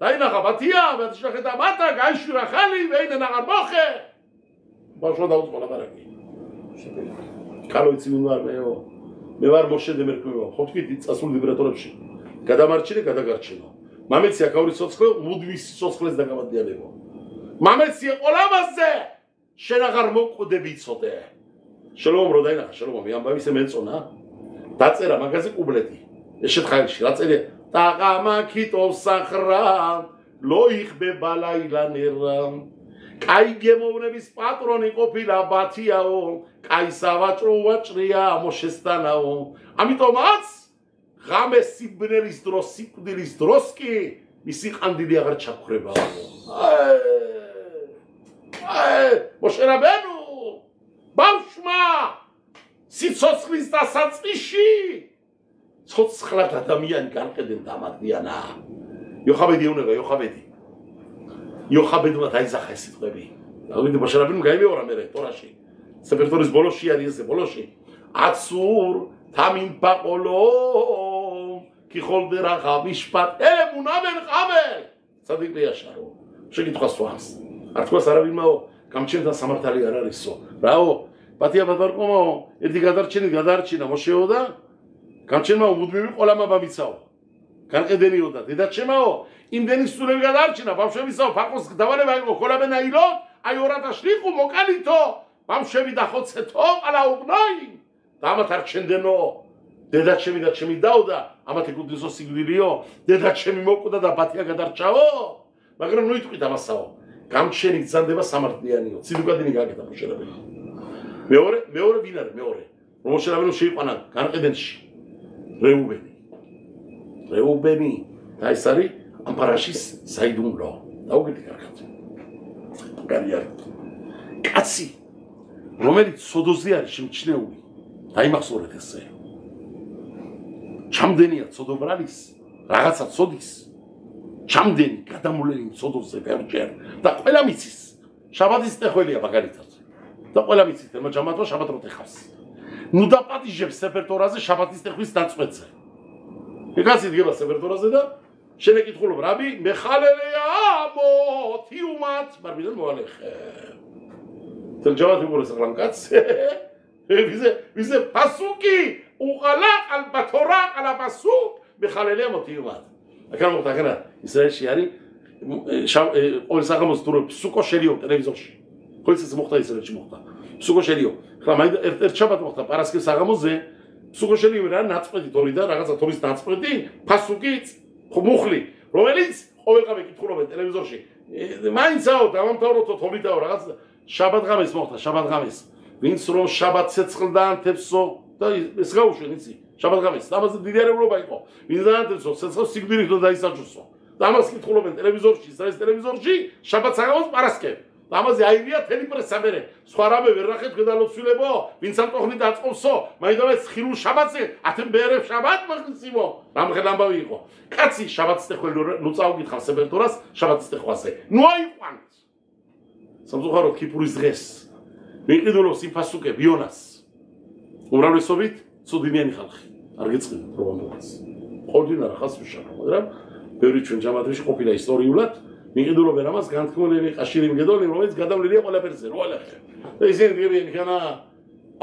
[SPEAKER 1] დაინახა პატია შეხედა მათა გაიშვირა ხალი ვეიდან აღარ მოხე ბაშო დაუწყოლა ბარაკი კალოიცი მე ვარ მოშე დემერკმევა ხო თქვი წასული ვიბრატორებში გადამარჩინე გადაგარჩენო მამეცია კავრის სოცხლე მუდმის სოცხლეს დაგამადიანებო მამეცია ყოლამაზე შენ აღარ მოკვდები იცოდე შელომ რო დაინახა შელომ მე ამბავი ისე მეწონა დაწერა მაგაზე კუბლეტი ეს შეთხაილში რა წერია ტაყამაკიტო სახრა ლოიხბება ლაილანერა კაი გემოვნების პატრონი ყოფილა ბათიაო კაი სავაჭრო ვაჭრია მოშესტანაო ამიტომაც ღამე სიბნელის დროს სიკვდილის დროს კი მისი ყანდილი აღარ ჩაქრებაო მოშე რაბენო ბავშმა სიცოცხლის დასაწყისში ცოცხლად ადამიანი განყედენ დამადიანა იოხაბედი ეუნება იოხაბედმა დაიზახა ეს სიტყვები დავიდი მოშე რაბენო გაიმეორა მე ტორაში სეფერტორის ბოლოში არის ეს ბოლოში აცურ თამინ პაყოლო კიხოლდე რაღა მიშპატ ემუნამენ ყამელ სადიკლიაშარო შეკითხვა სვამს არ თქვას არავინმაო გამჩენთან სამართალი არ არისო რაო ბათია ბატარკომო ერთი გადარჩინა მოშეო და გამჩენმაო მუდმივი ყოლამაბა მიცაო განყედენიო და დედაჩემაო იმდენი სულები გადარჩინა ბავშვებისაო ფაკოს დავარება იყო ყოლაბენაილო აი 2000 ლიყო მოკალითო ბავშვები დახოცეთო ყალაუბნაი დამათ არ ჩენდენო დედაჩემი და ჩემი დაუდა ამათი კუდისო სიგვილიო დედაჩემი მოკვდა და ბათია გადარჩაო მაგრამ ნუ იტყვით ამასაო გამჩენი გზანდება სამართლიანიო ციდუკადინი გაკეთა მოშერებელი მეორე ვინ არის მეორე რომ მოშერებელო შეიყვანა განყედენში რეუბენი და ეს არის ამ პარაშის საიდუმლო დაუგეთი კარგად კარიერი კაცი რომელიც სოდოზე არის შემჩნეული დაიმახსოვრეთ ესე ჩამდენია ცოდობრალის რაღაცა ცოდის ჩამდენი გადამულელი ცოდოზე ბევრჯერ და ყველა მიცის შაბათის ტეხველია მაგალითად და ყველა მიცის თემა ჯამათო შაბათრო ტეხავს ნუ დაპატიჟებს სეფერტორაზე შაბათის ტეხვის დაწყვეტზე ეკაცი დგება სეფერტორაზე და შენ ეკითხულობ რაბი მეხალელეა მოთიუმათ მარბიდან მოალეხე თან ჯავათი გურეს აღლამ კაც ვიზე პასუკი უყალა ალბათორა ყალა პასუკ მეხალელეა მოთიუმათ აქა მოხდა ისრაელში არის ყოველ საღამოს თუ სუკო შელიო ტელევიზორში ყოველ ეს მოხდა ისრაელში მოხდა სუკო შელიო ხლა მაინდა ერთ შაბათ მოხდა პარასკევს საღამოზე სუკო შელიო რა ნაწყვეტი თორი და რაღაცა თორის ნაწყვეტი ფასუკი მუხლი რომელიც ყოველყავე კითხულობენ ტელევიზორში მაინცაო დავამთავროთო თორიდაო რაღაც შაბათ ღამეს მოხდა შაბათ ღამეს ვინც რომ შაბათ ცეცხლდა ანთებსო და ეს გაუშვენ იცი შაბათ ღამეს ამაზე დიდი არეულობა იყო ვინც დაანთებსო ცეცხლს სიკვდილით და დაისაჯოსო და ამას კითხულობენ ტელევიზორში ისრაელის ტელევიზორში შაბათ საღამოს პარასკევ და ამაზე აირია თელი პრესა მერე სხვა რამე ვერ ნახეთ გვედალოცვილებო ვინც ამ ტოხნით დაწყობსო მაინდამაც ხილულ შაბათზე ათემბერებ შაბათ მაგისიმო რამხელ ამბავი იყო კაცი შაბათის ტეხველი ნუ წავგითხავ სეფერტორას შაბათის ტეხვაზე ნუ აიყვანთ სამწუხაროდ ქიპურის დღეს მიყიდულობს იმ ფასუკე ბიონას უმრავლესობით ცუდინიანი ხალხი არ გეწყინოთ პრობლემას ყოველდღიურად რა ხას ვიშარო მაგრამ ბევრი ჩვენ ჯამათში ყოფილა ისტორიულად მიყიდულობენ ამას განთქმულები ყაშირი მგედოლი რომელიც გადავლილია ყველაფერზე რო ალახე და ისინი დგებიან იქანა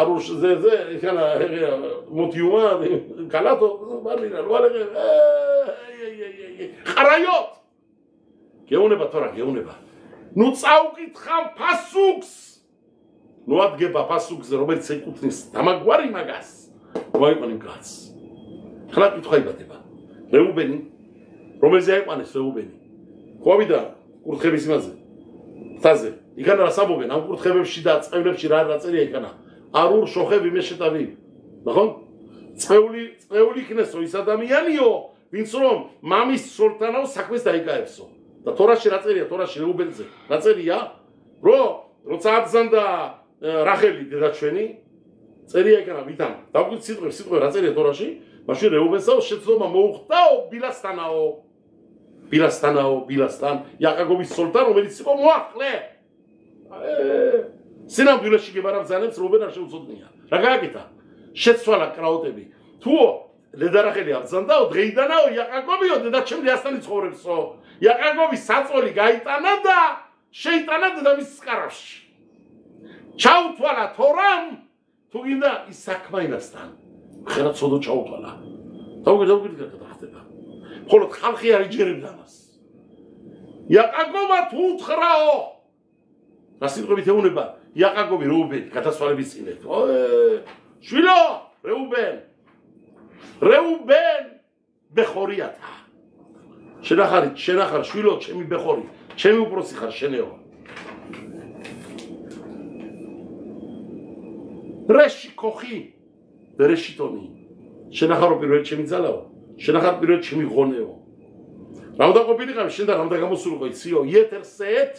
[SPEAKER 1] არუშზე იქანა მოტიუმა კალათო ბარლინა რო ალახე ყარაიოთ გეუნება თორა გეუნება ნუ წავკითხავ ფასუქს ნუ ადგება ფასუქზე რომელიც ეკუთვნის დამაგვარი მაგას მოიყვანე კაცს ხლა კითხვა იბადება რეუბენი რომელზე აიყვანეს რეუბენი ყვავიდა კურთხების იმაზე თაზე იქანა რა საბობენ ამ კურთხებებში და წევლებში რა წერია იქანა არურ შოხები მე შეტავი ნახონ წეული იქნესო ის ადამიანიო ვინც რომ მამის სულთანო საქმეს დაიკაებსო და თორაში რა წერია თორაში რეუბენზე რა წერია როცა აბზანდა რახელი დედაჩვენი წერია იქანა ვითამ დაგვით სიტყვები რა წერია თორაში მაშინ რეუბენსაო შეცდომა მოუხდაო ბილასთან იაკობის სულთან რომელიც იყო მოახლე სინამდვილეში გებარავ რობენ არ შეუცოდნია რა გააკეთა შეცვალა კრაუტები თუ დედარახელი აბზანდაო დღეიდანაო იაკობიო დედაჩემი ასტანი ცხოვრებსო იაკობის საწოლი გაიტანა და შეიტანა დედამისის კარავში ჩაუთვალა თორამ თუ გინდა ის საქმაინასთან ხერა ცოდო ჩაუთვალა დაუგედა ხდება ხოლო ხალხი არ იჯერებდა მას იაკობა თუ უთხრაო რა სიტყვებით ეუნება იაკობი რეუბენი გადასვალების წინ ერთო შვილო რეუბენ ბეხორიათა შენახარ შვილო ჩემი ბეხორი ჩემი უპროსი ხარ შენეო რეში ქოხი რეშიტონი შენახარო პირველ ჩემი ძალაო შენახარ პირველ ჩემი ღონეო რა უნდა ყოფილიყავი შენ და რა უნდა გამოსულიყო ციო იეთერსეთ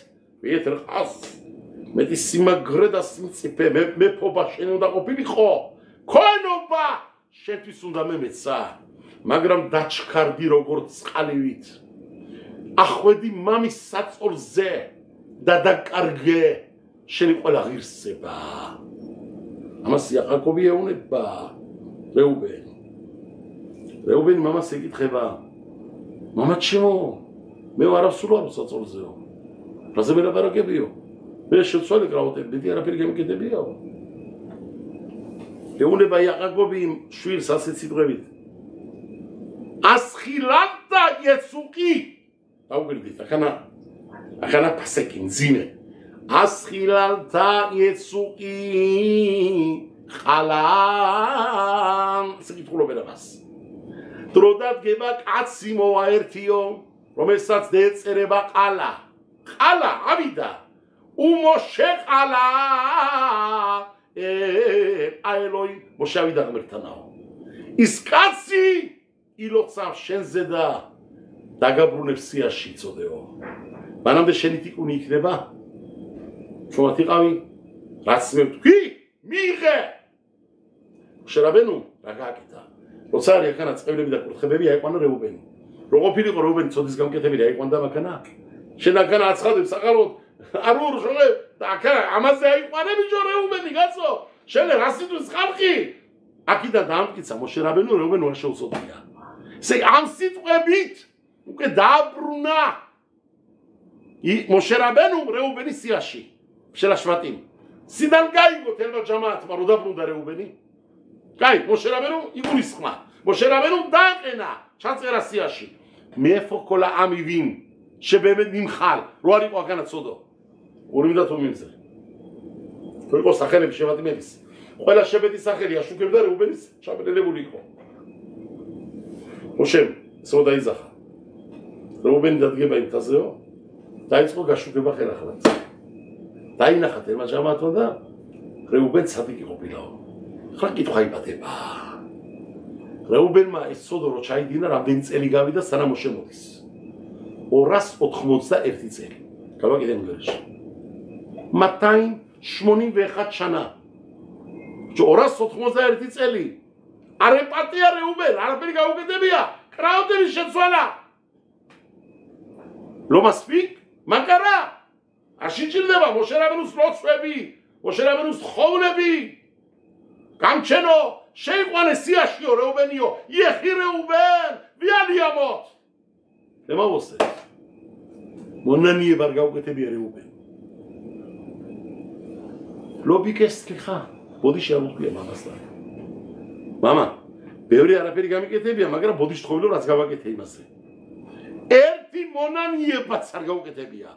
[SPEAKER 1] იეთერ ხას მეტი სიმაგრე და სიმწიფე მე ფობა შენ უნდა ყოფილიყო ქონობა შენთვის უნდა მემეცა მაგრამ დაჩქარდი როგორც წყალივით ახვედი მამის საწოლზე და დაკარგე შენი ყველა ღირსება ამას იაკობი ეუბნება რეუბენი მამას ეკითხება მამა ჩემო მე ვარაფსულ ვარ საწოლზეო რაზე მელაპარაკებიო მე შეცვალე კრავატები მეტი არაფერი გამიკეთებიაო ეუბნება იაკობი შვილს ასეთ სიტყვებით ასხილანტა იესუკი დაუგირდით ახანა პასეკი მძიმე ასხილანტა იესუკი ხალან სიკითხულობენ ამას დროდადგება კაცი მოაერთიო რომელსაც დაეწერება ყალა ავიდა უმოშეყალა აელოი მოშავიდა ღმერთთანაო ის კაცი ილოცავ შენზე და დაგაბრუნებს სიაში წოდეო მანამდე შენი ტიკუნი იქნება შუათ იყავი რაც მე ვთქვი მიიღე შერაბენუ რა გააკეთა როცა არის ახანა წევლები და კურთხებები აიყვანა რეუბენი რო ყოფილიყო რეუბენი ცოდის გამკეთებელი აიყვანდა მაქანა შენ ახანა აცხადებს საყაროდ არურ შოლე და ახანა ამაზე აიყვანები ჯო რეუბენი გაცო შენ რა სიტყვის ხალხი აქედან დაამტკიცა მოშე რაბენუ რეუბენი არ შეუწოდია ესე ამ სიტყვებით უკვე დააბრუნა მოშე რაბენუ რეუბენის სიაში შელაშვატიმ სიდან გაიგო თელმა ჯამაათმა რო დაბრუნდა რეუბენი კაი მოშე რაბენუ იგულისხმა მოშე რაბენუ დააყენა ჩაწერა სიაში მეფოკოლა ამივინ შებემე მიმხალ რო არ იყო აქანა ცოდო ორი და თომინზე რო იყო სახელები შევატიმების ყველა შებეთის სახელი აშუქებდა რეუბენის ჩაბედებული იყო მოშე სოდა იზახა რეუბენი დადგება იმთაზეო დაიწყო გაშუქება ხელახლად დაინახა თელმა ჯამაათმა და რეუბენ ცადიკი ყოფილაო ხლა კითხვა იბადება რეუბენმა ეს ცოდო რო ჩაიდინა რამდენი წელი გავიდა სანამ შემოდის 291 წელი გავაკეთე მგერში 281 შანა 291 წელი არ ეპატია რეუბენ არაფერი გაუკეთებია კრავდების შეცვალა לא מספיק? מה קרה? השיצ'ירדבה, משה רבנו סלוצבי, משה רבנו סחובנבי, גם צ'נו, שייקו הנשיא השיו, ראובניו, יחי ראובן, ויאלי ימות. למה הוא עושה? מונני ברגאו כתבי ראובן. לא ביקש סליחה, בודי שירות בי, מה מסלם? מאמה, ბევრი არაფერი გამიკეთებია, მაგრამ ბოდიშ თხოვნილო რაც გავაკეთე იმასე. ერთი მონანიებაც არ გაუკეთებია.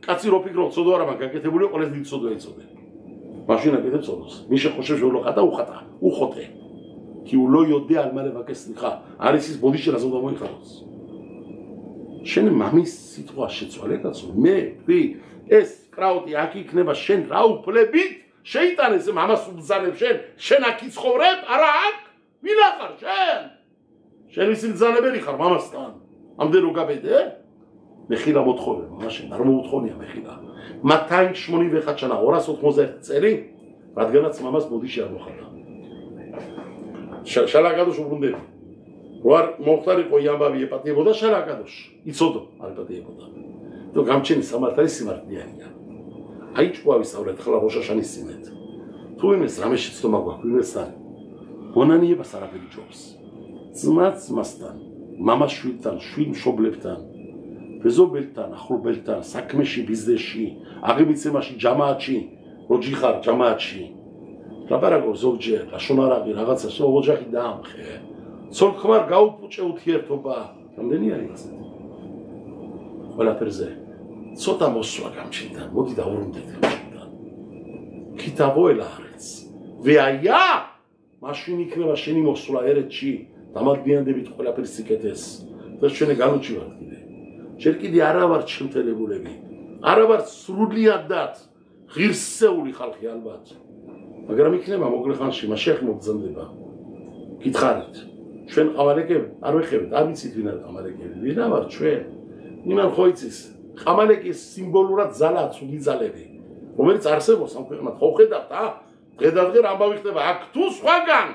[SPEAKER 1] კაცი რო ფიქრობ ცოდო არა მაგ გაკეთებული ყოველს დიდ ცოდო ეწოდე. მაშინ აკეთებ ცოდოს. მი შეხოშებ შოლოხატა უხოტე. კი ულო იოდე ალმალე ვაკესნიხა. არის ის ბოდიში რას უნდა მოიხაროს. შენ მამის სიტყვა შეცვალე კაცო. მე ვი ეს კრაუტი აქ იქნება შენ რა უფლებით? შეიტანეს მამას უბძანებ შენ აქ იცხოვრებ? არა აქ? ვინ ახარ შენ? შენ ისი მძანებელი ხარ მამასთან. ამდენ რო გაბედე? მეხილა მოთხოვება, მაშინ არ მოუთხოვნია მეხილა. 281 ჩანა 291 წელი, რადგანაც მამას ბოდიში არ მოხდა. შალაკადოშ უბრუნდები. რო არ მოხდარიყო იამბავი ეპატიებოდა შალაკადოშ. იცოდო, არ ეპატიებოდა. და გამჩენი სამართალი სიმართლეა. აი ჭუავი სწავლეთ ხლა როშაშანის სიმეთ. თუ იმეს რამე შეცდომა გვაქვს, იმესთან. მონანიებას არაფერი ჯობს. ძმაც მასთან, მამას შვილთან, შვილ მშობლებთან. ბეზობელთან, ახლობელთან, საქმეში, ბიზნესში, აღებიცემაში, ჯამაათში, როჯი ხარ ჯამაათში. ლაპარაკობ ზოგჯერ, ლაშონარაგი, რაღაცა, ოჯახი დაამხე. ცოლ-ქმარ გაუპუჭე ურთიერთობა. რამდენი არის ასეთი? ყველაფერზე ცოტა მოსვლა გამჩნდა, მოდი დავუბრუნდეთ გამჩნდა. תבוא אל הארץ. והיה, משהו נקרא בשני מוסולה ארצ'י, תמד ביאן דבית כל הפרסיקטס. זה שנגענו תשיבת כדי. של כדי ערבר תשמתה לבו לבי. ערבר סרולי הדת, חירסאו לי חלחי על בת. מגר המקנה מהמוג לכאן שימשך מוגזן דבה. כתחרית. שואן עמלקב, ארמחבת, אמיצית וינת עמלקב. וינה אמרת, שואן, נימן חויציס. עמלק יש סימבולורת זלה, צולי זלבי. אומרת, ארסבו, סמכת, חוכדת, חדדגר, אמבה וכתבה, הכתוס חגן.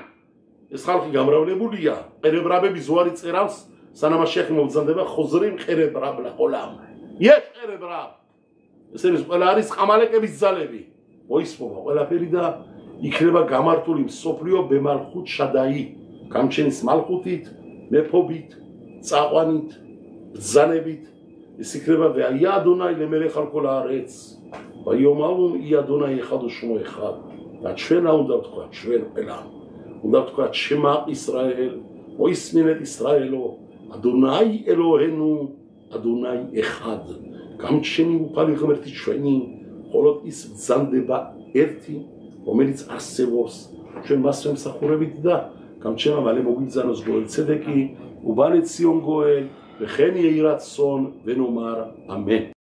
[SPEAKER 1] יש חלקי גם רב לבוליה. חרב רבי בזוארי צעירמס, סנה משך מוגזן דבה, חוזרים חרב רב לעולם. יש חרב רב. להריס עמלקב זלבי. או יספובה, אלא פרידה, יקרבה גמרתולים, סופליו במלכות שדאי. קמצ'ניס מלכותית, מפובית, צעוונית, זנבית, וסקרבה, והיה אדוני למלך על כל הארץ. ויאמרו אי אדוני אחד ושמו אחד. והתשווה ונדבתך, התשווה אלם. ונדבתך את שמע ישראל, או יסמין את ישראלו, אדוני אלוהינו, אדוני אחד. קמצ'ני ופלי חמרתי תשווני, חולות איס זנדבה ארתי, אומריץ אסבוס, שהם מסוים סחורי ותדע. קמצ'נה ועלי מוגיל זנוס גואל צדקי, ובא לציון גואל, וכן יהי רצון ונאמר אמן.